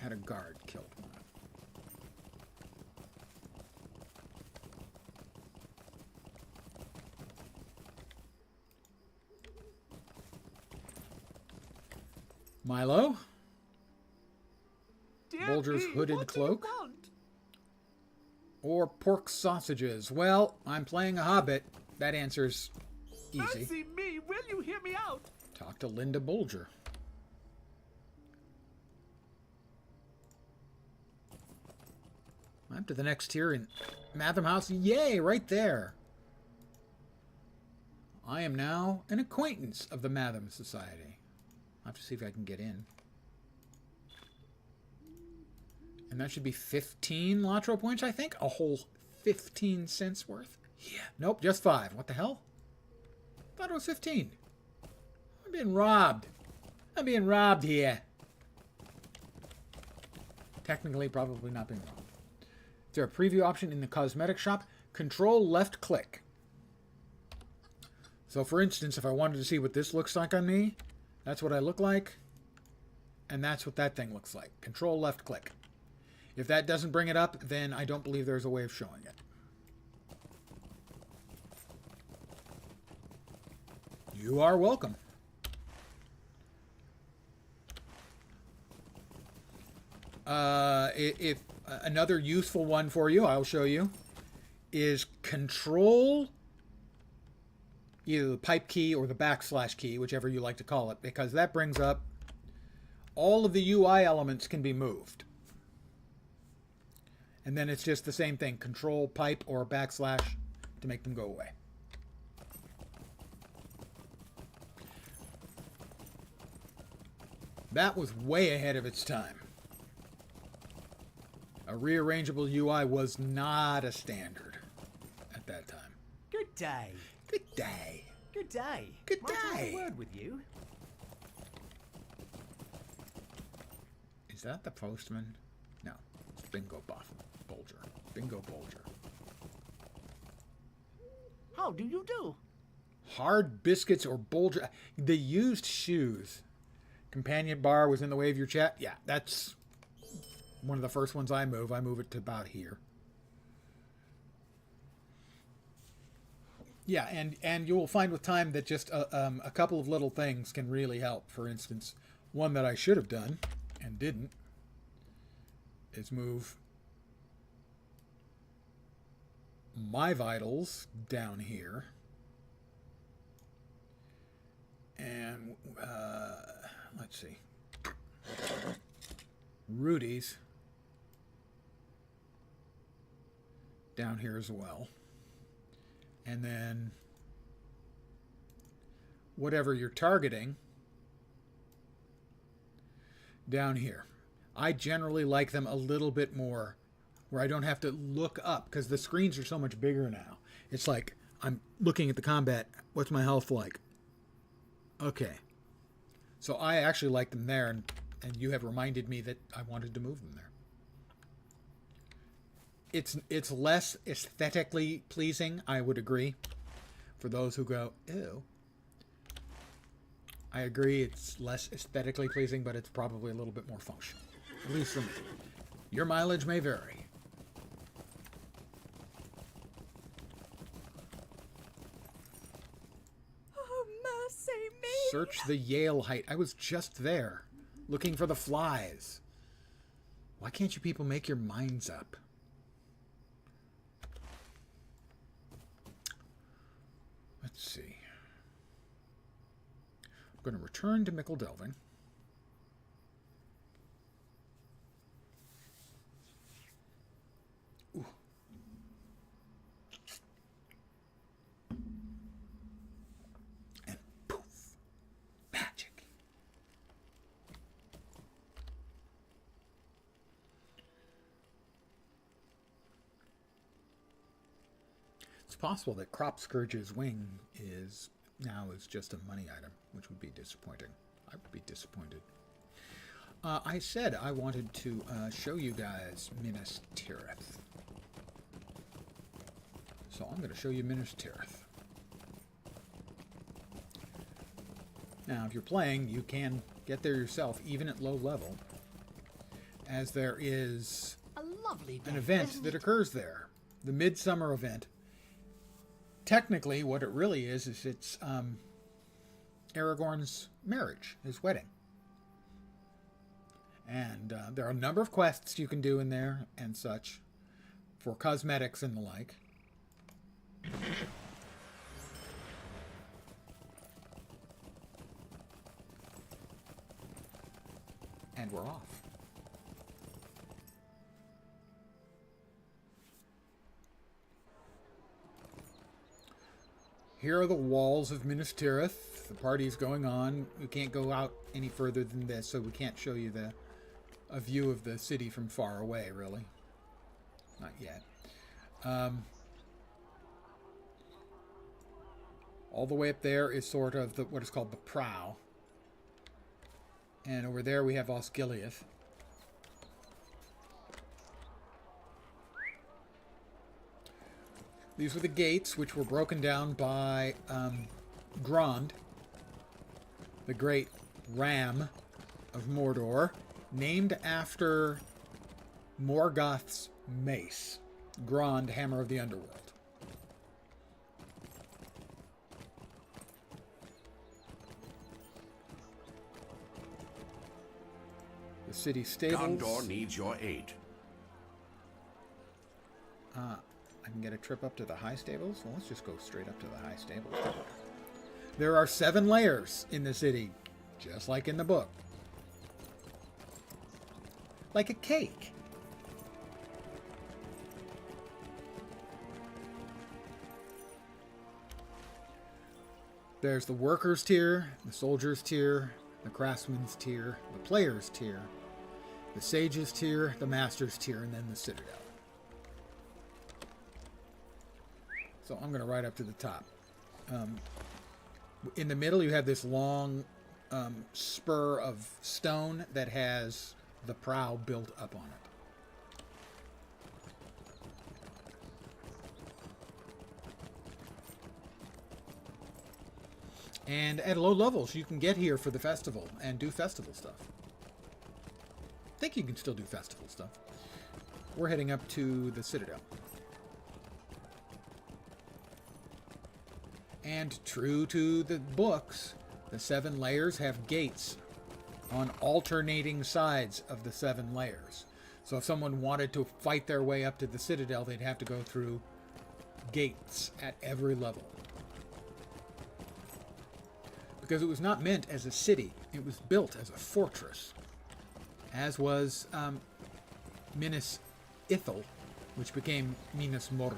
had a guard killed one. Milo? Dear Bulger's me, hooded what do you cloak? want? Or pork sausages? Well, I'm playing a hobbit. That answer's easy. Mercy me, will you hear me out? Talk to Linda Bulger. I'm to the next tier in Matham House. Yay, right there. I am now an acquaintance of the Matham Society. I'll have to see if I can get in. And that should be 15 LotRO points, I think. A whole 15 cents worth. Yeah. Nope, just 5. What the hell? Thought it was 15. I'm being robbed. I'm being robbed here. Technically, probably not being robbed. Is there a preview option in the cosmetic shop? Control left click. So for instance, if I wanted to see what this looks like on me, that's what I look like. And that's what that thing looks like. Control left click. If that doesn't bring it up, then I don't believe there's a way of showing it. You are welcome. If another useful one for you, I'll show you, is control either the pipe key or the backslash key, whichever you like to call it, because that brings up all of the UI elements can be moved. And then it's just the same thing, control pipe or backslash to make them go away. That was way ahead of its time. A rearrangeable UI was not a standard at that time. Good day. Good day. Good day. Good Might I have day. a word with you? Is that the postman? No. It's Bingo Bulger. Bingo Bulger. How do you do? Hard biscuits or Bulger. The used shoes. Companion bar was in the way of your chat. Yeah, that's one of the first ones I move. I move it to about here. Yeah, and you will find with time that just a couple of little things can really help. For instance, one that I should have done and didn't is move my vitals down here. And let's see. Rudy's down here as well. And then whatever you're targeting down here. I generally like them a little bit more where I don't have to look up because the screens are so much bigger now. It's like I'm looking at the combat. What's my health like? Okay. So I actually like them there, and you have reminded me that I wanted to move them there. It's less aesthetically pleasing, I would agree. For those who go, ew. I agree it's less aesthetically pleasing, but it's probably a little bit more functional. At least for me. Your mileage may vary. Oh, mercy me. Search the Yale height. I was just there, looking for the flies. Why can't you people make your minds up? Let's see. I'm going to return to Mickle Delving. Ooh. And poof. Magic. It's possible that Crop Scourge's wing is just a money item, which would be disappointing. I would be disappointed. I said I wanted to show you guys Minas Tirith. So I'm going to show you Minas Tirith. Now, if you're playing, you can get there yourself, even at low level, as there is A lovely day, an event isn't that it? occurs there. The Midsummer event. Technically, what it really is it's Aragorn's marriage, his wedding. And there are a number of quests you can do in there and such for cosmetics and the like. And we're off. Here are the walls of Minas Tirith. The party's going on. We can't go out any further than this, so we can't show you a view of the city from far away, really. Not yet. All the way up there is sort of what is called the Prow. And over there we have Osgiliath. These were the gates, which were broken down by Grond, the great ram of Mordor, named after Morgoth's mace, Grond, Hammer of the Underworld. The city stables. Gondor needs your aid. I can get a trip up to the high stables? Well, let's just go straight up to the high stables. There are 7 layers in the city, just like in the book. Like a cake. There's the workers tier, the soldiers tier, the craftsman's tier, the players tier, the sages tier, the masters tier, and then the citadel. So I'm going to ride up to the top. In the middle, you have this long spur of stone that has the prow built up on it. And at low levels, you can get here for the festival and do festival stuff. I think you can still do festival stuff. We're heading up to the Citadel. And true to the books, the 7 layers have gates on alternating sides of the 7 layers. So if someone wanted to fight their way up to the Citadel, they'd have to go through gates at every level. Because it was not meant as a city, it was built as a fortress. As was Minas Ithil, which became Minas Morgul.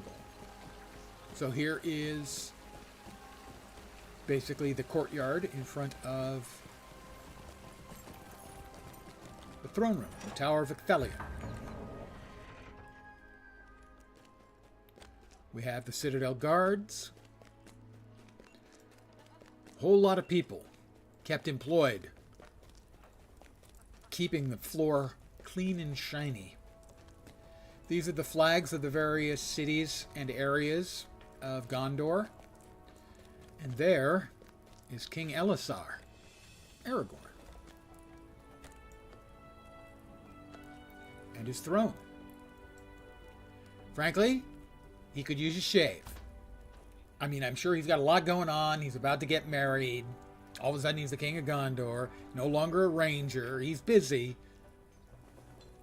So here is basically the courtyard in front of the throne room, the Tower of Ithilien. We have the Citadel guards. A whole lot of people kept employed, keeping the floor clean and shiny. These are the flags of the various cities and areas of Gondor. And there is King Elisar, Aragorn, and his throne. Frankly, he could use a shave. I mean, I'm sure he's got a lot going on. He's about to get married. All of a sudden, he's the king of Gondor. No longer a ranger. He's busy.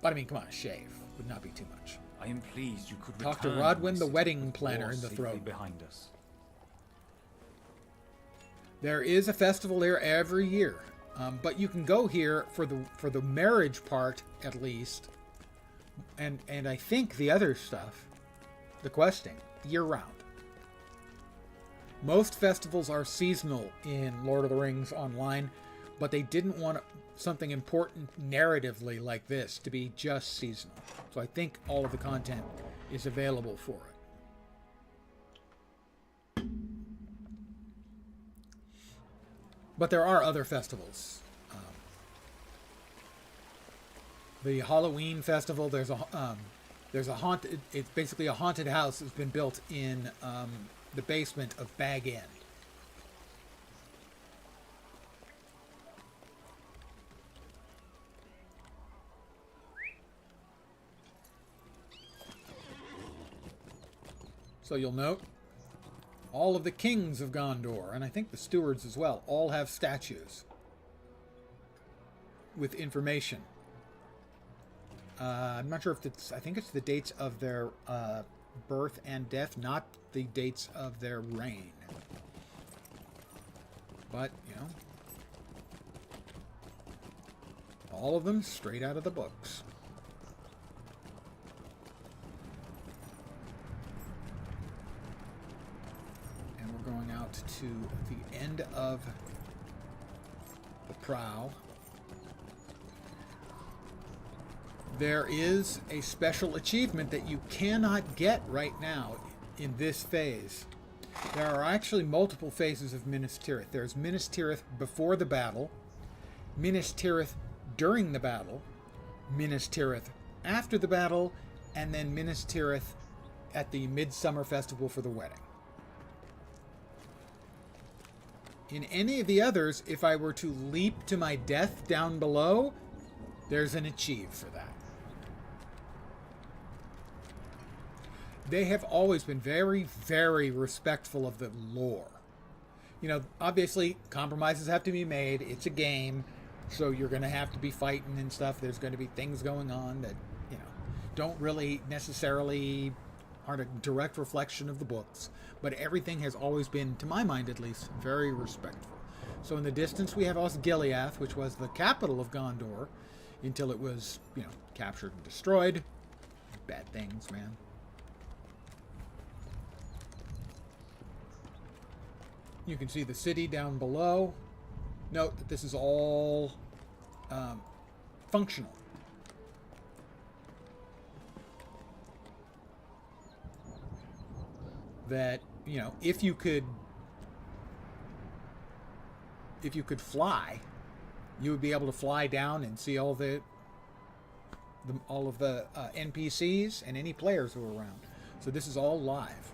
But I mean, come on, a shave would not be too much. I am pleased you could Talk to return Rodwyn, my the city wedding with planner, war in the safely throne. behind us. There is a festival there every year, but you can go here for the marriage part at least, and I think the other stuff, the questing, year round. Most festivals are seasonal in Lord of the Rings Online, but they didn't want something important narratively like this to be just seasonal. So I think all of the content is available for it. But there are other festivals. The Halloween festival. There's a haunted. It's basically a haunted house that's been built in the basement of Bag End. So you'll note all of the kings of Gondor, and I think the stewards as well, all have statues with information. I'm not sure if it's... I think it's the dates of their birth and death, not the dates of their reign. But, you know, all of them straight out of the books. And we're going out to the end of the prow. There is a special achievement that you cannot get right now in this phase. There are actually multiple phases of Minas Tirith. There's Minas Tirith before the battle, Minas Tirith during the battle, Minas Tirith after the battle, and then Minas Tirith at the Midsummer Festival for the wedding. In any of the others, if I were to leap to my death down below, there's an achieve for that. They have always been very, very respectful of the lore. You know, obviously, compromises have to be made. It's a game, so you're going to have to be fighting and stuff. There's going to be things going on that, you know, don't really necessarily aren't a direct reflection of the books. But everything has always been, to my mind at least, very respectful. So in the distance, we have Osgiliath, which was the capital of Gondor, until it was, you know, captured and destroyed. Bad things, man. You can see the city down below. Note that this is all functional. That, you know, if you could fly, you would be able to fly down and see all the NPCs and any players who are around. So this is all live.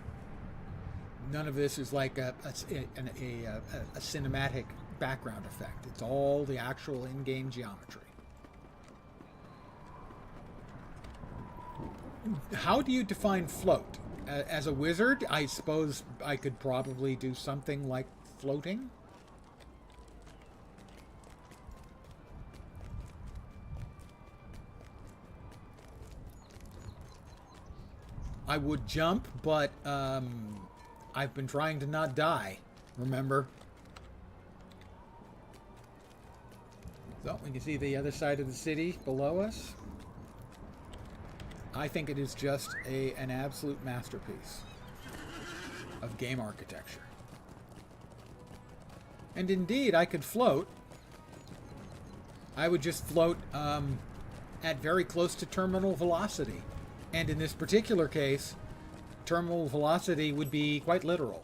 None of this is like a cinematic background effect. It's all the actual in-game geometry. How do you define float? As a wizard, I suppose I could probably do something like floating. I would jump, but I've been trying to not die, remember? So, we can see the other side of the city below us. I think it is just an absolute masterpiece of game architecture. And indeed, I could float. I would just float at very close to terminal velocity. And in this particular case, terminal velocity would be quite literal.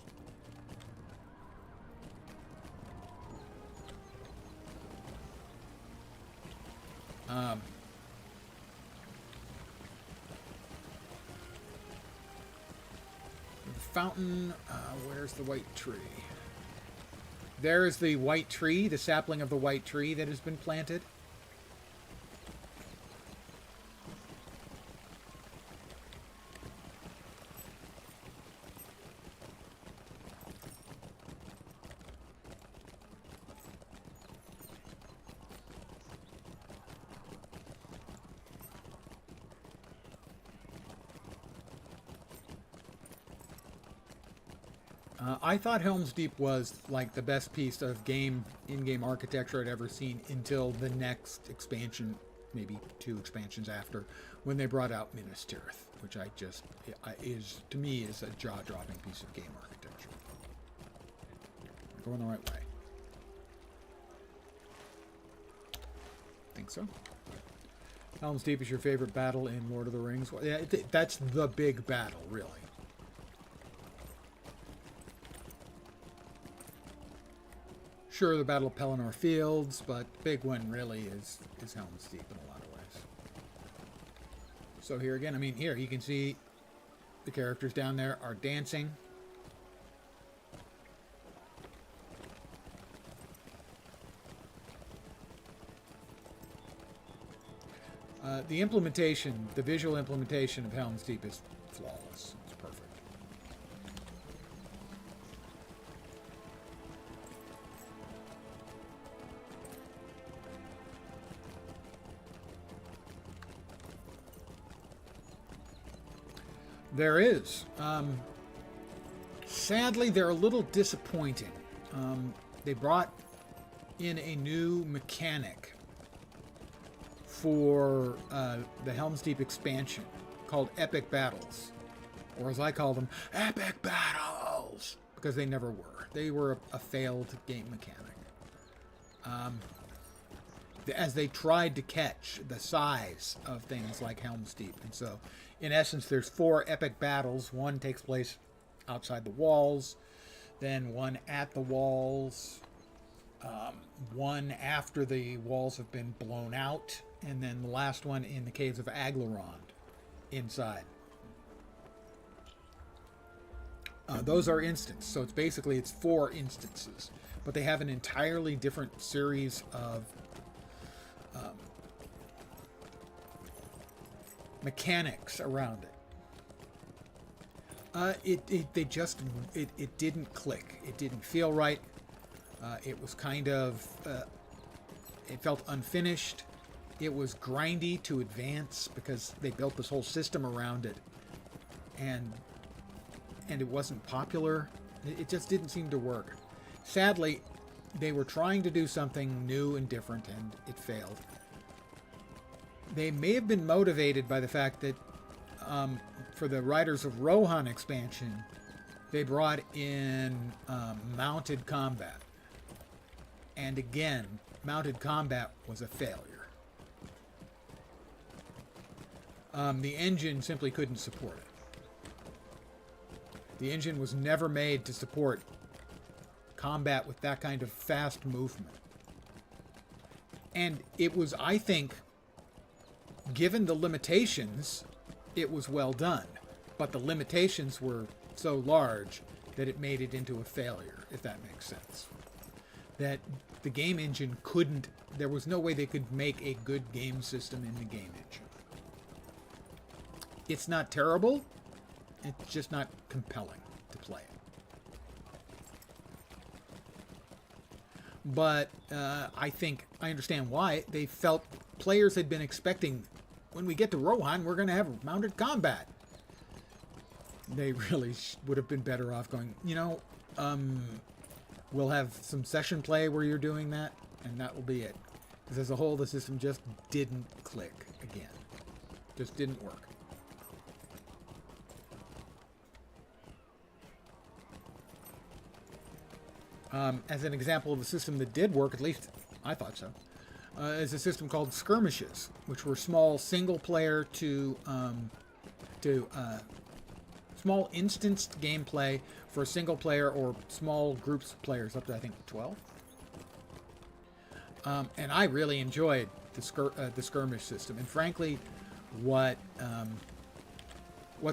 The fountain, where's the white tree? There is the white tree, the sapling of the white tree that has been planted. I thought Helm's Deep was like the best piece of in-game architecture I'd ever seen until the next expansion, maybe 2 expansions after, when they brought out Minas Tirith, which to me is a jaw-dropping piece of game architecture. Going the right way. Think so. Helm's Deep is your favorite battle in Lord of the Rings? Well, yeah, that's the big battle, really. Sure, the Battle of Pelennor Fields, but the big one really is Helm's Deep in a lot of ways. So here again, I mean, here you can see the characters down there are dancing. The implementation, the visual implementation of Helm's Deep is flawless. It's perfect. There is. Sadly, they're a little disappointing. They brought in a new mechanic for the Helm's Deep expansion called Epic Battles, or as I call them, Epic Battles, because they never were. They were a failed game mechanic. As they tried to catch the size of things like Helm's Deep. And so, in essence, there's 4 epic battles. One takes place outside the walls, then one at the walls, one after the walls have been blown out, and then the last one in the caves of Aglarond inside. Those are instances, so it's 4 instances, but they have an entirely different series of mechanics around it. It didn't click. It didn't feel right. It was kind of it felt unfinished. It was grindy to advance because they built this whole system around it, and it wasn't popular. It just didn't seem to work. Sadly, they were trying to do something new and different, and it failed. They may have been motivated by the fact that for the writers of Rohan expansion, they brought in mounted combat. And again, mounted combat was a failure. The engine simply couldn't support it. The engine was never made to support combat with that kind of fast movement. And it was, I think, given the limitations, it was well done. But the limitations were so large that it made it into a failure, if that makes sense. That the game engine couldn't, there was no way they could make a good game system in the game engine. It's not terrible, it's just not compelling to play it. But I think I understand why. They felt players had been expecting, when we get to Rohan, we're going to have mounted combat. They really would have been better off going, we'll have some session play where you're doing that, and that will be it. Because as a whole, the system just didn't click again. Just didn't work. As an example of a system that did work, at least I thought so, is a system called skirmishes, which were small single-player small instanced gameplay for a single player or small groups of players, up to I think 12. And I really enjoyed the skirmish system. And frankly, what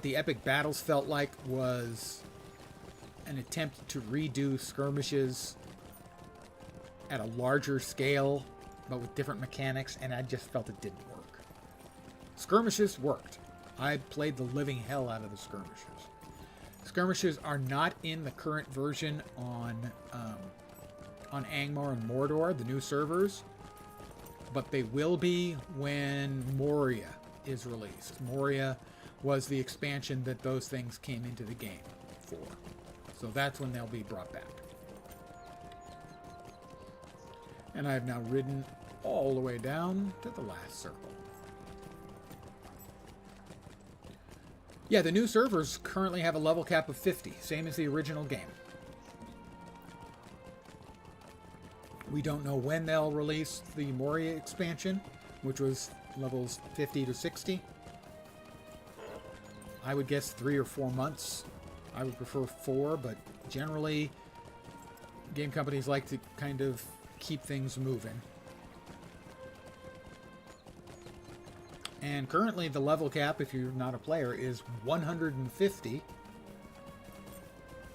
the epic battles felt like was an attempt to redo skirmishes at a larger scale, but with different mechanics, and I just felt it didn't work. Skirmishes worked. I played the living hell out of the skirmishes. Skirmishes are not in the current version on Angmar and Mordor, the new servers, but they will be when Moria is released. Moria was the expansion that those things came into the game for. So that's when they'll be brought back. And I have now ridden all the way down to the last circle. Yeah, the new servers currently have a level cap of 50, same as the original game. We don't know when they'll release the Moria expansion, which was levels 50 to 60. I would guess 3 or 4 months. I would prefer 4, but generally Game companies like to kind of keep things moving. And currently the level cap, if you're not a player, is 150.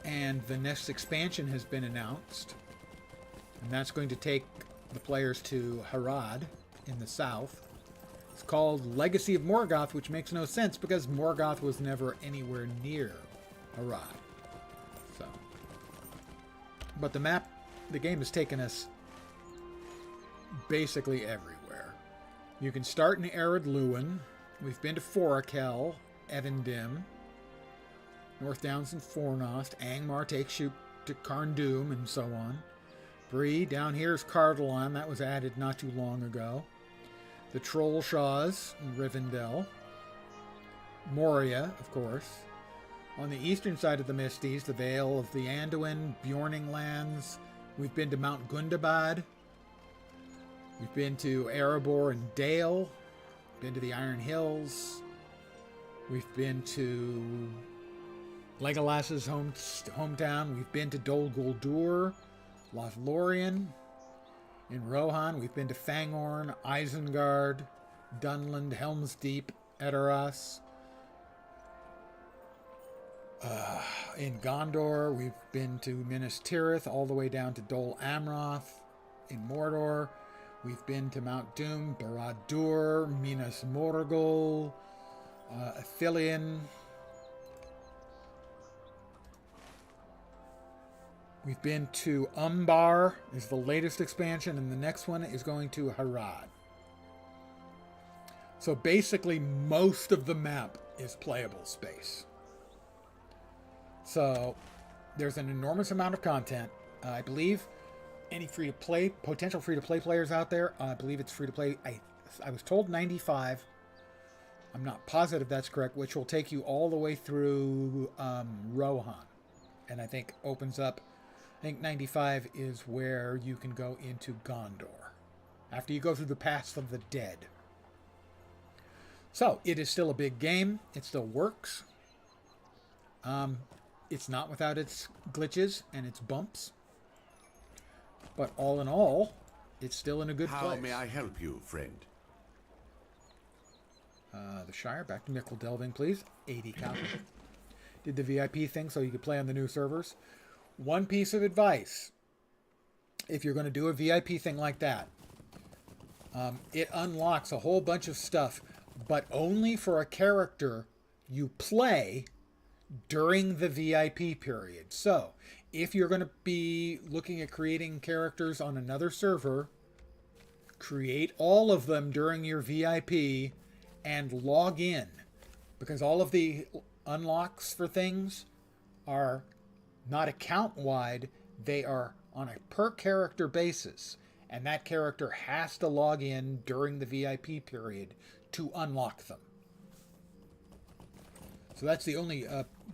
And the next expansion has been announced. And that's going to take the players to Harad in the south. It's called Legacy of Morgoth, which makes no sense because Morgoth was never anywhere near Harad. So, but the game has taken us basically everywhere. You can start in Ered Luin. We've been to Forakel, Evendim, North Downs and Fornost. Angmar takes you to Carndum and so on. Bree, down here is Cardolan. That was added not too long ago. The Trollshaws in Rivendell. Moria, of course. On the eastern side of the Misties, the Vale of the Anduin, Bjorning Lands. We've been to Mount Gundabad. We've been to Erebor and Dale. Been to the Iron Hills. We've been to Legolas's hometown. We've been to Dol Guldur, Lothlorien. In Rohan, we've been to Fangorn, Isengard, Dunland, Helm's Deep, Edoras. In Gondor, we've been to Minas Tirith, all the way down to Dol Amroth. In Mordor, we've been to Mount Doom, Barad-dûr, Minas Morgul, Ithilien. We've been to Umbar, is the latest expansion, and the next one is going to Harad. So basically, most of the map is playable space. So there's an enormous amount of content. I believe any free-to-play, potential free-to-play players out there, I believe it's free-to-play. I was told 95. I'm not positive that's correct, which will take you all the way through Rohan. And I think opens up, I think 95 is where you can go into Gondor. After you go through the Paths of the Dead. So, it is still a big game. It still works. It's not without its glitches and its bumps. But all in all, it's still in a good place. How may I help you, friend? The Shire, back to Nickel Delving, please. 80 copy. Did the VIP thing so you could play on the new servers. One piece of advice. If you're going to do a VIP thing like that, it unlocks a whole bunch of stuff, but only for a character you play during the VIP period. So, if you're going to be looking at creating characters on another server, create all of them during your VIP and log in. Because all of the unlocks for things are not account-wide, they are on a per-character basis. And that character has to log in during the VIP period to unlock them. So that's the only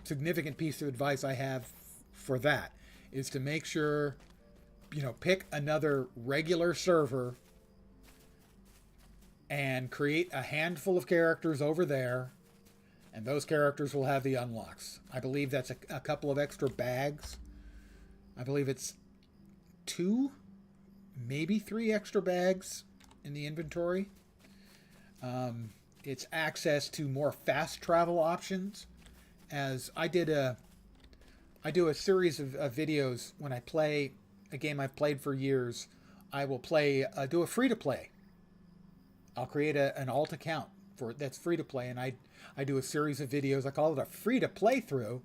significant piece of advice I have for that, is to make sure, pick another regular server and create a handful of characters over there, and those characters will have the unlocks. I believe that's a couple of extra bags. I believe it's 2, maybe 3 extra bags in the inventory. It's access to more fast travel options. As I do a series of videos when I play a game I've played for years. I will do a free to play. I'll create an alt account that's free to play, and I do a series of videos. I call it a free to play through,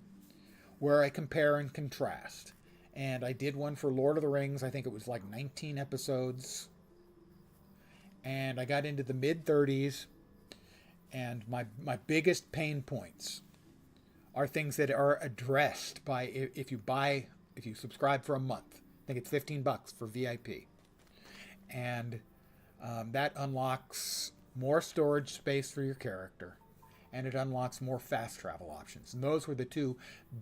where I compare and contrast. And I did one for Lord of the Rings. I think it was like 19 episodes. And I got into the mid-30s. And my biggest pain points are things that are addressed by if you subscribe for a month. I think it's $15 for VIP. And that unlocks more storage space for your character. And it unlocks more fast travel options. And those were the 2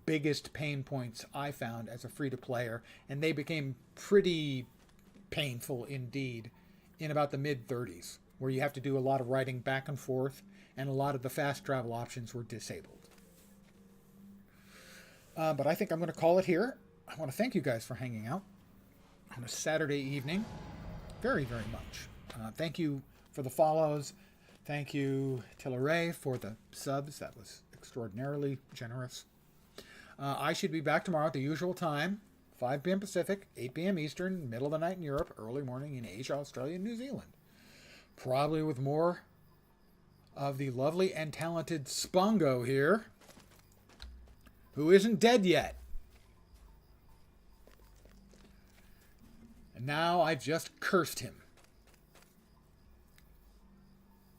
biggest pain points I found as a free-to-player. And they became pretty painful indeed in about the mid-30s, where you have to do a lot of writing back and forth, and a lot of the fast travel options were disabled. But I think I'm going to call it here. I want to thank you guys for hanging out. on a Saturday evening. Very, very much. Thank you for the follows. Thank you, Tilleray, for the subs. That was extraordinarily generous. I should be back tomorrow at the usual time, 5 p.m. Pacific, 8 p.m. Eastern, middle of the night in Europe, early morning in Asia, Australia, and New Zealand. Probably with more of the lovely and talented Spongo here, who isn't dead yet. And now I've just cursed him.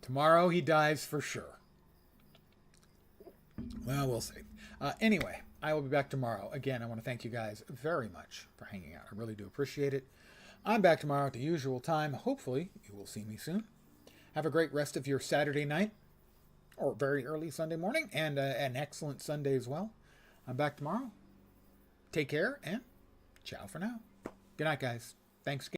Tomorrow he dies for sure. Well, we'll see. Anyway, I will be back tomorrow. Again, I want to thank you guys very much for hanging out. I really do appreciate it. I'm back tomorrow at the usual time. Hopefully, you will see me soon. Have a great rest of your Saturday night, or very early Sunday morning, and an excellent Sunday as well. I'm back tomorrow. Take care, and ciao for now. Good night, guys. Thanks again.